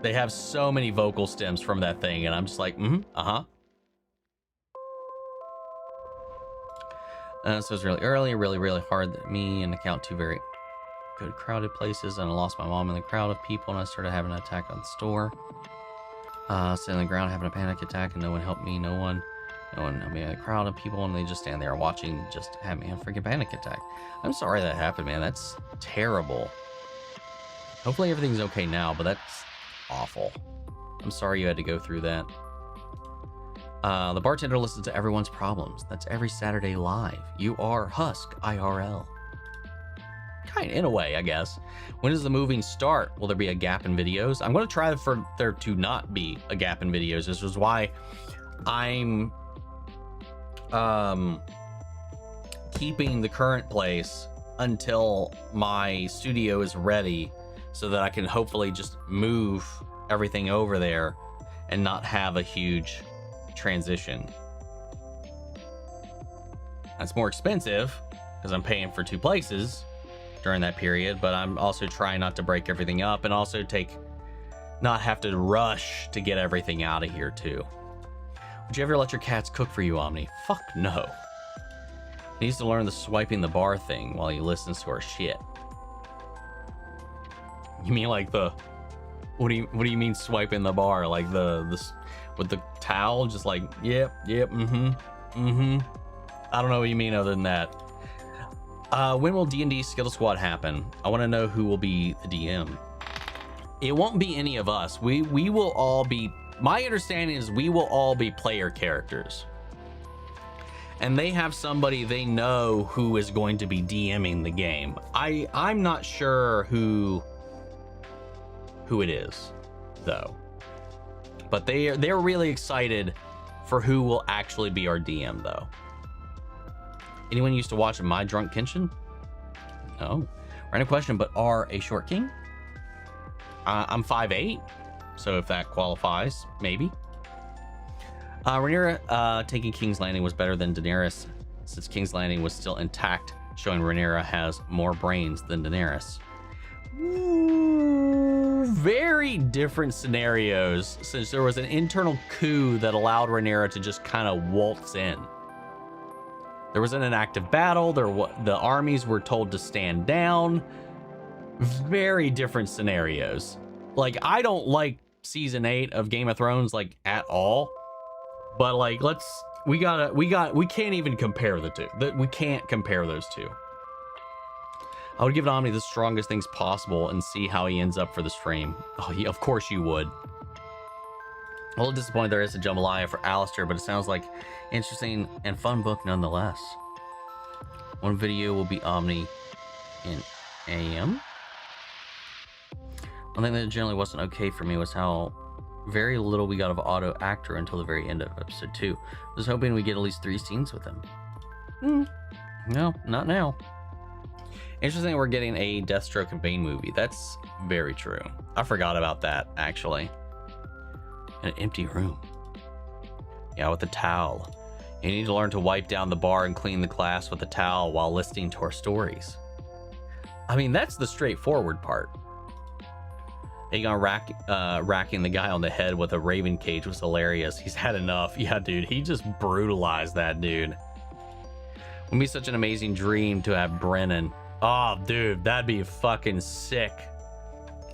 They have so many vocal stems from that thing, and I'm just like, So it was really early, really hard that me and account 2 very good crowded places, and I lost my mom in the crowd of people, and I started having an attack on the store. Sitting on the ground having a panic attack, and no one helped me. No one helped me in a crowd of people, and they just stand there watching, just have me a freaking panic attack. I'm sorry that happened, man. That's terrible. Hopefully everything's okay now, but that's awful. I'm sorry you had to go through that. The bartender listens to everyone's problems. That's every Saturday live. You are Husk IRL. Kind in a way, I guess. When does the moving start? Will there be a gap in videos? I'm going to try for there to not be a gap in videos. This is why I'm keeping the current place until my studio is ready, so that I can hopefully just move everything over there and not have a huge transition. That's more expensive because I'm paying for 2 places during that period, but I'm also trying not to break everything up and also not have to rush to get everything out of here too. Would you ever let your cats cook for you, Omni? Fuck no. He needs to learn the swiping the bar thing while he listens to our shit. You mean like the, what do you mean swiping the bar? Like the with the towel, just like, yep, I don't know what you mean other than that. When will D&D Skill Squad happen? I want to know who will be the DM. It won't be any of us. We will all be, my understanding is we will all be player characters. And they have somebody they know who is going to be DMing the game. I'm not sure who it is, though. But they're really excited for who will actually be our DM, though. Anyone used to watch My Drunk Kenshin? No. Random question, but are a short king? I'm 5'8", so if that qualifies, maybe. Rhaenyra taking King's Landing was better than Daenerys, since King's Landing was still intact, showing Rhaenyra has more brains than Daenerys. Ooh, very different scenarios, since there was an internal coup that allowed Rhaenyra to just kind of waltz in. There wasn't an active battle. The armies were told to stand down. Very different scenarios. Like, I don't like season 8 of Game of Thrones like at all. But like, we can't even compare the two. We can't compare those two. I would give Omni the strongest things possible and see how he ends up for the stream. Oh, yeah, of course you would. A little disappointed there is a jambalaya for Alistair, but it sounds like interesting and fun book nonetheless. One video will be Omni in AM. One thing that generally wasn't okay for me was how very little we got of Otto Actor until the very end of episode 2. I was hoping we get at least 3 scenes with him. No, not now. Interesting, we're getting a Deathstroke and Bane movie. That's very true. I forgot about that, actually. An empty room. Yeah, with a towel. You need to learn to wipe down the bar and clean the glass with a towel while listening to our stories. I mean, that's the straightforward part. Aegon racking the guy on the head with a raven cage was hilarious. He's had enough. Yeah, dude, he just brutalized that dude. Would be such an amazing dream to have Brennan. Oh, dude, that'd be fucking sick.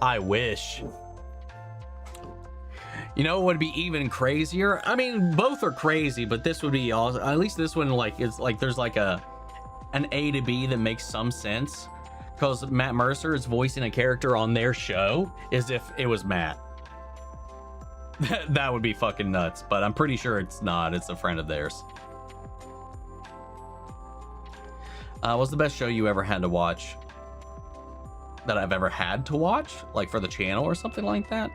I wish. You know what would be even crazier? I mean, both are crazy, but this would be awesome. At least this one, like, it's like there's like an A to B that makes some sense. Because Matt Mercer is voicing a character on their show as if it was Matt. That would be fucking nuts, but I'm pretty sure it's not. It's a friend of theirs. What's the best show you ever had to watch? That I've ever had to watch? Like for the channel or something like that?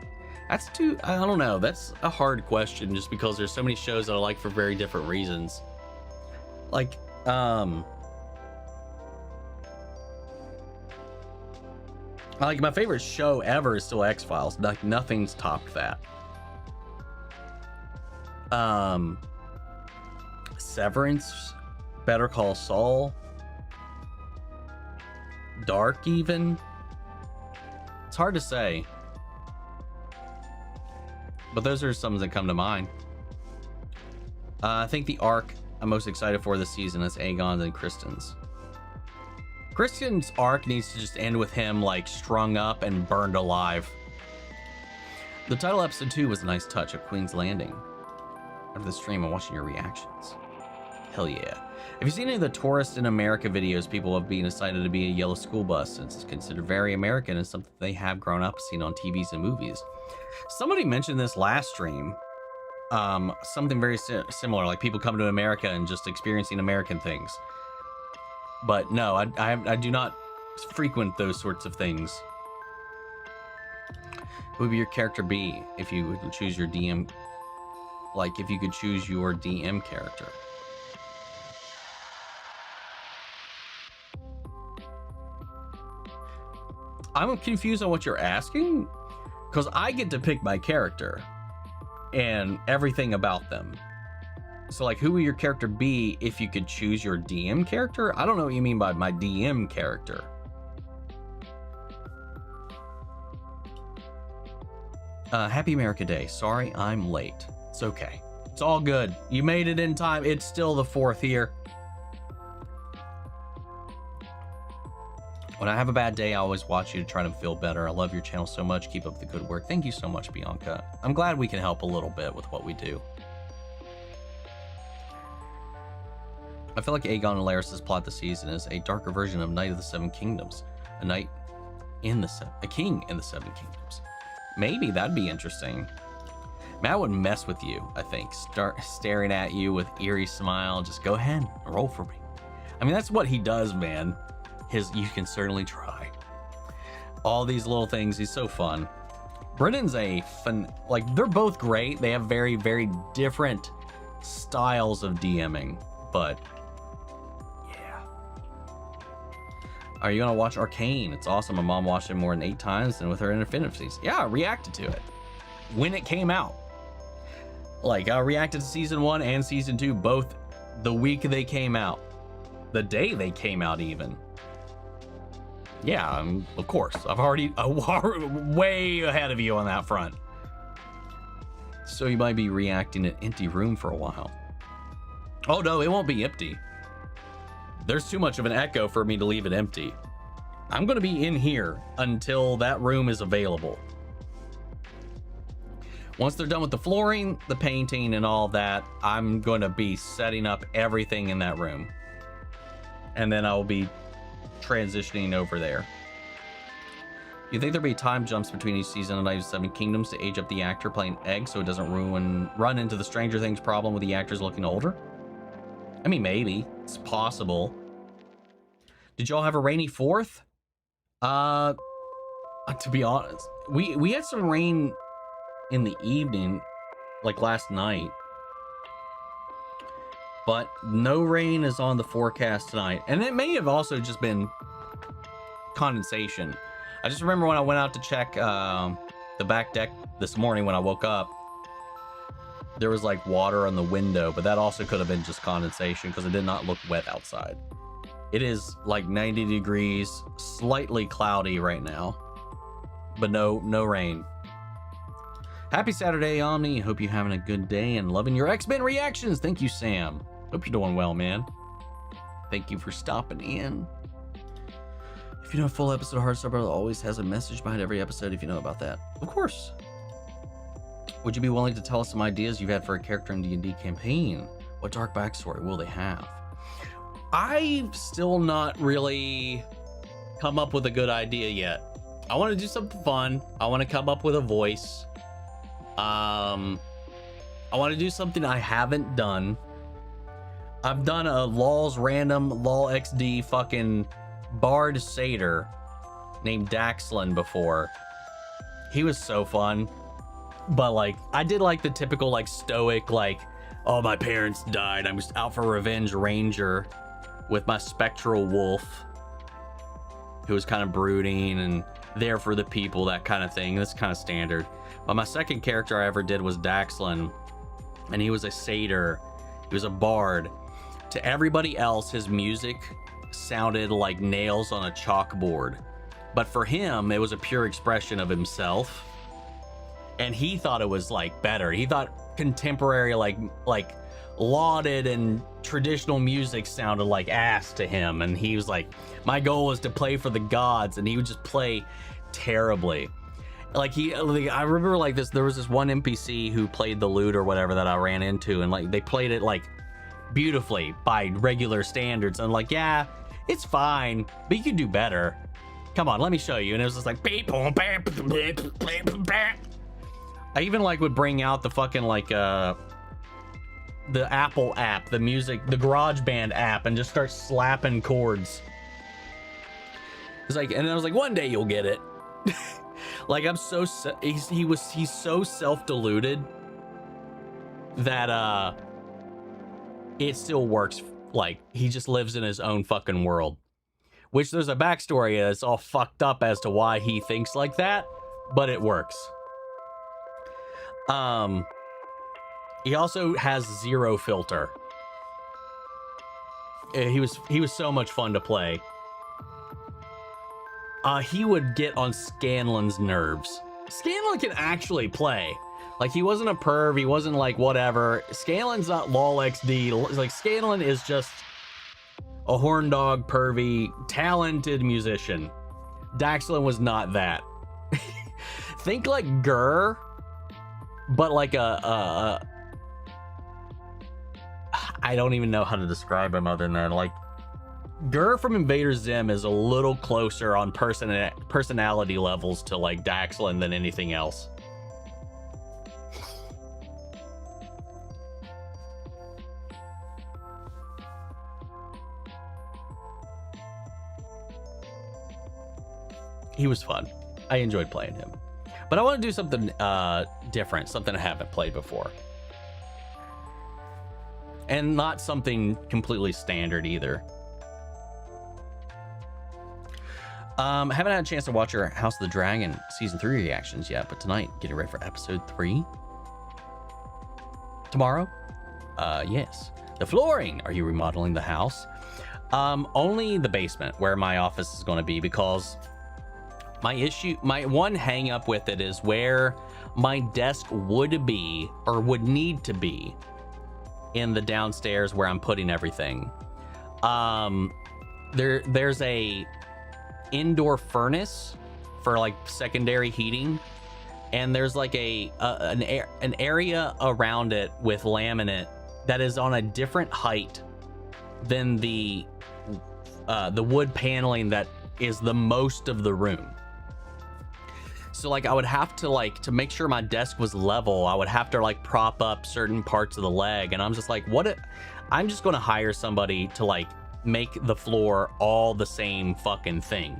I don't know. That's a hard question just because there's so many shows that I like for very different reasons. Like, like my favorite show ever is still X-Files. Like nothing's topped that. Severance, Better Call Saul, Dark even. It's hard to say. But those are some that come to mind. I think the arc I'm most excited for this season is Aegon's and Kristen's. Kristen's arc needs to just end with him like strung up and burned alive. The title episode 2 was a nice touch of Queen's Landing. After the stream, I'm watching your reactions. Hell yeah. Have you seen any of the Tourist in America videos people have been decided to be a yellow school bus since it's considered very American and something they have grown up seeing on TVs and movies? Somebody mentioned this last stream. Something very similar, like people coming to America and just experiencing American things. But no, I do not frequent those sorts of things. Who would your character be if you would choose your DM? Like if you could choose your DM character. I'm confused on what you're asking, because I get to pick my character and everything about them. So like, who would your character be if you could choose your DM character? I don't know what you mean by my DM character. Happy America Day. Sorry, I'm late. It's okay. It's all good. You made it in time. It's still the 4th here. When I have a bad day, I always watch you to try to feel better. I love your channel so much. Keep up the good work. Thank you so much, Bianca. I'm glad we can help a little bit with what we do. I feel like Aegon and Larys' plot this season is a darker version of Knight of the Seven Kingdoms. A king in the Seven Kingdoms. Maybe that'd be interesting. Matt would mess with you, I think. Start staring at you with eerie smile. Just go ahead, roll for me. I mean, that's what he does, man. You can certainly try. All these little things, he's so fun. Brennan's they're both great. They have very, very different styles of DMing, but yeah. Are you gonna watch Arcane? It's awesome. My mom watched it more than 8 times, and with her Infinities. Yeah, I reacted to it when it came out. Like, I reacted to season 1 and season 2 both the week they came out, the day they came out, even. Yeah, of course. I'm way ahead of you on that front. So you might be reacting to Empty Room for a while. Oh no, it won't be empty. There's too much of an echo for me to leave it empty. I'm gonna be in here until that room is available. Once they're done with the flooring, the painting, and all that, I'm gonna be setting up everything in that room. And then I'll be transitioning over there. You think there'll be time jumps between each season of Knights of Seven Kingdoms to age up the actor playing Egg so it doesn't run into the Stranger Things problem with the actors looking older? I mean, maybe. It's possible. Did y'all have a rainy 4th? To be honest, we had some rain in the evening, like last night. But no rain is on the forecast tonight. And it may have also just been condensation. I just remember when I went out to check the back deck this morning when I woke up, there was like water on the window, but that also could have been just condensation because it did not look wet outside. It is like 90 degrees, slightly cloudy right now, but no rain. Happy Saturday, Omni. Hope you're having a good day and loving your X-Men reactions. Thank you, Sam. Hope you're doing well, man. Thank you for stopping in. If you know a full episode of Heartstopper always has a message behind every episode, if you know about that. Of course. Would you be willing to tell us some ideas you've had for a character in D&D campaign? What dark backstory will they have? I've still not really come up with a good idea yet. I want to do something fun. I want to come up with a voice. I want to do something I haven't done. I've done a LOL's random LOL XD fucking bard satyr named Daxlin before. He was so fun. But like, I did like the typical like stoic, like, oh, my parents died, I'm just out for revenge ranger with my spectral wolf, who was kind of brooding and there for the people, that kind of thing. That's kind of standard. But my second character I ever did was Daxlin, and he was a satyr. He was a bard. To everybody else, his music sounded like nails on a chalkboard. But for him, it was a pure expression of himself. And he thought it was like better. He thought contemporary, like lauded and traditional music sounded like ass to him. And he was like, my goal was to play for the gods, and he would just play terribly. Like I remember like this, there was this one NPC who played the lute or whatever that I ran into, and like they played it like beautifully by regular standards. And like, yeah, it's fine, but you could do better. Come on, let me show you. And it was just like, I even like would bring out the fucking like the Apple app, the music, the GarageBand app, and just start slapping chords. It's like, and I was like, one day you'll get it. Like, I'm so he's so self-deluded that it still works. Like, he just lives in his own fucking world, which there's a backstory that's all fucked up as to why he thinks like that, but it works. He also has zero filter. He was so much fun to play. He would get on Scanlan's nerves. Scanlan can actually play. Like, he wasn't a perv, he wasn't like whatever. Scanlan's not LOL XD. Like, Scanlan is just a horn dog, pervy, talented musician. Daxlin was not that. Think like Gurr, but like I don't even know how to describe him other than that. Like, Gurr from Invader Zim is a little closer on personality levels to like Daxlin than anything else. He was fun. I enjoyed playing him. But I want to do something different, something I haven't played before. And not something completely standard either. Haven't had a chance to watch your House of the Dragon Season 3 reactions yet, but tonight, getting ready for Episode 3. Tomorrow? Yes. The flooring! Are you remodeling the house? Only the basement, where my office is going to be, because my one hang up with it is where my desk would be, or would need to be, in the downstairs where I'm putting everything. There's a indoor furnace for like secondary heating, and there's like an area around it with laminate that is on a different height than the wood paneling that is the most of the room. So like I would have to, like, to make sure my desk was level, I would have to like prop up certain parts of the leg, and I'm just like, I'm just gonna hire somebody to like make the floor all the same fucking thing,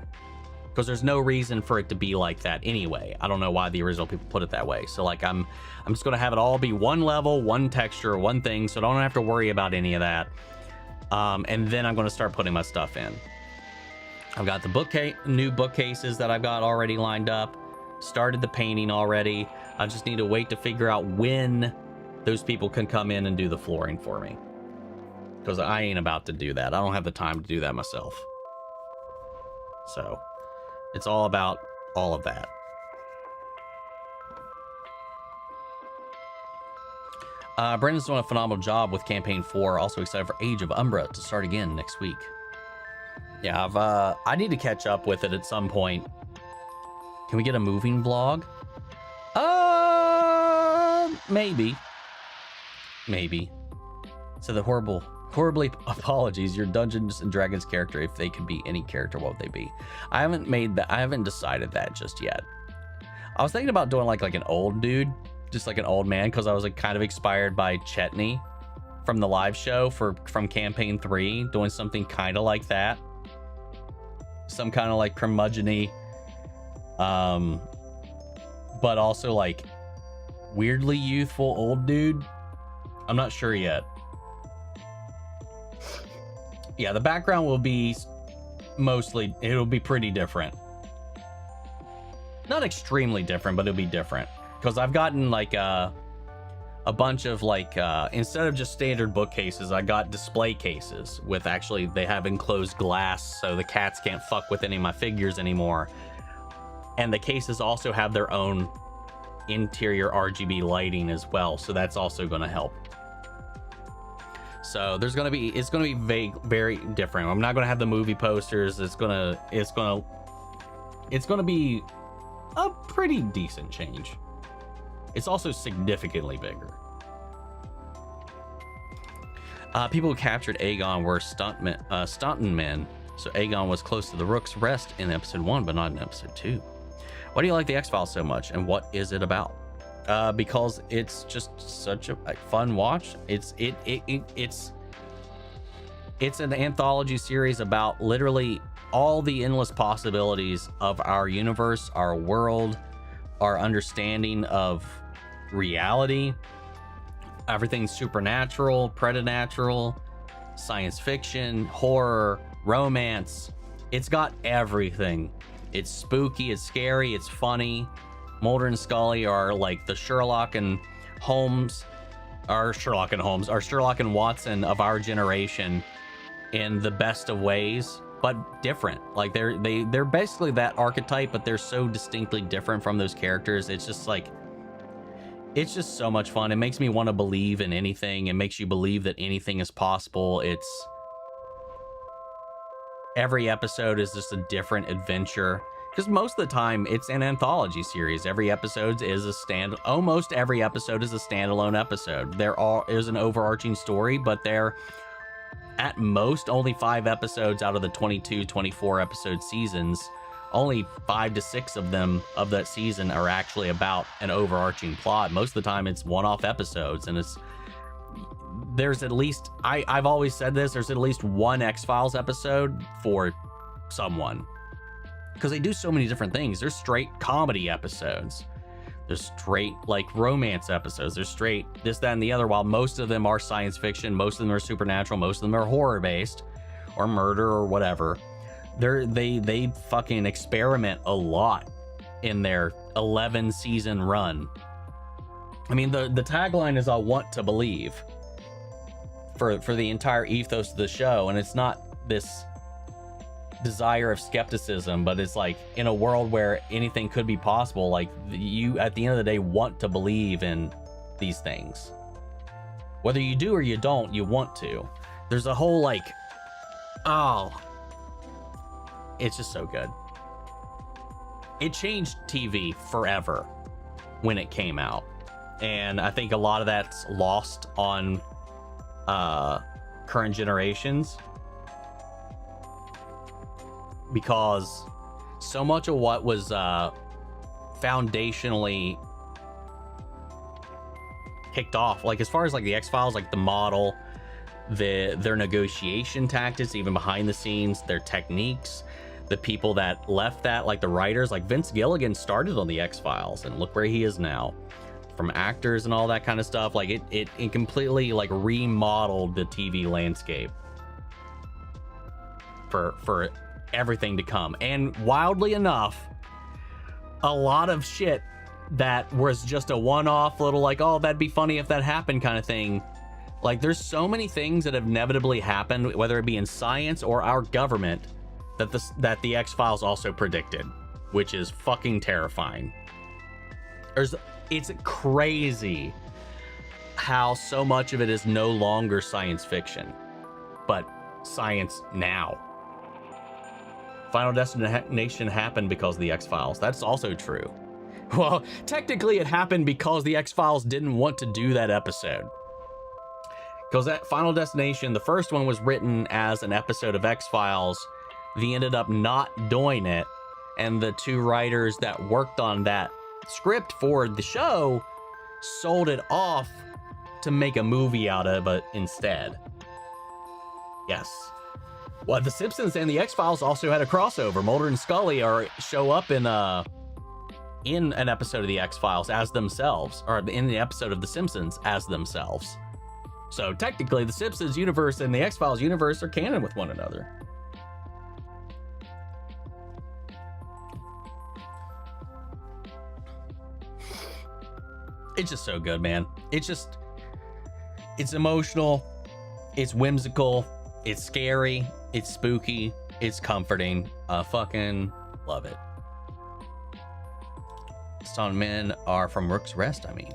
because there's no reason for it to be like that anyway. I don't know why the original people put it that way. So like I'm just gonna have it all be one level, one texture, one thing, so I don't have to worry about any of that. And then I'm gonna start putting my stuff in. I've got the new bookcases that I've got already lined up, started the painting already. I just need to wait to figure out when those people can come in and do the flooring for me, because I ain't about to do that. I don't have the time to do that myself. So it's all about all of that. Brendan's doing a phenomenal job with campaign 4. Also excited for Age of Umbra to start again next week. Yeah, I need to catch up with it at some point. Can we get a moving vlog? Maybe. So the horribly apologies. Your Dungeons and Dragons character, if they could be any character, what would they be? I haven't decided that just yet. I was thinking about doing like an old dude, just like an old man, because I was like kind of inspired by Chetney from the live show from campaign 3, doing something kind of like that. Some kind of like curmudgeon-y, but also like weirdly youthful old dude. I'm not sure yet. Yeah, the background will be it'll be pretty different. Not extremely different, but it'll be different, because I've gotten like a bunch of like instead of just standard bookcases, I got display cases with they have enclosed glass, so the cats can't fuck with any of my figures anymore. And the cases also have their own interior RGB lighting as well, so that's also going to help. So it's going to be very different. I'm not going to have the movie posters. It's going to be a pretty decent change. It's also significantly bigger. People who captured Aegon were stunting men, so Aegon was close to the Rook's Rest in episode 1, but not in episode 2. Why do you like the X-Files so much, and what is it about? Because it's just such a fun watch. It's an anthology series about literally all the endless possibilities of our universe, our world, our understanding of reality. Everything's supernatural, preternatural, science fiction, horror, romance. It's got everything. It's spooky, it's scary, it's funny. Mulder and Scully are like the Sherlock and Sherlock and Watson of our generation in the best of ways, but different. Like they're basically that archetype, but they're so distinctly different from those characters. It's just so much fun. It makes me want to believe in anything. It makes you believe that anything is possible. Every episode is just a different adventure, because most of the time it's an anthology series. Almost every episode is a standalone episode. There is an overarching story, but they're at most only 5 episodes out of the 22, 24 episode seasons. Only 5 to 6 of them of that season are actually about an overarching plot. Most of the time it's one-off episodes, and there's at least, I've always said this, there's at least one X-Files episode for someone, because they do so many different things. There's straight comedy episodes, There's straight like romance episodes. There's straight this, that, and the other, while most of them are science fiction, most of them are supernatural, most of them are horror based or murder or whatever. They fucking experiment a lot in their 11 season run. I mean, the tagline is "I want to believe" for the entire ethos of the show, and it's not this desire of skepticism, but it's like, in a world where anything could be possible, like, you at the end of the day want to believe in these things, whether you do or you don't. You want to. There's a whole like, oh, it's just so good. It changed TV forever when it came out, and I think a lot of that's lost on current generations, because so much of what was foundationally kicked off, like as far as like the X-Files, like the model, their negotiation tactics, even behind the scenes, their techniques, the people that left that, like the writers, like Vince Gilligan started on the X-Files and look where he is now, from actors and all that kind of stuff. Like it completely like remodeled the TV landscape for everything to come. And wildly enough, a lot of shit that was just a one-off little like, oh, that'd be funny if that happened kind of thing. Like, there's so many things that have inevitably happened, whether it be in science or our government, that the X-Files also predicted, which is fucking terrifying. It's crazy how so much of it is no longer science fiction, but science now. Final Destination happened because of the X-Files. That's also true. Well, technically it happened because the X-Files didn't want to do that episode. Because that Final Destination, the first one, was written as an episode of X-Files. They ended up not doing it, and the two writers that worked on that script for the show sold it off to make a movie out of it instead. Yes. Well, The Simpsons and the X-Files also had a crossover. Mulder and Scully show up in an episode of the X-Files as themselves, or in the episode of The Simpsons as themselves. So technically, the Simpsons universe and the X-Files universe are canon with one another. It's just so good, man. It's emotional, it's whimsical, it's scary, it's spooky, it's comforting. Fucking love it. Some men are from Rook's Rest, I mean.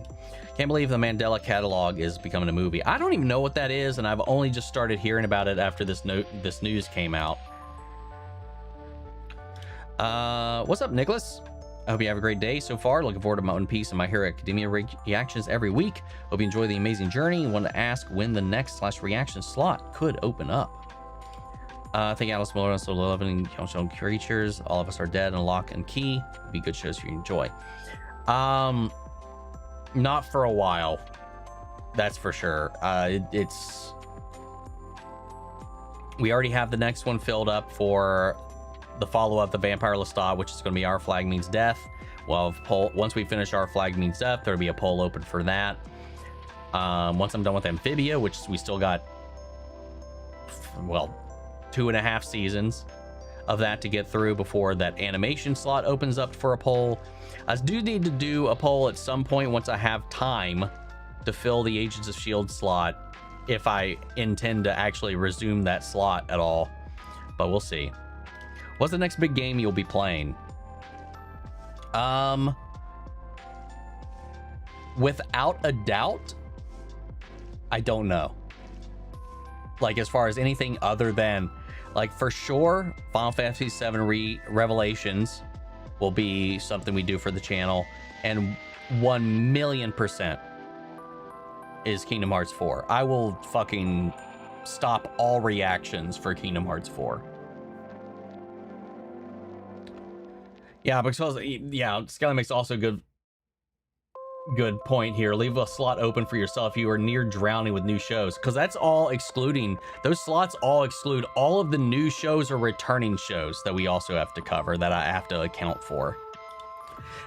Can't believe the Mandela Catalog is becoming a movie. I don't even know what that is, and I've only just started hearing about it after this news came out. What's up, Nicholas? I hope you have a great day so far. Looking forward to my One Piece and My Hero Academia reactions every week. Hope you enjoy the amazing journey. Want to ask when the next /reaction slot could open up. Thank you, Alice Miller, so loving young creatures. All of Us Are Dead and Lock and Key. Be good shows for you to enjoy. Not for a while, that's for sure. We already have the next one filled up for the follow-up, The Vampire Lestat, which is going to be Our Flag Means Death. Well, once we finish Our Flag Means Death, there'll be a poll open for that. Once I'm done with Amphibia, which we still got, well, 2.5 seasons of that to get through before that animation slot opens up for a poll. I do need to do a poll at some point once I have time to fill the Agents of S.H.I.E.L.D. slot, if I intend to actually resume that slot at all, but we'll see. What's the next big game you'll be playing? Without a doubt, I don't know. Like, as far as anything other than, like, for sure, Final Fantasy VII Revelations will be something we do for the channel, and 1,000,000% is Kingdom Hearts 4. I will fucking stop all reactions for Kingdom Hearts 4. Yeah, because Skelly makes also good point here. Leave a slot open for yourself if you are near drowning with new shows, because that's all excluding, those slots all exclude all of the new shows or returning shows that we also have to cover, that I have to account for.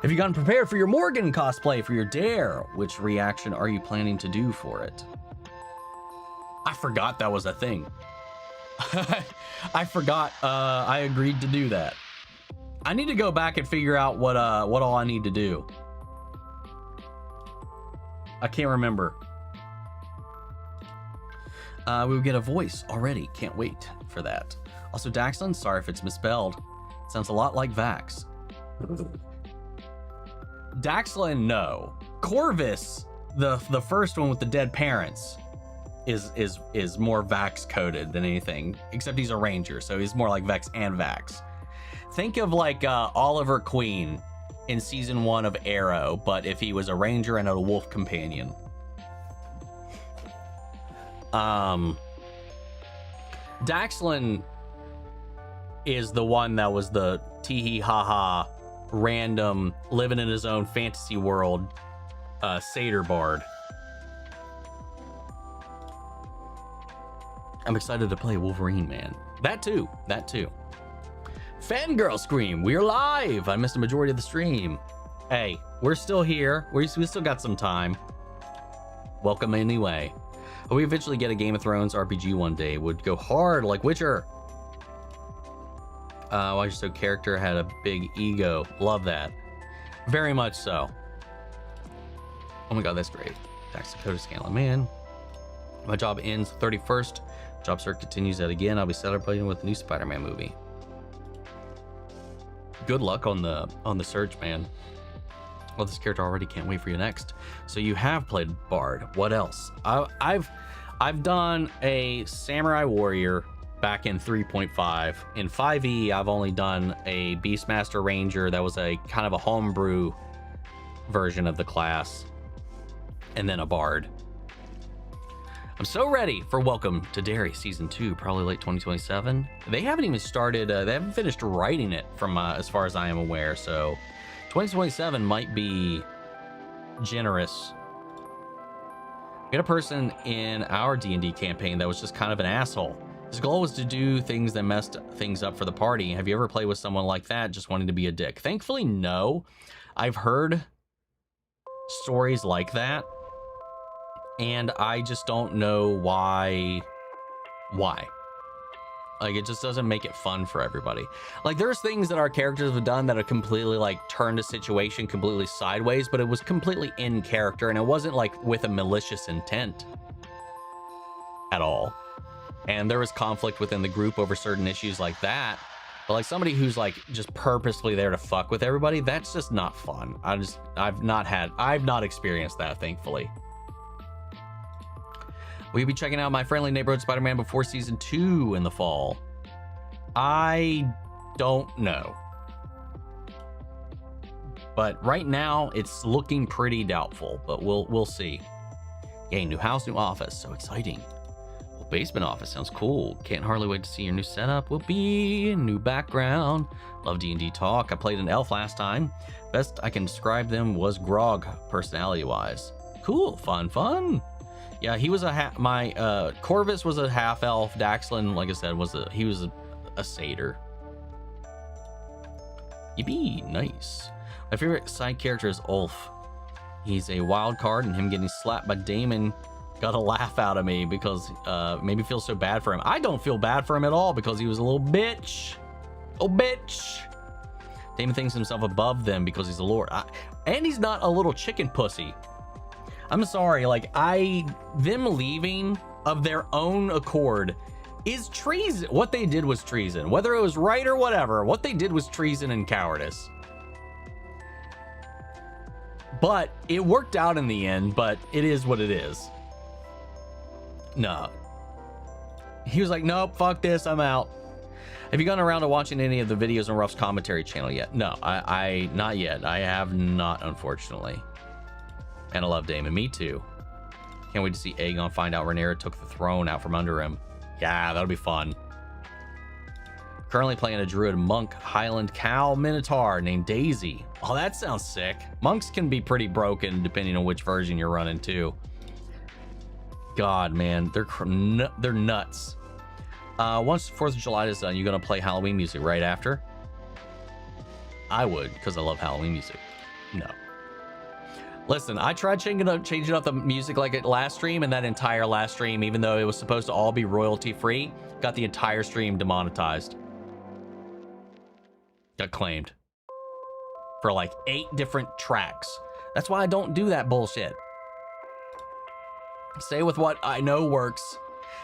Have you gotten prepared for your Morgan cosplay for your dare? Which reaction are you planning to do for it? I forgot that was a thing. I forgot I agreed to do that. I need to go back and figure out what all I need to do. I can't remember. We will get a voice already. Can't wait for that. Also, Daxlin, sorry if it's misspelled. Sounds a lot like Vax. Daxlin, no. Corvus, the first one with the dead parents, is more Vax coded than anything. Except he's a ranger, so he's more like Vex and Vax. Think of like Oliver Queen in season 1 of Arrow, but if he was a ranger and a wolf companion. Daxlin is the one that was the tee-hee ha-ha random living in his own fantasy world satyr bard. I'm excited to play Wolverine, man. That too. Fangirl Scream, we're live. I missed a majority of the stream. Hey, we're still here. We still got some time. Welcome anyway. We eventually get a Game of Thrones RPG one day. Would go hard like Witcher. Why you're so character had a big ego. Love that. Very much so. Oh my god, that's great. Dax Dakota Scanlan, man. My job ends 31st. Job search continues that again. I'll be celebrating with the new Spider-Man movie. Good luck on the search, man. Well, this character already, can't wait for you next. So you have played Bard. What else? I've done a Samurai Warrior back in 3.5. In 5e, I've only done a Beastmaster Ranger that was a kind of a homebrew version of the class, and then a Bard. I'm so ready for Welcome to Derry Season 2, probably late 2027. They haven't even started, they haven't finished writing it from as far as I am aware, so 2027 might be generous. We had a person in our D&D campaign that was just kind of an asshole. His goal was to do things that messed things up for the party. Have you ever played with someone like that, just wanting to be a dick? Thankfully, no. I've heard stories like that, and I just don't know why. Like, it just doesn't make it fun for everybody. Like, there's things that our characters have done that have completely, like, turned a situation completely sideways, but it was completely in character, and it wasn't, like, with a malicious intent at all. And there was conflict within the group over certain issues like that. But, like, somebody who's, like, just purposely there to fuck with everybody, that's just not fun. I've not experienced that, thankfully. Will you be checking out My Friendly Neighborhood Spider-Man before Season 2 in the fall? I don't know. But right now, it's looking pretty doubtful, but we'll see. Yay, new house, new office, so exciting. Well, basement office sounds cool. Can't hardly wait to see your new setup. Will be new background. Love D&D talk. I played an elf last time. Best I can describe them was Grog, personality-wise. Cool, fun. Yeah, he was Corvus was a half elf. Daxlin, like I said, was a satyr. Yippee, nice. My favorite side character is Ulf. He's a wild card, and him getting slapped by Damon got a laugh out of me because made me feel so bad for him. I don't feel bad for him at all because he was a little bitch. Oh, bitch. Damon thinks himself above them because he's a lord. And he's not a little chicken pussy. I'm sorry, like, them leaving of their own accord is treason. What they did was treason. Whether it was right or whatever, what they did was treason and cowardice. But it worked out in the end, but it is what it is. No. He was like, nope, fuck this, I'm out. Have you gone around to watching any of the videos on Ruff's commentary channel yet? No, I not yet. I have not, unfortunately. And I love Damon. Me too. Can't wait to see Aegon find out Rhaenyra took the throne out from under him. Yeah, that'll be fun. Currently playing a druid monk Highland cow minotaur named Daisy. Oh, that sounds sick. Monks can be pretty broken depending on which version you're running too. God, man, they're nuts. Once 4th of July is done, you're gonna play Halloween music right after? I would, because I love Halloween music. No. Listen, I tried changing up the music like at last stream, and that entire last stream, even though it was supposed to all be royalty free, got the entire stream demonetized. Got claimed for like 8 different tracks. That's why I don't do that bullshit. Stay with what I know works.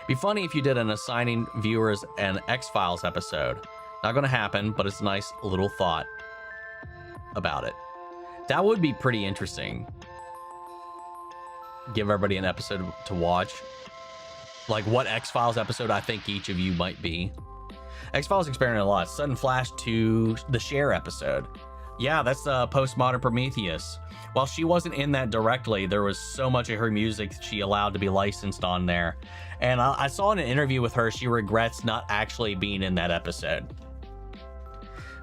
Be funny if you did an assigning viewers an X-Files episode. Not gonna happen, but it's a nice little thought about it. That would be pretty interesting. Give everybody an episode to watch. Like what X-Files episode I think each of you might be. X-Files experimented a lot. Sudden flash to the Cher episode. Yeah, that's Postmodern Prometheus. While she wasn't in that directly, there was so much of her music she allowed to be licensed on there. And I saw in an interview with her, she regrets not actually being in that episode.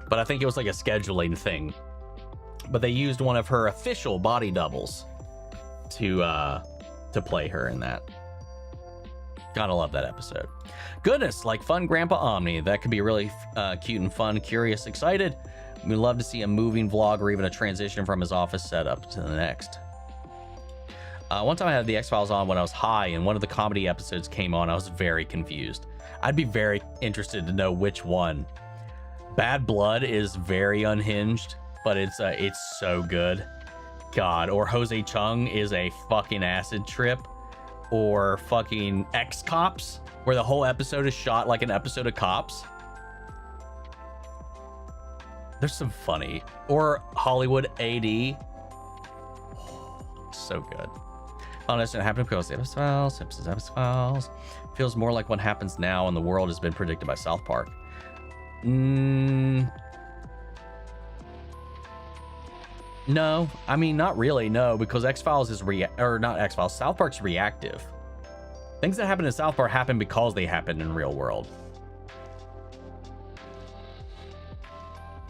But I think it was like a scheduling thing. But they used one of her official body doubles to play her in that. Gotta love that episode. Goodness, like fun Grandpa Omni. That could be really cute and fun, curious, excited. We'd love to see a moving vlog or even a transition from his office setup to the next. One time I had the X-Files on when I was high and one of the comedy episodes came on. I was very confused. I'd be very interested to know which one. Bad Blood is very unhinged, but it's so good. God, or Jose Chung is a fucking acid trip. Or fucking X-Cops, where the whole episode is shot like an episode of Cops. There's some funny. Or Hollywood AD. Oh, so good. Honest, it happened because the X-Files, Simpsons X-Files. Feels more like what happens now in the world has been predicted by South Park. No, I mean, not really, no, because X-Files is not X-Files, South Park's reactive. Things that happen in South Park happen because they happen in real world.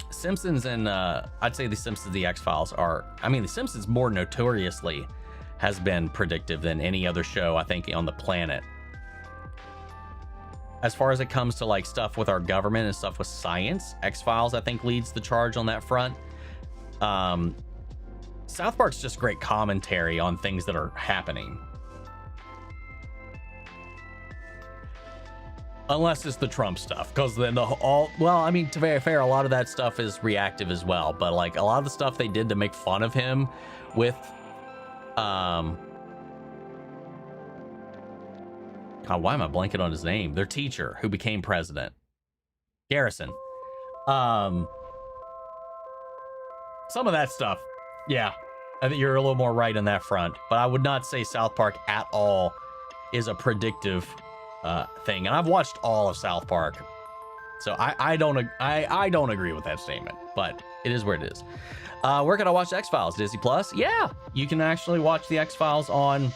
Simpsons and, I'd say the Simpsons, the X-Files are, I mean, the Simpsons more notoriously has been predictive than any other show, I think, on the planet. As far as it comes to like stuff with our government and stuff with science, X-Files, I think, leads the charge on that front. South Park's just great commentary on things that are happening. Unless it's the Trump stuff, because then well, I mean, to be fair, a lot of that stuff is reactive as well, but like a lot of the stuff they did to make fun of him with, God, why am I blanking on his name? Their teacher who became president. Garrison. Some of that stuff, yeah, I think you're a little more right on that front, but I would not say South Park at all is a predictive thing. And I've watched all of South Park, so I don't agree with that statement, but it is where it is. Where can I watch X-Files? Disney Plus? Yeah, you can actually watch the X-Files on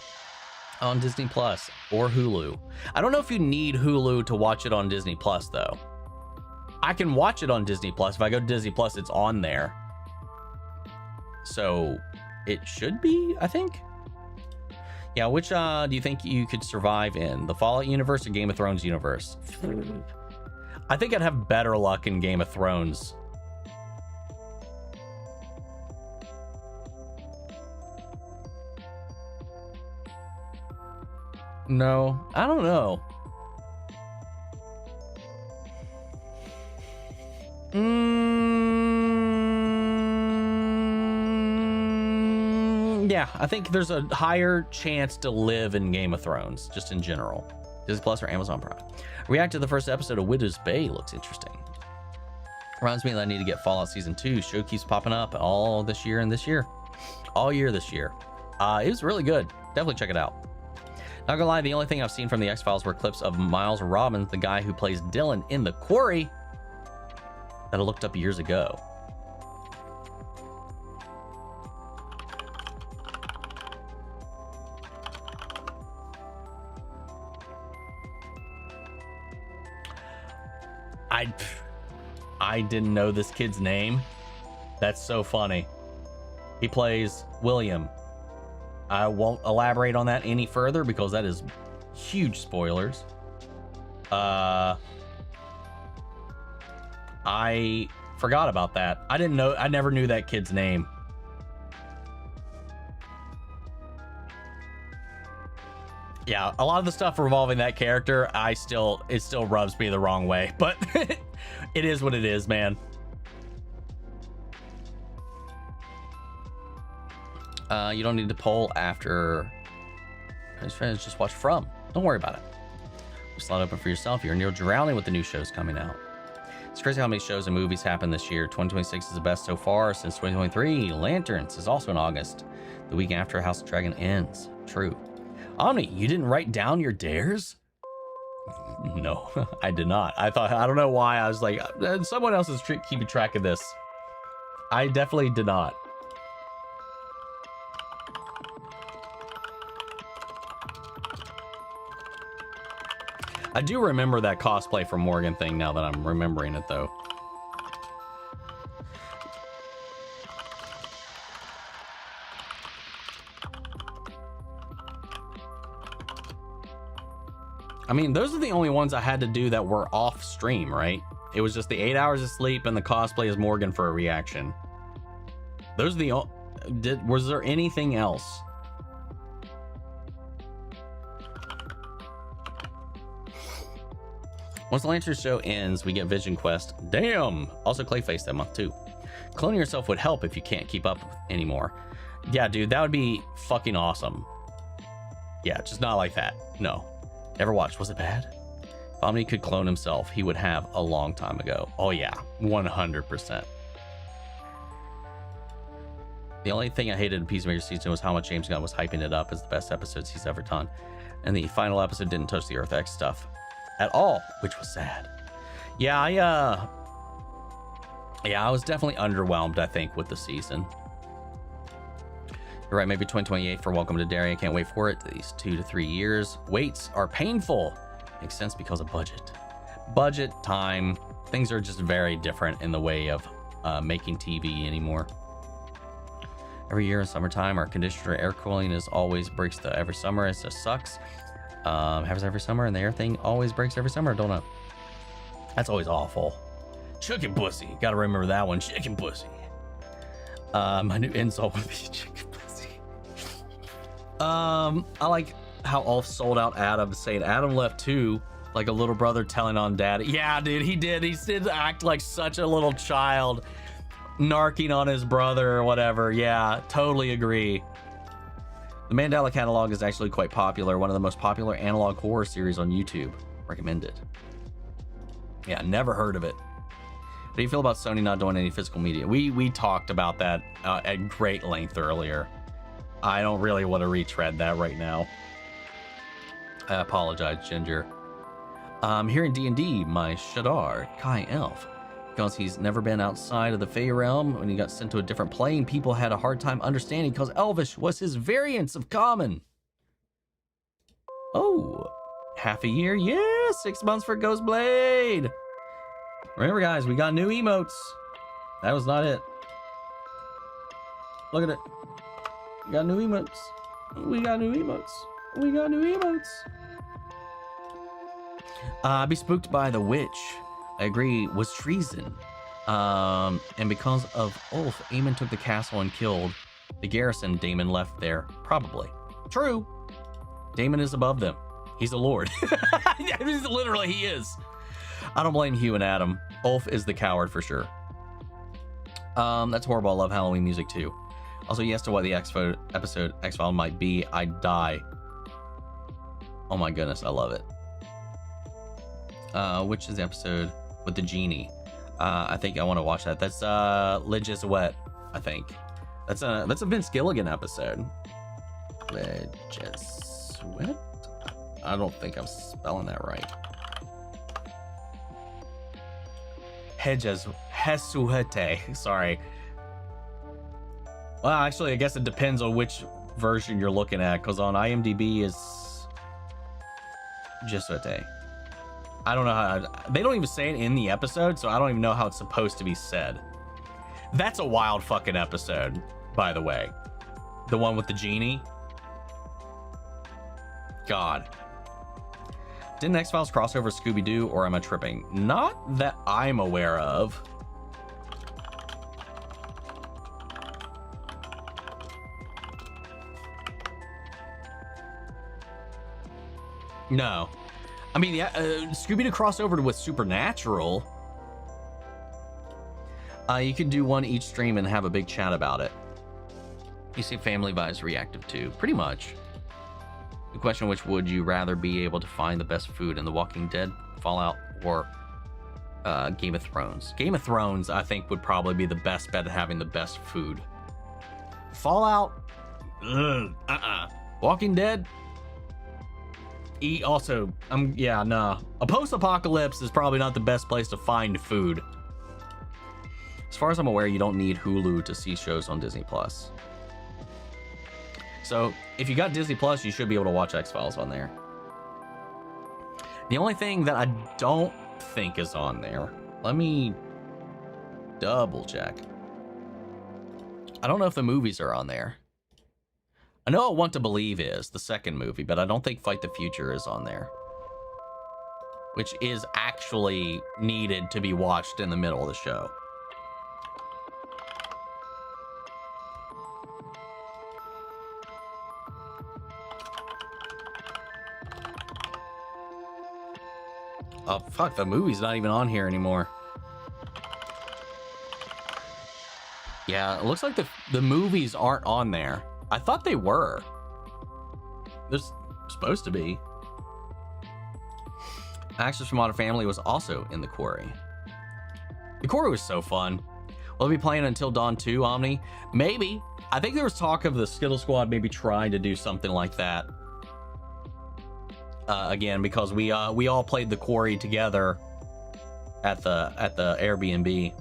Disney Plus or Hulu. I don't know if you need Hulu to watch it on Disney Plus though. I can watch it on Disney Plus. If I go to Disney Plus, it's on there. So it should be, I think. Yeah, which do you think you could survive in? The Fallout universe or Game of Thrones universe? I think I'd have better luck in Game of Thrones. No, I don't know. Yeah, I think there's a higher chance to live in Game of Thrones, just in general. Disney Plus or Amazon Prime. React to the first episode of Widow's Bay. Looks interesting. Reminds me that I need to get Fallout Season 2. Show keeps popping up all this year and this year. All year this year. It was really good. Definitely check it out. Not gonna lie, the only thing I've seen from the X-Files were clips of Miles Robbins, the guy who plays Dylan in The Quarry, that I looked up years ago. I didn't know this kid's name. That's so funny. He plays William. I won't elaborate on that any further because that is huge spoilers. I forgot about that. I didn't know. I never knew that kid's name. Yeah, a lot of the stuff revolving that character, it still rubs me the wrong way, but it is what it is, man. You don't need to poll after his friends, just watch From. Don't worry about it. Slot open for yourself. You're near drowning with the new shows coming out. It's crazy how many shows and movies happen this year. 2026 is the best so far since 2023. Lanterns is also in August, the week after House of Dragon ends. True. Omni, you didn't write down your dares? No, I did not. I don't know why. I was like, someone else is keeping track of this. I definitely did not. I do remember that cosplay from Morgan thing now that I'm remembering it, though. I mean, those are the only ones I had to do that were off stream, right? It was just the 8 hours of sleep and the cosplay as Morgan for a reaction. Those are the was there anything else? Once the Lantern show ends, we get Vision Quest. Damn! Also Clayface that month too. Cloning yourself would help if you can't keep up anymore. Yeah, dude, that would be fucking awesome. Yeah, just not like that. No. Never watched. Was it bad? If Omni could clone himself, he would have a long time ago. Oh yeah, 100%. The only thing I hated in Peacemaker season was how much James Gunn was hyping it up as the best episodes he's ever done. And the final episode didn't touch the Earth X stuff at all, which was sad. Yeah, I was definitely underwhelmed, I think, with the season. You're right, maybe 2028 for Welcome to Derry. I can't wait for it. These 2 to 3 years. Waits are painful. Makes sense because of budget. Budget, time, things are just very different in the way of making TV anymore. Every year in summertime, our conditioner air cooling is always breaks every summer. It just sucks. Happens every summer, and the air thing always breaks every summer. Don't know. That's always awful. Chicken pussy. Gotta remember that one. Chicken pussy. My new insult would be chicken pussy. I like how Ulf sold out Adam, saying Adam left too, like a little brother telling on dad. Yeah, dude, he did. He did act like such a little child, narking on his brother or whatever. Yeah, totally agree. The Mandela catalog is actually quite popular. One of the most popular analog horror series on YouTube. Recommended. Yeah, never heard of it. How do you feel about Sony not doing any physical media? We talked about that at great length earlier. I don't really want to retread that right now. I apologize, Ginger. Here in D&D, my Shadar, Kai Elf, because he's never been outside of the Fey realm. When he got sent to a different plane, people had a hard time understanding because Elvish was his variance of common. Oh, half a year? Yeah, 6 months for Ghostblade. Remember, guys, we got new emotes. That was not it. Look at it. We got new emotes. We got new emotes. We got new emotes. Be spooked by the witch. I agree, was treason. And because of Ulf, Aemon took the castle and killed the garrison. Daemon left there, probably. True. Daemon is above them. He's a lord. Literally, he is. I don't blame Hugh and Adam. Ulf is the coward for sure. That's horrible. I love Halloween music too. Also, yes to what the episode X-File might be. I'd die. Oh my goodness, I love it. Which is the episode with the genie? I think I want to watch that. That's Lidge is Wet, I think. That's a Vince Gilligan episode. Lidge is Wet? I don't think I'm spelling that right. Hesuhete. Sorry. Well, actually, I guess it depends on which version you're looking at, because on IMDb is Jesuite. I don't know how. They don't even say it in the episode, so I don't even know how it's supposed to be said. That's a wild fucking episode, by the way. The one with the genie. God. Didn't X-Files crossover Scooby-Doo, or am I tripping? Not that I'm aware of. No. I mean, yeah, Scooby-Doo crossover with Supernatural. You could do one each stream and have a big chat about it. You see Family Vi's reactive too. Pretty much. The question, which would you rather be able to find the best food in The Walking Dead, Fallout, or Game of Thrones? Game of Thrones, I think, would probably be the best bet at having the best food. Fallout? Walking Dead? Also, yeah, nah. A post-apocalypse is probably not the best place to find food. As far as I'm aware, you don't need Hulu to see shows on Disney Plus. So if you got Disney Plus, you should be able to watch X-Files on there. The only thing that I don't think is on there, let me double check. I don't know if the movies are on there. I know I Want to Believe is the second movie, but I don't think Fight the Future is on there, which is actually needed to be watched in the middle of the show. Oh, fuck, the movie's not even on here anymore. Yeah, it looks like the movies aren't on there. I thought they were. They're supposed to be. Actors from Modern Family was also in The Quarry. The Quarry was so fun. Will it be playing Until Dawn 2, Omni? Maybe. I think there was talk of the Skittle Squad maybe trying to do something like that. Again, because we all played The Quarry together at the Airbnb,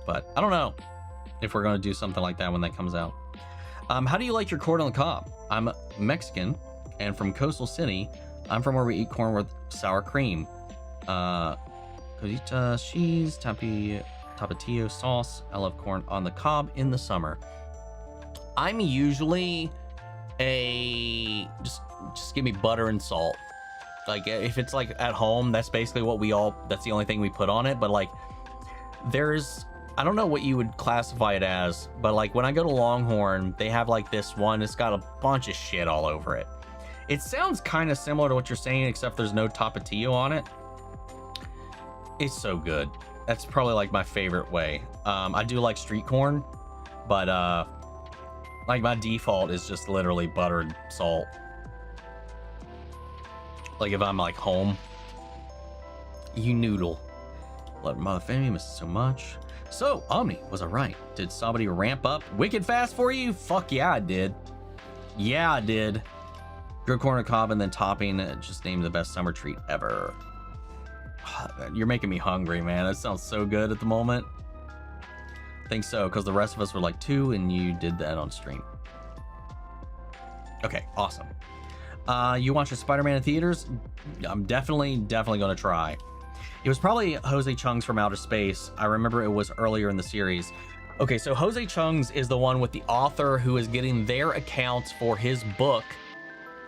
but I don't know if we're gonna do something like that when that comes out. How do you like your corn on the cob? I'm Mexican and from Coastal City. I'm from where we eat corn with sour cream, cosita cheese, tapatio sauce. I love corn on the cob in the summer. I'm usually a just give me butter and salt. Like if it's like at home, that's basically what that's the only thing we put on it. But like I don't know what you would classify it as, but like when I go to Longhorn, they have like this one, it's got a bunch of shit all over it. It sounds kind of similar to what you're saying, except there's no tapatio on it. It's so good. That's probably like my favorite way. I do like street corn, but like my default is just literally butter and salt. Like if I'm like home, you noodle. Love Mother Family, miss it so much. So, Omni, was I right? Did somebody ramp up wicked fast for you? Fuck yeah, I did. Yeah, I did. Grilled corn on the cob and then topping, just named the best summer treat ever. You're making me hungry, man. That sounds so good at the moment. I think so, because the rest of us were like 2 and you did that on stream. Okay, awesome. You watching Spider-Man in theaters? I'm definitely gonna try. It was probably Jose Chung's From Outer Space. I remember it was earlier in the series. Okay, so Jose Chung's is the one with the author who is getting their accounts for his book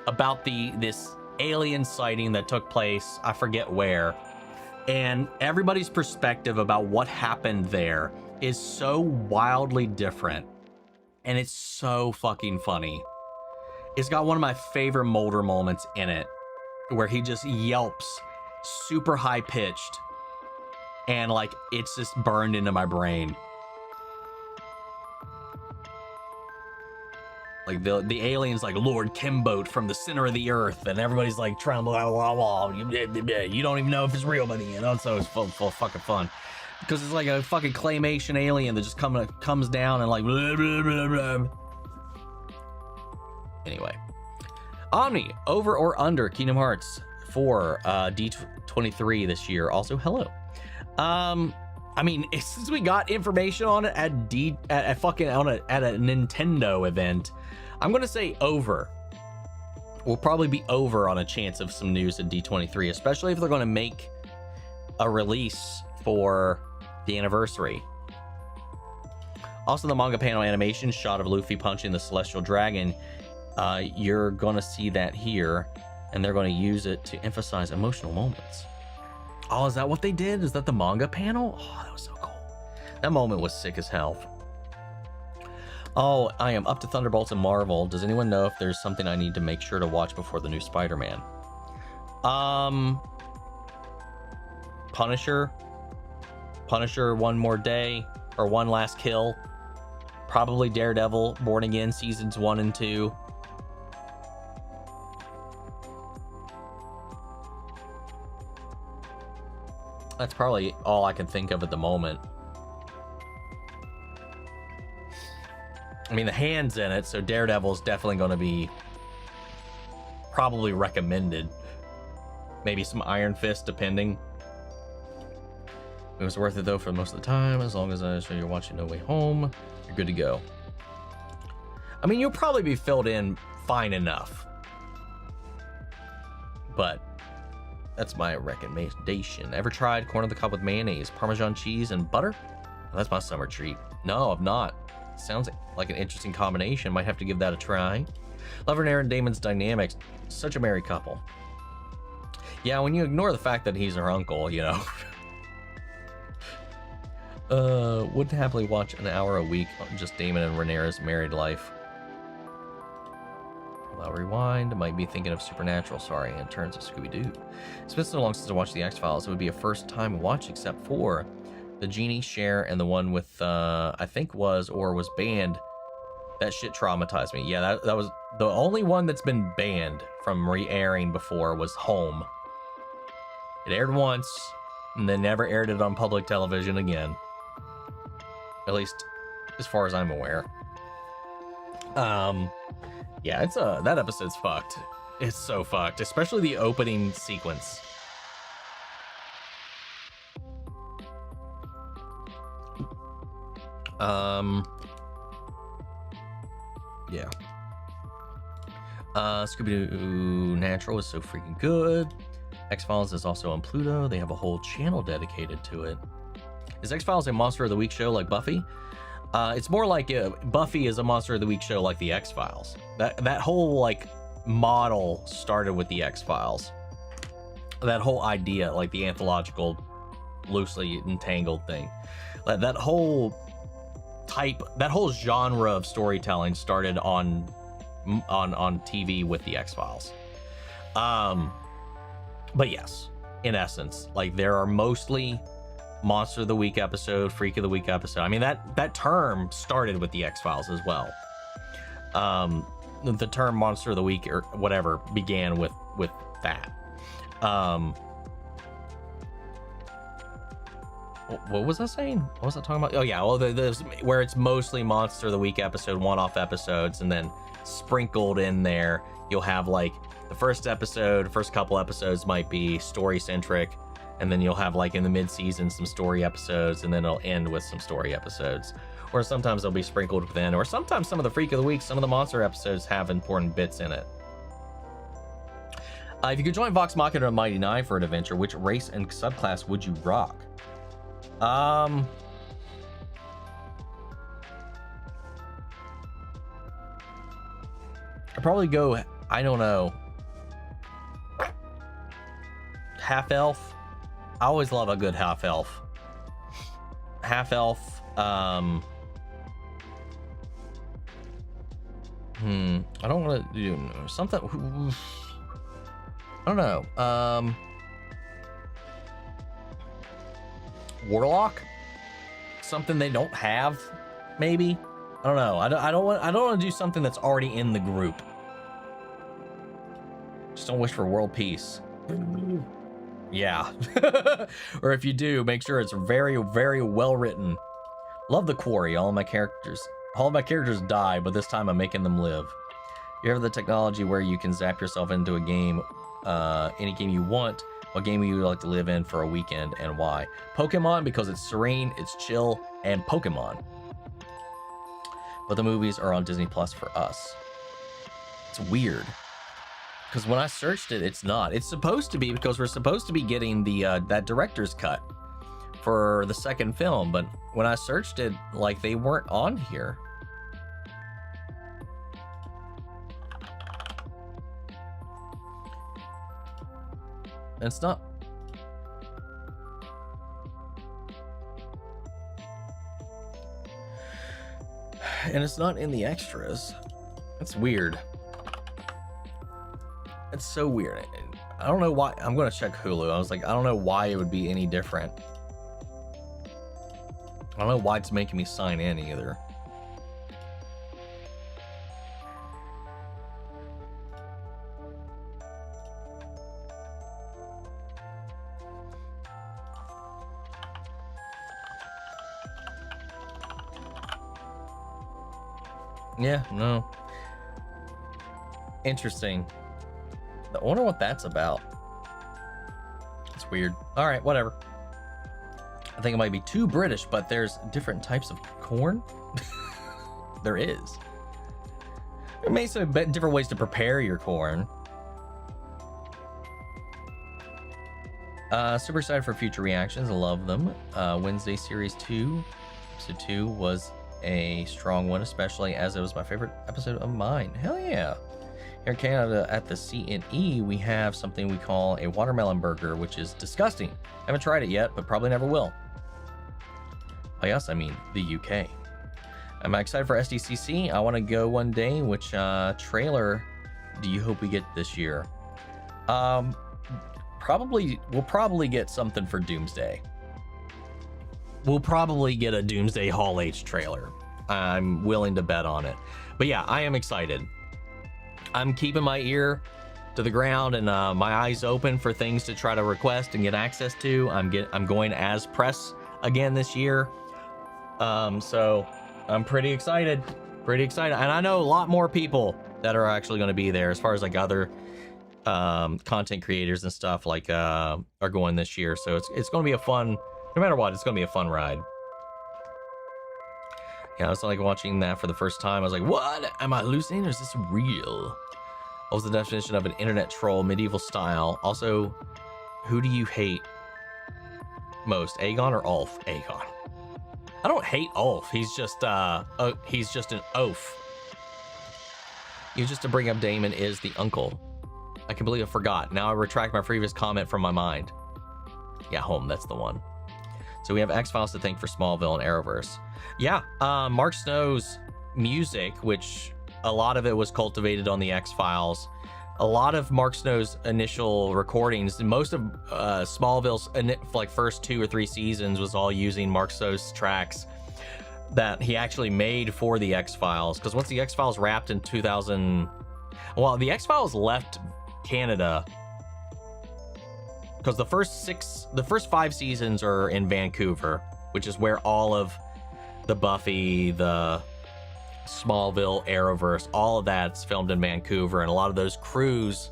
about this alien sighting that took place, I forget where. And everybody's perspective about what happened there is so wildly different. And it's so fucking funny. It's got one of my favorite Mulder moments in it, where he just yelps super high pitched, and like it's just burned into my brain. Like the alien's like Lord Kimboat from the center of the earth, and everybody's like trying to blah blah blah. You don't even know if it's real by the end. Also, it's full fucking fun because it's like a fucking claymation alien that just comes down and like blah, blah, blah, blah. Anyway, Omni, over or under Kingdom Hearts for D23 this year? Also, hello. I mean, since we got information on it at a Nintendo event, I'm gonna say over. We'll probably be over on a chance of some news at D23, especially if they're gonna make a release for the anniversary. Also, the manga panel animation shot of Luffy punching the Celestial Dragon. You're gonna see that here, and they're gonna use it to emphasize emotional moments. Oh, is that what they did? Is that the manga panel? Oh, that was so cool. That moment was sick as hell. Oh, I am up to Thunderbolts and Marvel. Does anyone know if there's something I need to make sure to watch before the new Spider-Man? Punisher, One More Day, or One Last Kill. Probably Daredevil, Born Again seasons 1 and 2. That's probably all I can think of at the moment. I mean, the Hand's in it, so Daredevil's definitely going to be probably recommended. Maybe some Iron Fist, depending. It was worth it, though, for most of the time. As long as I show you're watching No Way Home, you're good to go. I mean, you'll probably be filled in fine enough. But that's my recommendation. Ever tried corn on the cob with mayonnaise, Parmesan cheese, and butter? Oh, that's my summer treat. No, I've not. Sounds like an interesting combination. Might have to give that a try. Love and Aaron Damon's dynamics. Such a merry couple. Yeah, when you ignore the fact that he's her uncle, you know. Would happily watch an hour a week on just Damon and Rhaenyra's married life. I'll rewind. Might be thinking of Supernatural, sorry, in terms of Scooby-Doo. It's been so long since I watched the X-Files. It would be a first time watch, except for the Genie, Cher, and the one with, I think was banned. That shit traumatized me. Yeah, that was the only one that's been banned from re-airing before was Home. It aired once, and they never aired it on public television again. At least, as far as I'm aware. Yeah, it's that episode's fucked. It's so fucked, especially the opening sequence. Yeah. Scooby-Doo Natural is so freaking good. X-Files is also on Pluto. They have a whole channel dedicated to it. Is X-Files a Monster of the Week show like Buffy? It's more like Buffy is a Monster of the Week show like the X-Files. That whole like model started with the X-Files. That whole idea, like the anthological, loosely entangled thing. That whole genre of storytelling started on TV with the X-Files. But yes, in essence, like there are mostly Monster of the Week episode, Freak of the Week episode. I mean, that term started with the X-Files as well. The term Monster of the Week or whatever began with that. What was I saying? What was I talking about? Oh yeah, well, there's where it's mostly Monster of the Week episode, one-off episodes, and then sprinkled in there, you'll have like the first couple episodes might be story-centric, and then you'll have like in the mid-season some story episodes, and then it'll end with some story episodes. Or sometimes they'll be sprinkled within, or sometimes some of the Freak of the Week, some of the Monster episodes have important bits in it. If you could join Vox Machina and Mighty Nine for an adventure, which race and subclass would you rock? I'd probably go, I don't know, half elf. I always love a good half elf. Half elf. I don't want to do something. I don't know. Warlock. Something they don't have. Maybe. I don't know. I don't want to do something that's already in the group. Just don't wish for world peace. Yeah. Or if you do, make sure it's very, very well written. Love the Quarry. All of my characters die, but this time I'm making them live. You have the technology where you can zap yourself into a game, any game you want. What game would you like to live in for a weekend and why? Pokemon, because it's serene, it's chill, and Pokemon. But the movies are on Disney Plus for us. It's weird. Because when I searched it, it's not. It's supposed to be, because we're supposed to be getting the that director's cut for the second film, but when I searched it, like, they weren't on here. And it's not. And it's not in the extras. It's weird. It's so weird. I don't know why. I'm going to check Hulu. I was like, I don't know why it would be any different. I don't know why it's making me sign in either. Yeah, no. Interesting. I wonder what that's about. It's weird. All right, whatever. I think it might be too British, but there's different types of corn. There is. There may be some different ways to prepare your corn. Super excited for future reactions. I love them. Wednesday Series 2. Episode 2 was a strong one, especially as it was my favorite episode of mine. Hell yeah. Here in Canada at the CNE, we have something we call a watermelon burger, which is disgusting. Haven't tried it yet, but probably never will. Oh yes, I mean the UK. I'm excited for SDCC. I want to go one day. Which trailer do you hope we get this year? We'll probably get something for Doomsday. We'll probably get a Doomsday Hall H trailer. I'm willing to bet on it. But yeah, I am excited. I'm keeping my ear to the ground and my eyes open for things to try to request and get access to. I'm going as press again this year. So I'm pretty excited. And I know a lot more people that are actually going to be there as far as like other content creators and stuff like are going this year. So it's going to be a fun, no matter what, it's going to be a fun ride. Yeah, I was like watching that for the first time. I was like, what? Am I hallucinating or is this real? What was the definition of an internet troll, medieval style? Also, who do you hate most, Aegon or Ulf? Aegon. I don't hate Ulf. He's just an oaf. You just to bring up Damon is the uncle. I can believe I forgot. Now I retract my previous comment from my mind. Yeah, home, that's the one. So we have X-Files to thank for Smallville and Arrowverse. Yeah, Mark Snow's music, which a lot of it was cultivated on the X-Files. A lot of Mark Snow's initial recordings, most of Smallville's like first 2 or 3 seasons was all using Mark Snow's tracks that he actually made for the X-Files. Because once the X-Files wrapped in 2000, well, the X-Files left Canada because the first 5 seasons are in Vancouver, which is where all of the Buffy, the Smallville, Arrowverse, all of that's filmed in Vancouver, and a lot of those crews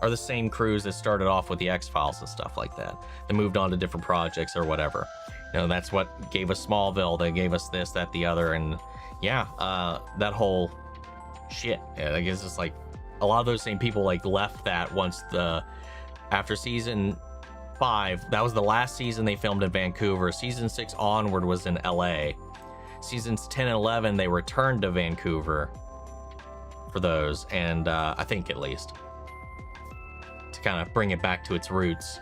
are the same crews that started off with the X-Files and stuff like that. They moved on to different projects or whatever. You know, that's what gave us Smallville. They gave us this, that, the other, and yeah, that whole shit. Yeah, I guess it's like a lot of those same people like left that once after season 5. That was the last season they filmed in Vancouver. Season 6 onward was in LA. Seasons 10 and 11, they returned to Vancouver for those, and I think at least to kind of bring it back to its roots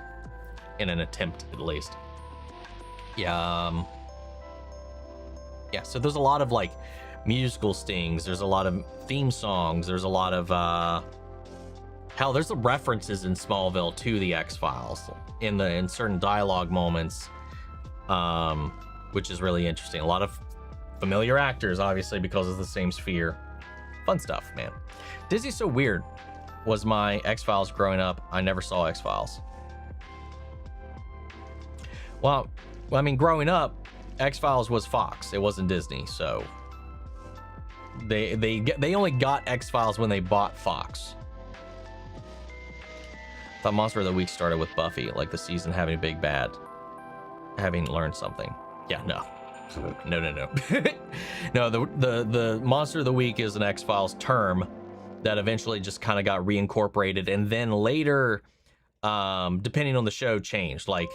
in an attempt, at least. Yeah, yeah. So there's a lot of like musical stings. There's a lot of theme songs. There's a lot of hell. There's the references in Smallville to the X-Files in certain dialogue moments, which is really interesting. A lot of familiar actors, obviously, because of the same sphere. Fun stuff, man. Disney's so weird. Was my X-Files growing up. I never saw X-Files. Well, I mean, growing up, X-Files was Fox. It wasn't Disney, so they only got X-Files when they bought Fox. I thought Monster of the Week started with Buffy, like the season having a big bad, having learned something. Yeah, no. No. No, the Monster of the Week is an X-Files term that eventually just kind of got reincorporated, and then later, depending on the show, changed. Like,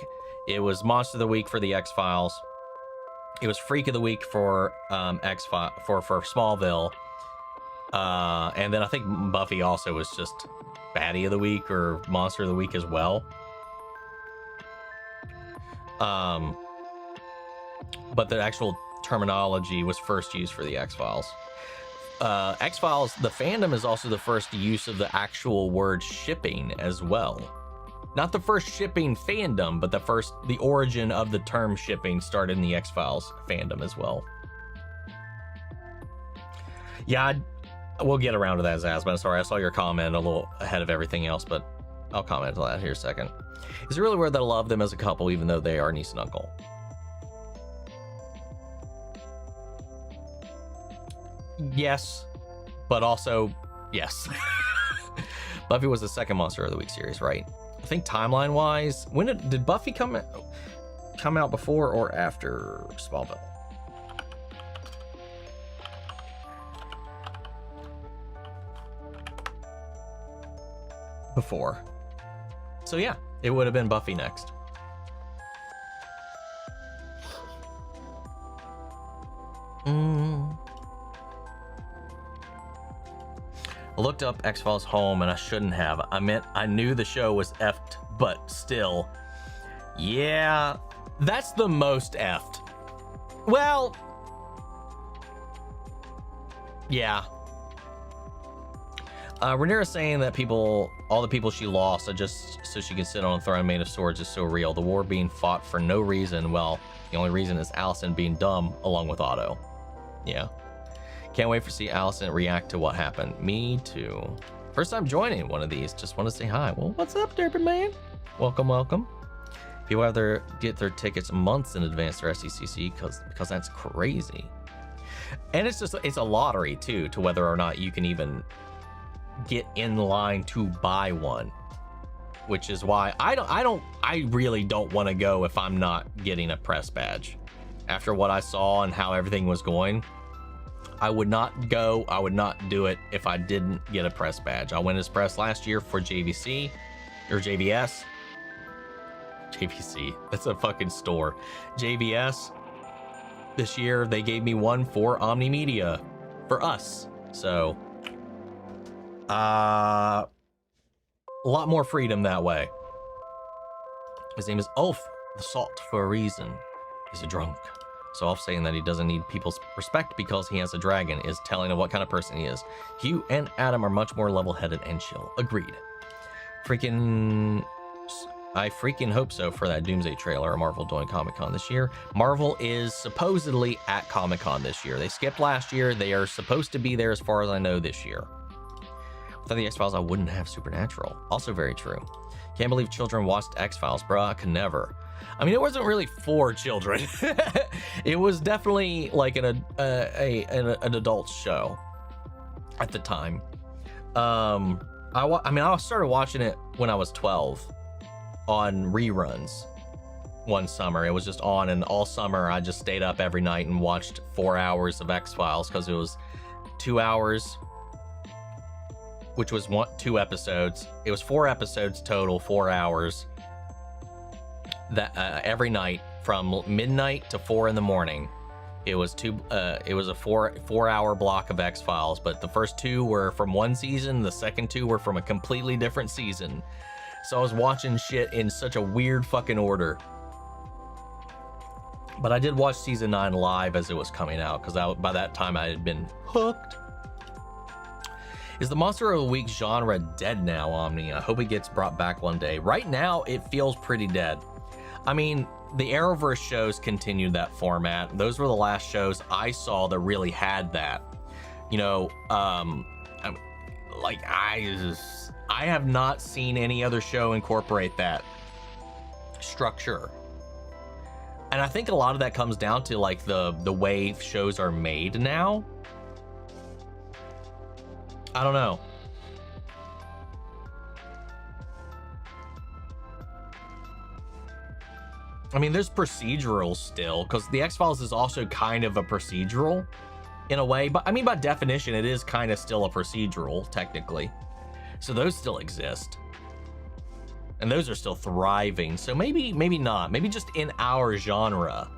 it was Monster of the Week for the X-Files. It was Freak of the Week for X-Files for Smallville. And then I think Buffy also was just Baddie of the Week or Monster of the Week as well. But the actual terminology was first used for the X-Files. X-Files, the fandom is also the first use of the actual word shipping as well. Not the first shipping fandom, but the origin of the term shipping started in the X-Files fandom as well. Yeah, we'll get around to that, Zasman. Sorry, I saw your comment a little ahead of everything else, but I'll comment on that here a second. Is it really weird that I love them as a couple, even though they are niece and uncle? Yes, but also yes. Buffy was the second Monster of the Week series, right? I think timeline-wise, when did Buffy come out before or after Smallville? Before. So yeah, it would have been Buffy next. I looked up X-Files Home and I shouldn't have. I knew the show was effed, but still. Yeah, that's the most effed. Well, yeah. Rhaenyra's saying that all the people she lost are just so she can sit on a throne made of swords is so real. The war being fought for no reason. Well, the only reason is Allison being dumb along with Otto. Yeah. Can't wait to see Allison react to what happened. Me too. First time joining one of these. Just want to say hi. Well, what's up, Derpy Man? Welcome, welcome. People have get their tickets months in advance for SCCC because that's crazy. And it's a lottery too, to whether or not you can even get in line to buy one, which is why I really don't want to go if I'm not getting a press badge. After what I saw and how everything was going, I would not go. I would not do it if I didn't get a press badge. I went as press last year for JVC or JVS. JVC, that's a fucking store. JVS. This year they gave me one for Omni Media for us. So a lot more freedom that way. His name is Ulf the Salt for a reason. He's a drunk. So Ulf saying that he doesn't need people's respect because he has a dragon is telling of what kind of person he is. Hugh and Adam are much more level-headed and chill. Agreed. I freaking hope so for that Doomsday trailer. Marvel doing Comic-Con this year. Marvel is supposedly at Comic-Con this year. They skipped last year. They are supposed to be there as far as I know this year. Without the X-Files, I wouldn't have Supernatural. Also very true. Can't believe children watched X-Files, bruh. I could never. I mean, it wasn't really for children. It was definitely like an adult show at the time. I started watching it when I was 12 on reruns one summer. It was just on, and all summer I just stayed up every night and watched 4 hours of X-Files because it was 2 hours, which was 2 episodes. It was 4 episodes total, 4 hours. That every night from midnight to 4 in the morning. It was a 4 hour block of X-Files, but the first 2 were from one season, the second 2 were from a completely different season. So I was watching shit in such a weird fucking order. But I did watch season 9 live as it was coming out, because by that time I had been hooked. Is the Monster of the Week genre dead now, Omni? I hope it gets brought back one day. Right now, it feels pretty dead. I mean, the Arrowverse shows continued that format. Those were the last shows I saw that really had that. You know, I have not seen any other show incorporate that structure. And I think a lot of that comes down to like the way shows are made now. I don't know. I mean, there's procedurals still, because the X-Files is also kind of a procedural in a way, but I mean, by definition, it is kind of still a procedural, technically. So those still exist. And those are still thriving. So maybe not. Maybe just in our genre,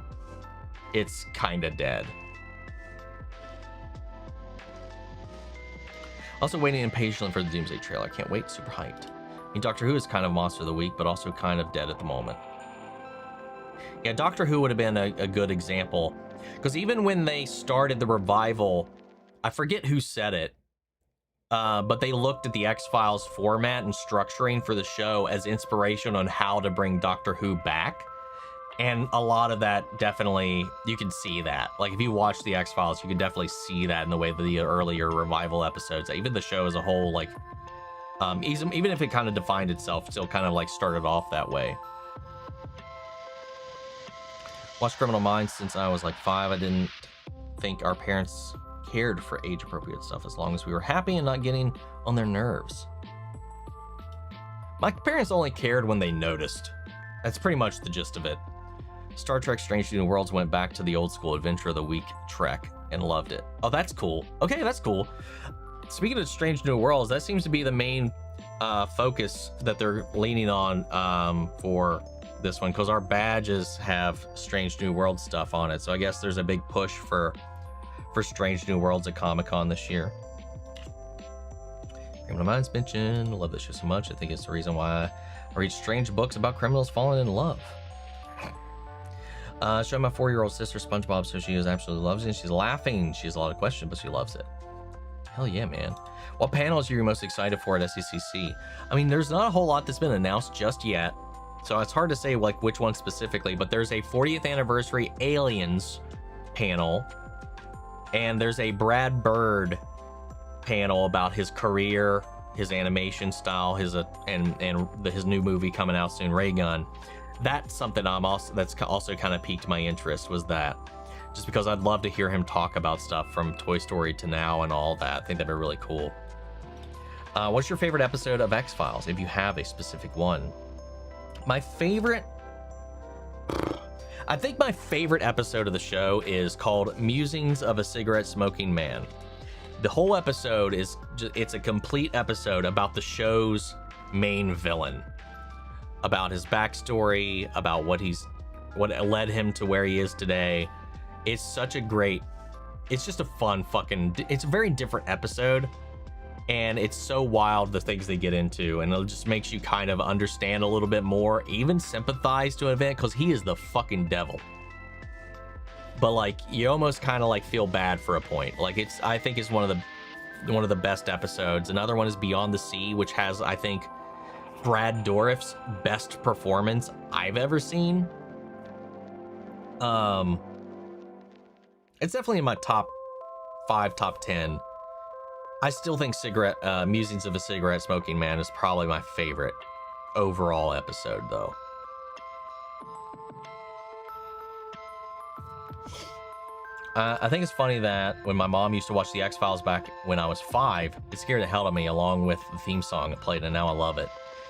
it's kind of dead. Also waiting impatiently for the Doomsday trailer. Can't wait, super hyped. I mean, Doctor Who is kind of Monster of the Week, but also kind of dead at the moment. Yeah, Doctor Who would have been a good example, because even when they started the revival, I forget who said it, but they looked at the X-Files format and structuring for the show as inspiration on how to bring Doctor Who back. And a lot of that definitely, you can see that. Like, if you watch the X-Files, you can definitely see that in the way that the earlier revival episodes, even the show as a whole, like, even if it kind of defined itself, still kind of like started off that way. Watched Criminal Minds since I was like 5. I didn't think our parents cared for age-appropriate stuff as long as we were happy and not getting on their nerves. My parents only cared when they noticed. That's pretty much the gist of it. Star Trek Strange New Worlds went back to the old school Adventure of the Week Trek and loved it. Oh, that's cool. Okay, that's cool. Speaking of Strange New Worlds, that seems to be the main focus that they're leaning on for this one, because our badges have Strange New World stuff on it. So I guess there's a big push for Strange New Worlds at Comic-Con this year. Criminal Minds mentioned, love this show so much. I think it's the reason why I read strange books about criminals falling in love. Showed my 4-year-old sister SpongeBob, so she absolutely loves it. She's laughing. She has a lot of questions, but she loves it. Hell yeah, man. What panels are you most excited for at SCCC? I mean, there's not a whole lot that's been announced just yet, so it's hard to say like which one specifically, but there's a 40th anniversary Aliens panel, and there's a Brad Bird panel about his career, his animation style, his new movie coming out soon, Ray Gun. That's something that's also kind of piqued my interest, was that, just because I'd love to hear him talk about stuff from Toy Story to now and all that. I think that'd be really cool. What's your favorite episode of X-Files, if you have a specific one? My favorite, I think my favorite episode of the show is called Musings of a Cigarette Smoking Man. The whole episode is it's a complete episode about the show's main villain, about his backstory, about what led him to where he is today. It's such a great, it's just a fun it's a very different episode, and it's so wild the things they get into, and it just makes you kind of understand a little bit more, even sympathize to an event, because he is the fucking devil. But like, you almost kind of like feel bad for a point. Like, I think it's one of the best episodes. Another one is Beyond the Sea, which has, I think, Brad Dourif's best performance I've ever seen. It's definitely in my top 5, top 10. I still think Musings of a Cigarette Smoking Man is probably my favorite overall episode, though. I think it's funny that when my mom used to watch the X-Files back when I was 5, it scared the hell out of me, along with the theme song it played, and now I love it.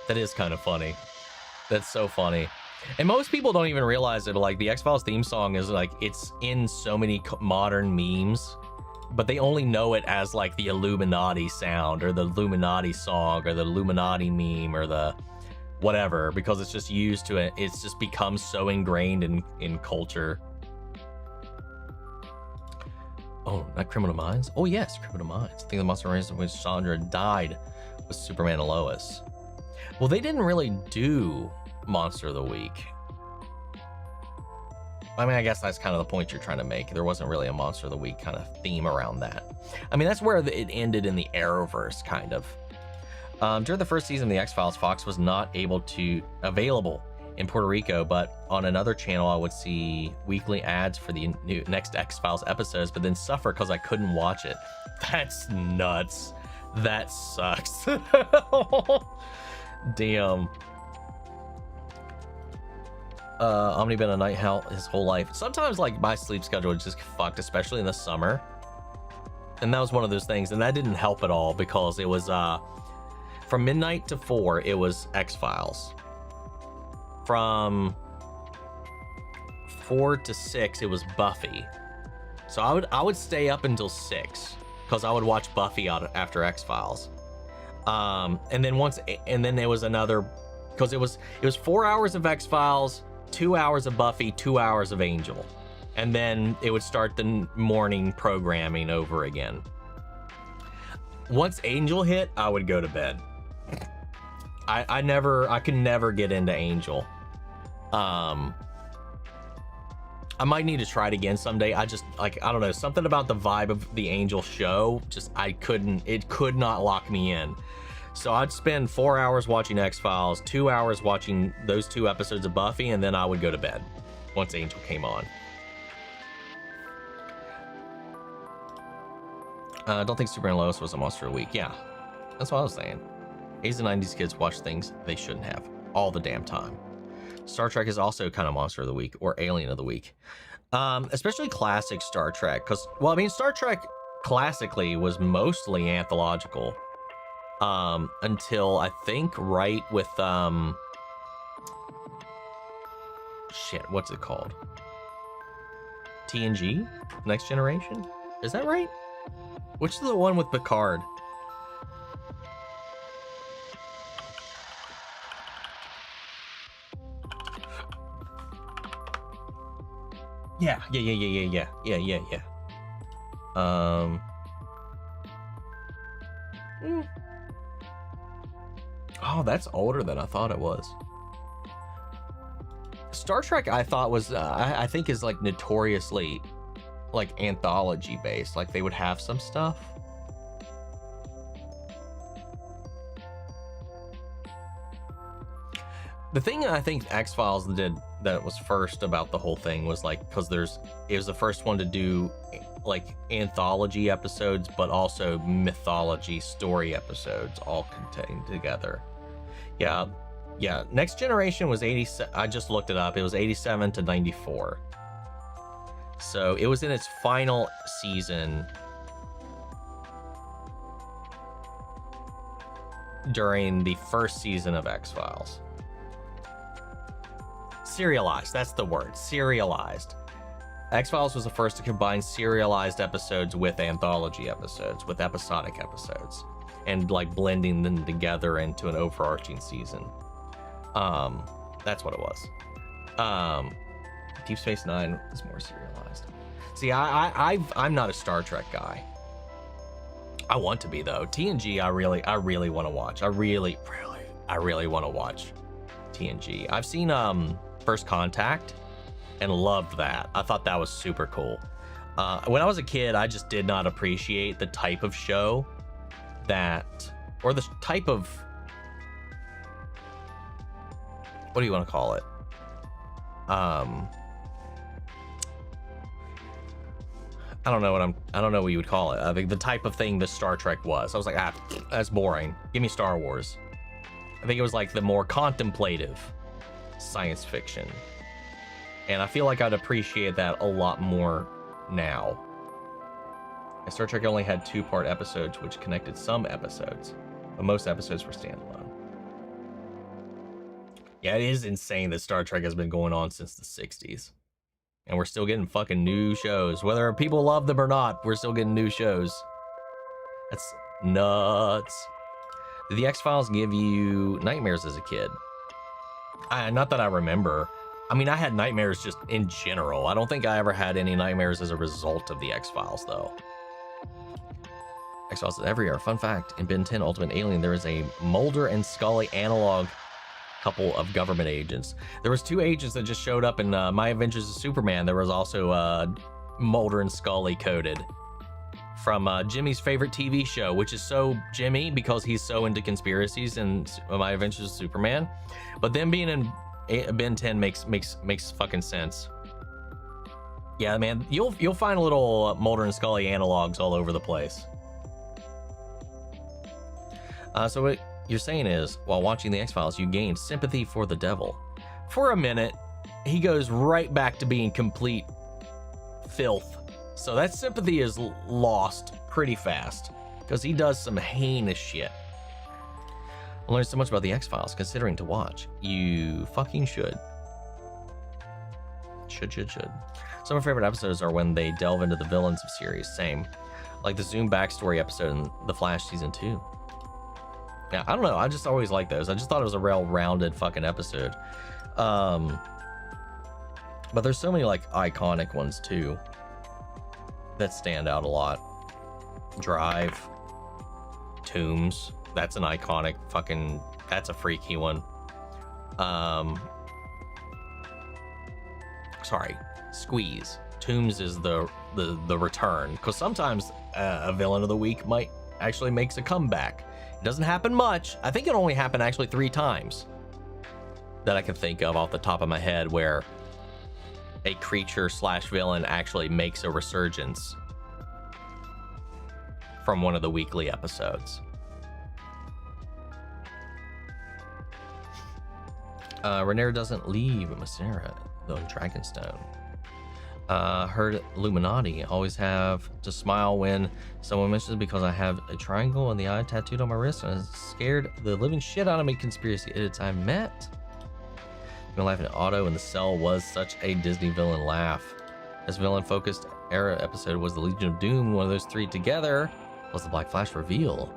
That is kind of funny. That's so funny. And most people don't even realize it, but like, the X-Files theme song is like, it's in so many modern memes, but they only know it as like the Illuminati sound, or the Illuminati song, or the Illuminati meme, or the whatever, because it's just used to it. It's just become so ingrained in culture. Oh, not Criminal Minds? Oh yes, Criminal Minds. I think the monster race in which Chandra died was Superman and Lois. Well, they didn't really do Monster of the Week. I mean, I guess that's kind of the point you're trying to make. There wasn't really a Monster of the Week kind of theme around that. I mean, that's where it ended in the Arrowverse, kind of. During the first season of the X-Files, Fox was not available in Puerto Rico, but on another channel I would see weekly ads for the next X-Files episodes, but then suffer because I couldn't watch it. That's nuts. That sucks. Damn. Omni been a night owl his whole life. Sometimes like my sleep schedule is just fucked, especially in the summer. And that was one of those things, and that didn't help at all, because it was from midnight to 4 it was X-Files. From 4 to 6 it was Buffy. So I would stay up until 6 because I would watch Buffy after X-Files. And then there was another, because it was 4 hours of X-Files, 2 hours of Buffy, 2 hours of Angel, and then it would start the morning programming over again. Once Angel hit, I would go to bed. I could never get into Angel. I might need to try it again someday. I just, like, I don't know, something about the vibe of the Angel show, just, it could not lock me in. So I'd spend 4 hours watching X-Files, 2 hours watching those 2 episodes of Buffy, and then I would go to bed once Angel came on. I don't think Superman Lois was a monster of the week. Yeah, that's what I was saying. 80s and 90s kids watch things they shouldn't have all the damn time. Star Trek is also kind of monster of the week or alien of the week. Especially classic Star Trek, because, well, I mean, Star Trek classically was mostly anthological. Until I think right with, shit, what's it called? TNG? Next Generation? Is that right? Which is the one with Picard? Yeah. Oh, that's older than I thought it was. Star Trek, I thought was, I think is like notoriously like anthology based. Like they would have some stuff. The thing I think X-Files did that was first about the whole thing was like, because it was the first one to do like anthology episodes, but also mythology story episodes all contained together. Yeah. Next Generation was 87. I just looked it up. It was 87 to 94. So it was in its final season during the first season of X-Files. Serialized, that's the word, serialized. X-Files was the first to combine serialized episodes with anthology episodes, with episodic episodes, and like blending them together into an overarching season. That's what it was. Deep Space Nine is more serialized. See, I'm not a Star Trek guy. I want to be though. TNG, I really want to watch. I really want to watch TNG. I've seen First Contact and loved that. I thought that was super cool. When I was a kid, I just did not appreciate the type of show that, or the type of, what do you want to call it? I don't know what you would call it. I think the type of thing that Star Trek was. I was like, that's boring. Give me Star Wars. I think it was like the more contemplative science fiction. And I feel like I'd appreciate that a lot more now. And Star Trek only had 2-part episodes, which connected some episodes, but most episodes were standalone. Yeah, it is insane that Star Trek has been going on since the 60s. And we're still getting fucking new shows. Whether people love them or not, we're still getting new shows. That's nuts. Did the X-Files give you nightmares as a kid? Not that I remember. I mean, I had nightmares just in general. I don't think I ever had any nightmares as a result of the X-Files, though. X-Files is every year. Fun fact, in Ben 10 Ultimate Alien, there is a Mulder and Scully analog couple of government agents. There was 2 agents that just showed up in My Adventures of Superman. There was also Mulder and Scully coded from Jimmy's favorite TV show, which is so Jimmy because he's so into conspiracies and My Adventures of Superman. But them being in Ben 10 makes fucking sense. Yeah, man, you'll find little Mulder and Scully analogs all over the place. So what you're saying is, while watching the X-Files, you gained sympathy for the devil. For a minute, he goes right back to being complete filth. So that sympathy is lost pretty fast because he does some heinous shit. I learned so much about the X-Files, considering to watch. You fucking should. Should. Some of my favorite episodes are when they delve into the villains of series. Same. Like the Zoom backstory episode in The Flash Season 2. Yeah, I don't know. I just always like those. I just thought it was a well-rounded fucking episode. But there's so many like iconic ones too that stand out a lot. Drive. Tombs. That's an iconic fucking, that's a freaky one. Sorry. squeeze. Tombs is the return, because sometimes a villain of the week might actually makes a comeback. It doesn't happen much. I think it only happened actually 3 times that I can think of off the top of my head where a creature / villain actually makes a resurgence from one of the weekly episodes. Rhaenyra doesn't leave Masera, though, in Dragonstone. Heard Illuminati. Always have to smile when someone mentions it because I have a triangle and the eye tattooed on my wrist, and it scared the living shit out of me. Conspiracy idiots I met. Been laughing at Otto, and the Cell was such a Disney villain laugh. This villain-focused era episode was the Legion of Doom. One of those 3 together was the Black Flash reveal.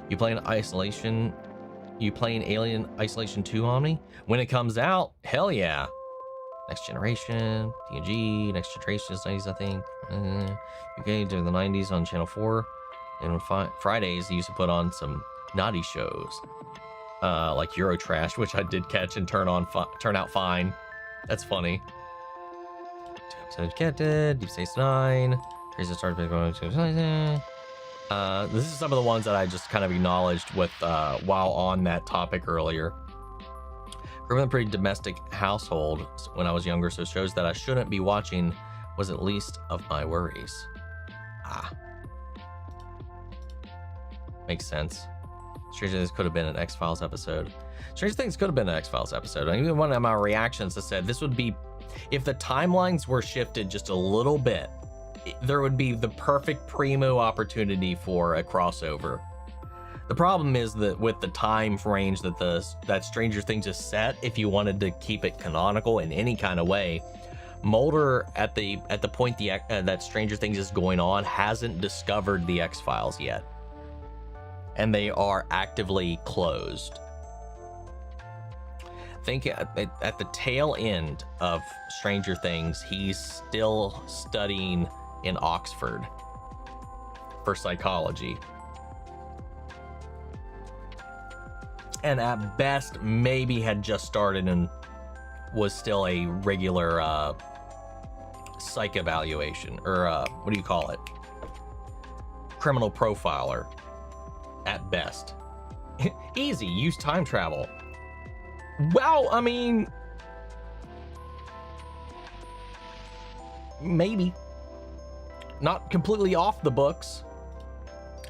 You playing Isolation? You playing Alien Isolation 2, Omni? When it comes out, hell yeah. Next Generation, TNG, Next Generation is 90s, I think. UK during the 90s on Channel 4. And on Fridays, they used to put on some naughty shows. Like Eurotrash, which I did catch and turn out fine. That's funny. Captain, Deep Space Nine, Crazy Star Trek. This is some of the ones that I just kind of acknowledged with while on that topic earlier. Grew up in a pretty domestic household when I was younger, so shows that I shouldn't be watching was at least of my worries. Makes sense. Stranger Things could have been an X-Files episode. Stranger Things could have been an X-Files episode. And even one of my reactions that said this would be, if the timelines were shifted just a little bit, there would be the perfect primo opportunity for a crossover. The problem is that with the time range that Stranger Things is set, if you wanted to keep it canonical in any kind of way, Mulder at the point that Stranger Things is going on hasn't discovered the X-Files yet, and they are actively closed. Think at the tail end of Stranger Things, he's still studying in Oxford for psychology. And at best, maybe had just started and was still a regular psych evaluation, or what do you call it? Criminal profiler, at best. Easy, use time travel. Well, I mean, maybe. Not completely off the books.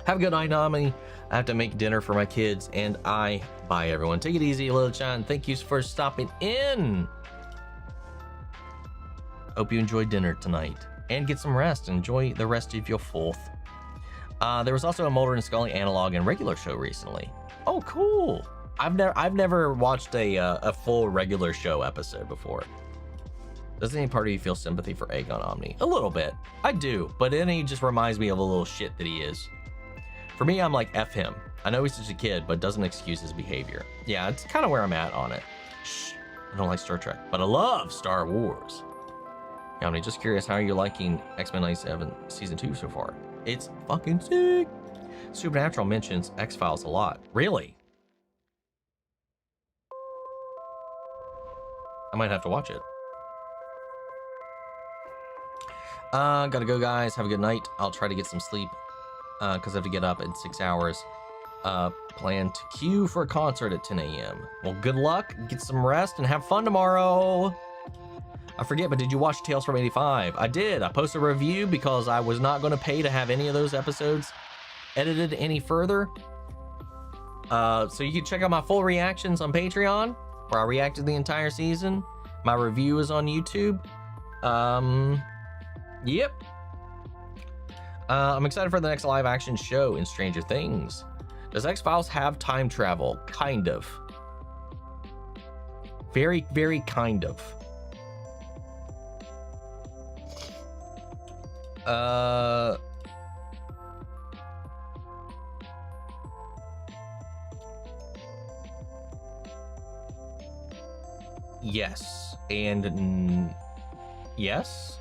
Have a good night, Nami. I have to make dinner for my kids, and bye everyone. Take it easy, Little John. Thank you for stopping in. Hope you enjoy dinner tonight and get some rest. Enjoy the rest of your 4th. There was also a Mulder and Scully analog and regular show recently. Oh, cool. I've never watched a full regular show episode before. Does any part of you feel sympathy for Aegon Omni? A little bit. I do, but then he just reminds me of a little shit that he is. For me, I'm like, F him. I know he's just a kid, but doesn't excuse his behavior. Yeah, it's kind of where I'm at on it. Shh, I don't like Star Trek, but I love Star Wars. Yeah, I'm just curious, how are you liking X-Men 97 Season 2 so far? It's fucking sick. Supernatural mentions X-Files a lot. Really? I might have to watch it. Gotta go, guys. Have a good night. I'll try to get some sleep because I have to get up in 6 hours. Plan to queue for a concert at 10 a.m. Well, good luck. Get some rest and have fun tomorrow. I forget, but did you watch Tales from 85? I did. I posted a review because I was not going to pay to have any of those episodes edited any further. So you can check out my full reactions on Patreon, where I reacted the entire season. My review is on YouTube. Yep. I'm excited for the next live action show in Stranger Things. Does X-Files have time travel? Kind of. Very, very kind of. Yes, and yes.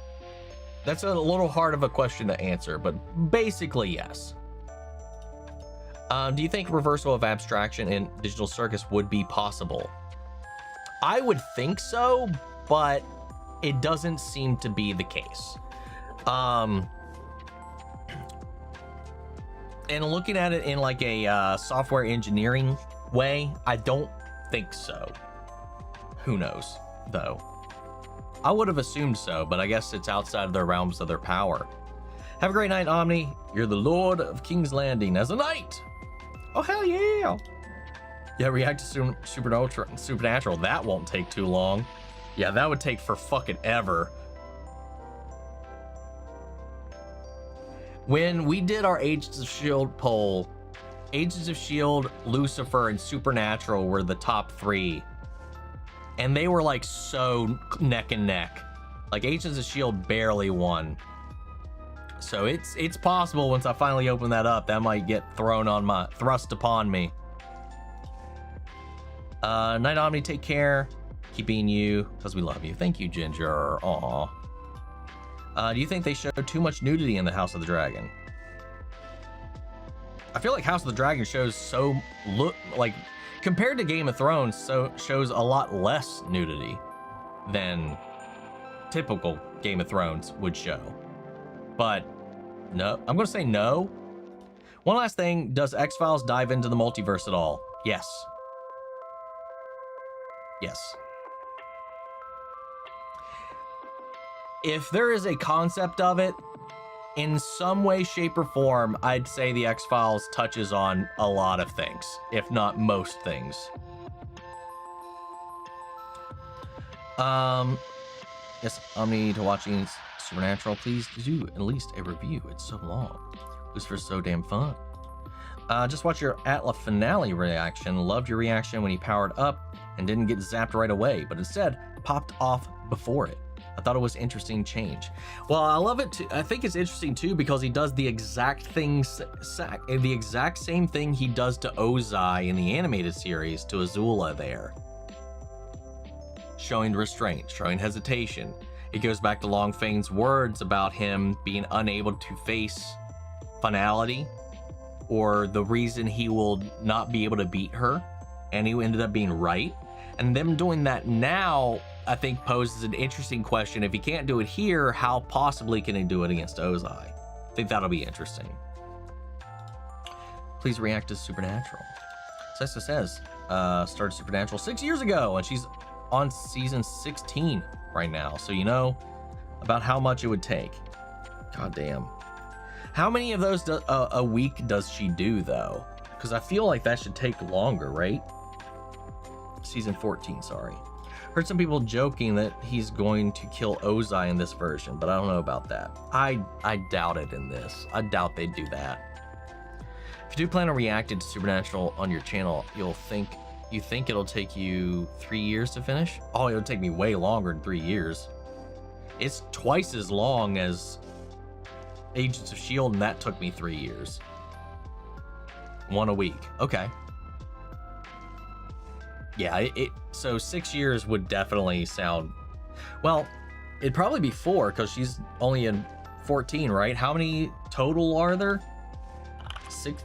That's a little hard of a question to answer, but basically yes. Do you think reversal of abstraction in Digital Circus would be possible? I would think so, but it doesn't seem to be the case. And looking at it in like a software engineering way, I don't think so. Who knows, though? I would have assumed so, but I guess it's outside of their realms of their power. Have a great night, Omni. You're the Lord of King's Landing as a knight. Oh, hell yeah. Yeah, react to Supernatural. That won't take too long. Yeah, that would take for fucking ever. When we did our Agents of S.H.I.E.L.D. poll, Agents of S.H.I.E.L.D., Lucifer, and Supernatural were the top 3. And they were like so neck and neck. Like Agents of S.H.I.E.L.D. barely won. So it's possible once I finally open that up, that might get thrust upon me. Night Omni, take care. Keep being you, because we love you. Thank you, Ginger. Aw. Do you think they showed too much nudity in the House of the Dragon? I feel like House of the Dragon shows compared to Game of Thrones, shows a lot less nudity than typical Game of Thrones would show. But no, I'm gonna say no. One last thing, does X-Files dive into the multiverse at all? Yes. Yes. If there is a concept of it, in some way, shape, or form, I'd say the X-Files touches on a lot of things, if not most things. Yes, Omni, to watching Supernatural, please do at least a review. It's so long. Lucifer's so damn fun. Just watch your Atla finale reaction. Loved your reaction when he powered up and didn't get zapped right away, but instead popped off before it. I thought it was interesting change. Well, I love it too. I think it's interesting too because he does the exact the exact same thing he does to Ozai in the animated series to Azula there. Showing restraint, showing hesitation. It goes back to Longfane's words about him being unable to face finality, or the reason he will not be able to beat her, and he ended up being right. And them doing that now, I think, poses an interesting question. If he can't do it here, how possibly can he do it against Ozai? I think that'll be interesting. Please react to Supernatural. Sesta says, started Supernatural 6 years ago, and she's on season 16 right now. So you know about how much it would take. God damn. How many of those a week does she do, though? Because I feel like that should take longer, right? Season 14, sorry. Heard some people joking that he's going to kill Ozai in this version, but I don't know about that. I doubt it in this. I doubt they'd do that. If you do plan on reacting to Supernatural on your channel, you think it'll take you 3 years to finish? Oh, it'll take me way longer than 3 years. It's twice as long as Agents of S.H.I.E.L.D., and that took me 3 years. 1 a week. Okay. Yeah, so 6 years would definitely sound... Well, it'd probably be 4, because she's only in 14, right? How many total are there?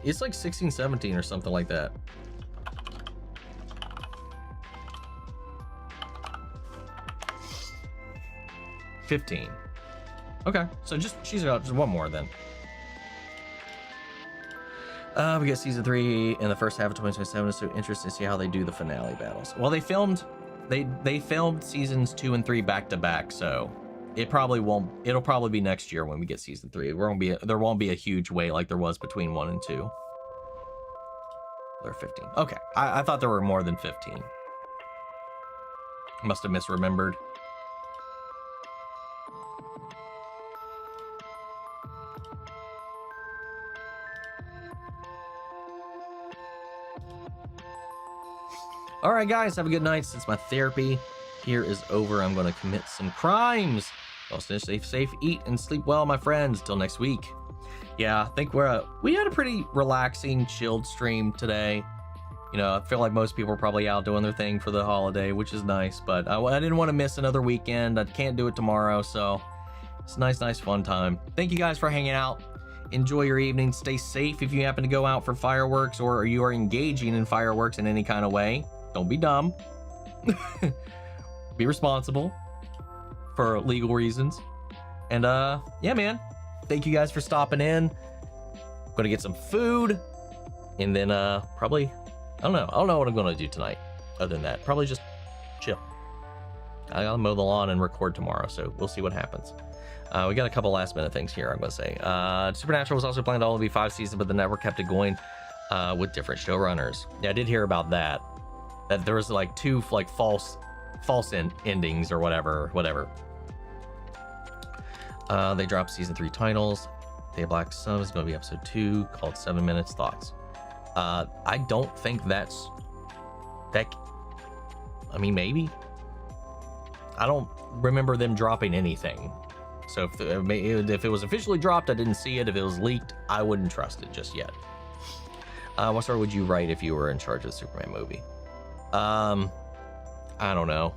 It's like 16, 17 or something like that. $15. Okay, so she's got just 1 more then. We get season 3 in the first half of 2027. So interesting to see how they do the finale battles. Well, they filmed seasons 2 and 3 back to back, so it'll probably be next year when we get season 3. There won't be a huge wait like there was between 1 and 2. There are 15. Okay, I thought there were more than 15. Must have misremembered. All right, guys, have a good night. Since my therapy here is over, I'm going to commit some crimes. Also, stay safe, eat, and sleep well, my friends. Till next week. Yeah, I think we had a pretty relaxing, chilled stream today. You know, I feel like most people are probably out doing their thing for the holiday, which is nice. But I didn't want to miss another weekend. I can't do it tomorrow, so it's a nice, fun time. Thank you guys for hanging out. Enjoy your evening. Stay safe if you happen to go out for fireworks or you are engaging in fireworks in any kind of way. Don't be dumb. Be responsible. for legal reasons. And yeah, man, thank you guys for stopping in. I'm gonna get some food, and then probably I don't know what I'm gonna do tonight. Other than that, probably just chill. I gotta mow the lawn and record tomorrow, so we'll see what happens. We got a couple last minute things here, I'm gonna say. Supernatural was also planned to only be 5 seasons, but the network kept it going with different showrunners. Yeah, I did hear about that. That there was like 2 like false endings or whatever. They dropped season 3 titles. Day of Black Sun is gonna be episode 2 called 7 Minutes. Thoughts? I don't think that's that. I mean, maybe. I don't remember them dropping anything. So if it was officially dropped, I didn't see it. If it was leaked, I wouldn't trust it just yet. What story would you write if you were in charge of the Superman movie? I don't know.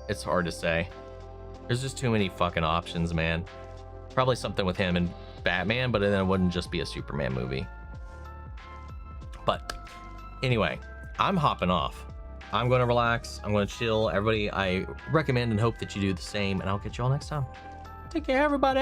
It's hard to say. There's just too many fucking options, man. Probably something with him and Batman, but then it wouldn't just be a Superman movie. But anyway, I'm hopping off. I'm going to relax. I'm going to chill. Everybody, I recommend and hope that you do the same, and I'll catch you all next time. Take care, everybody.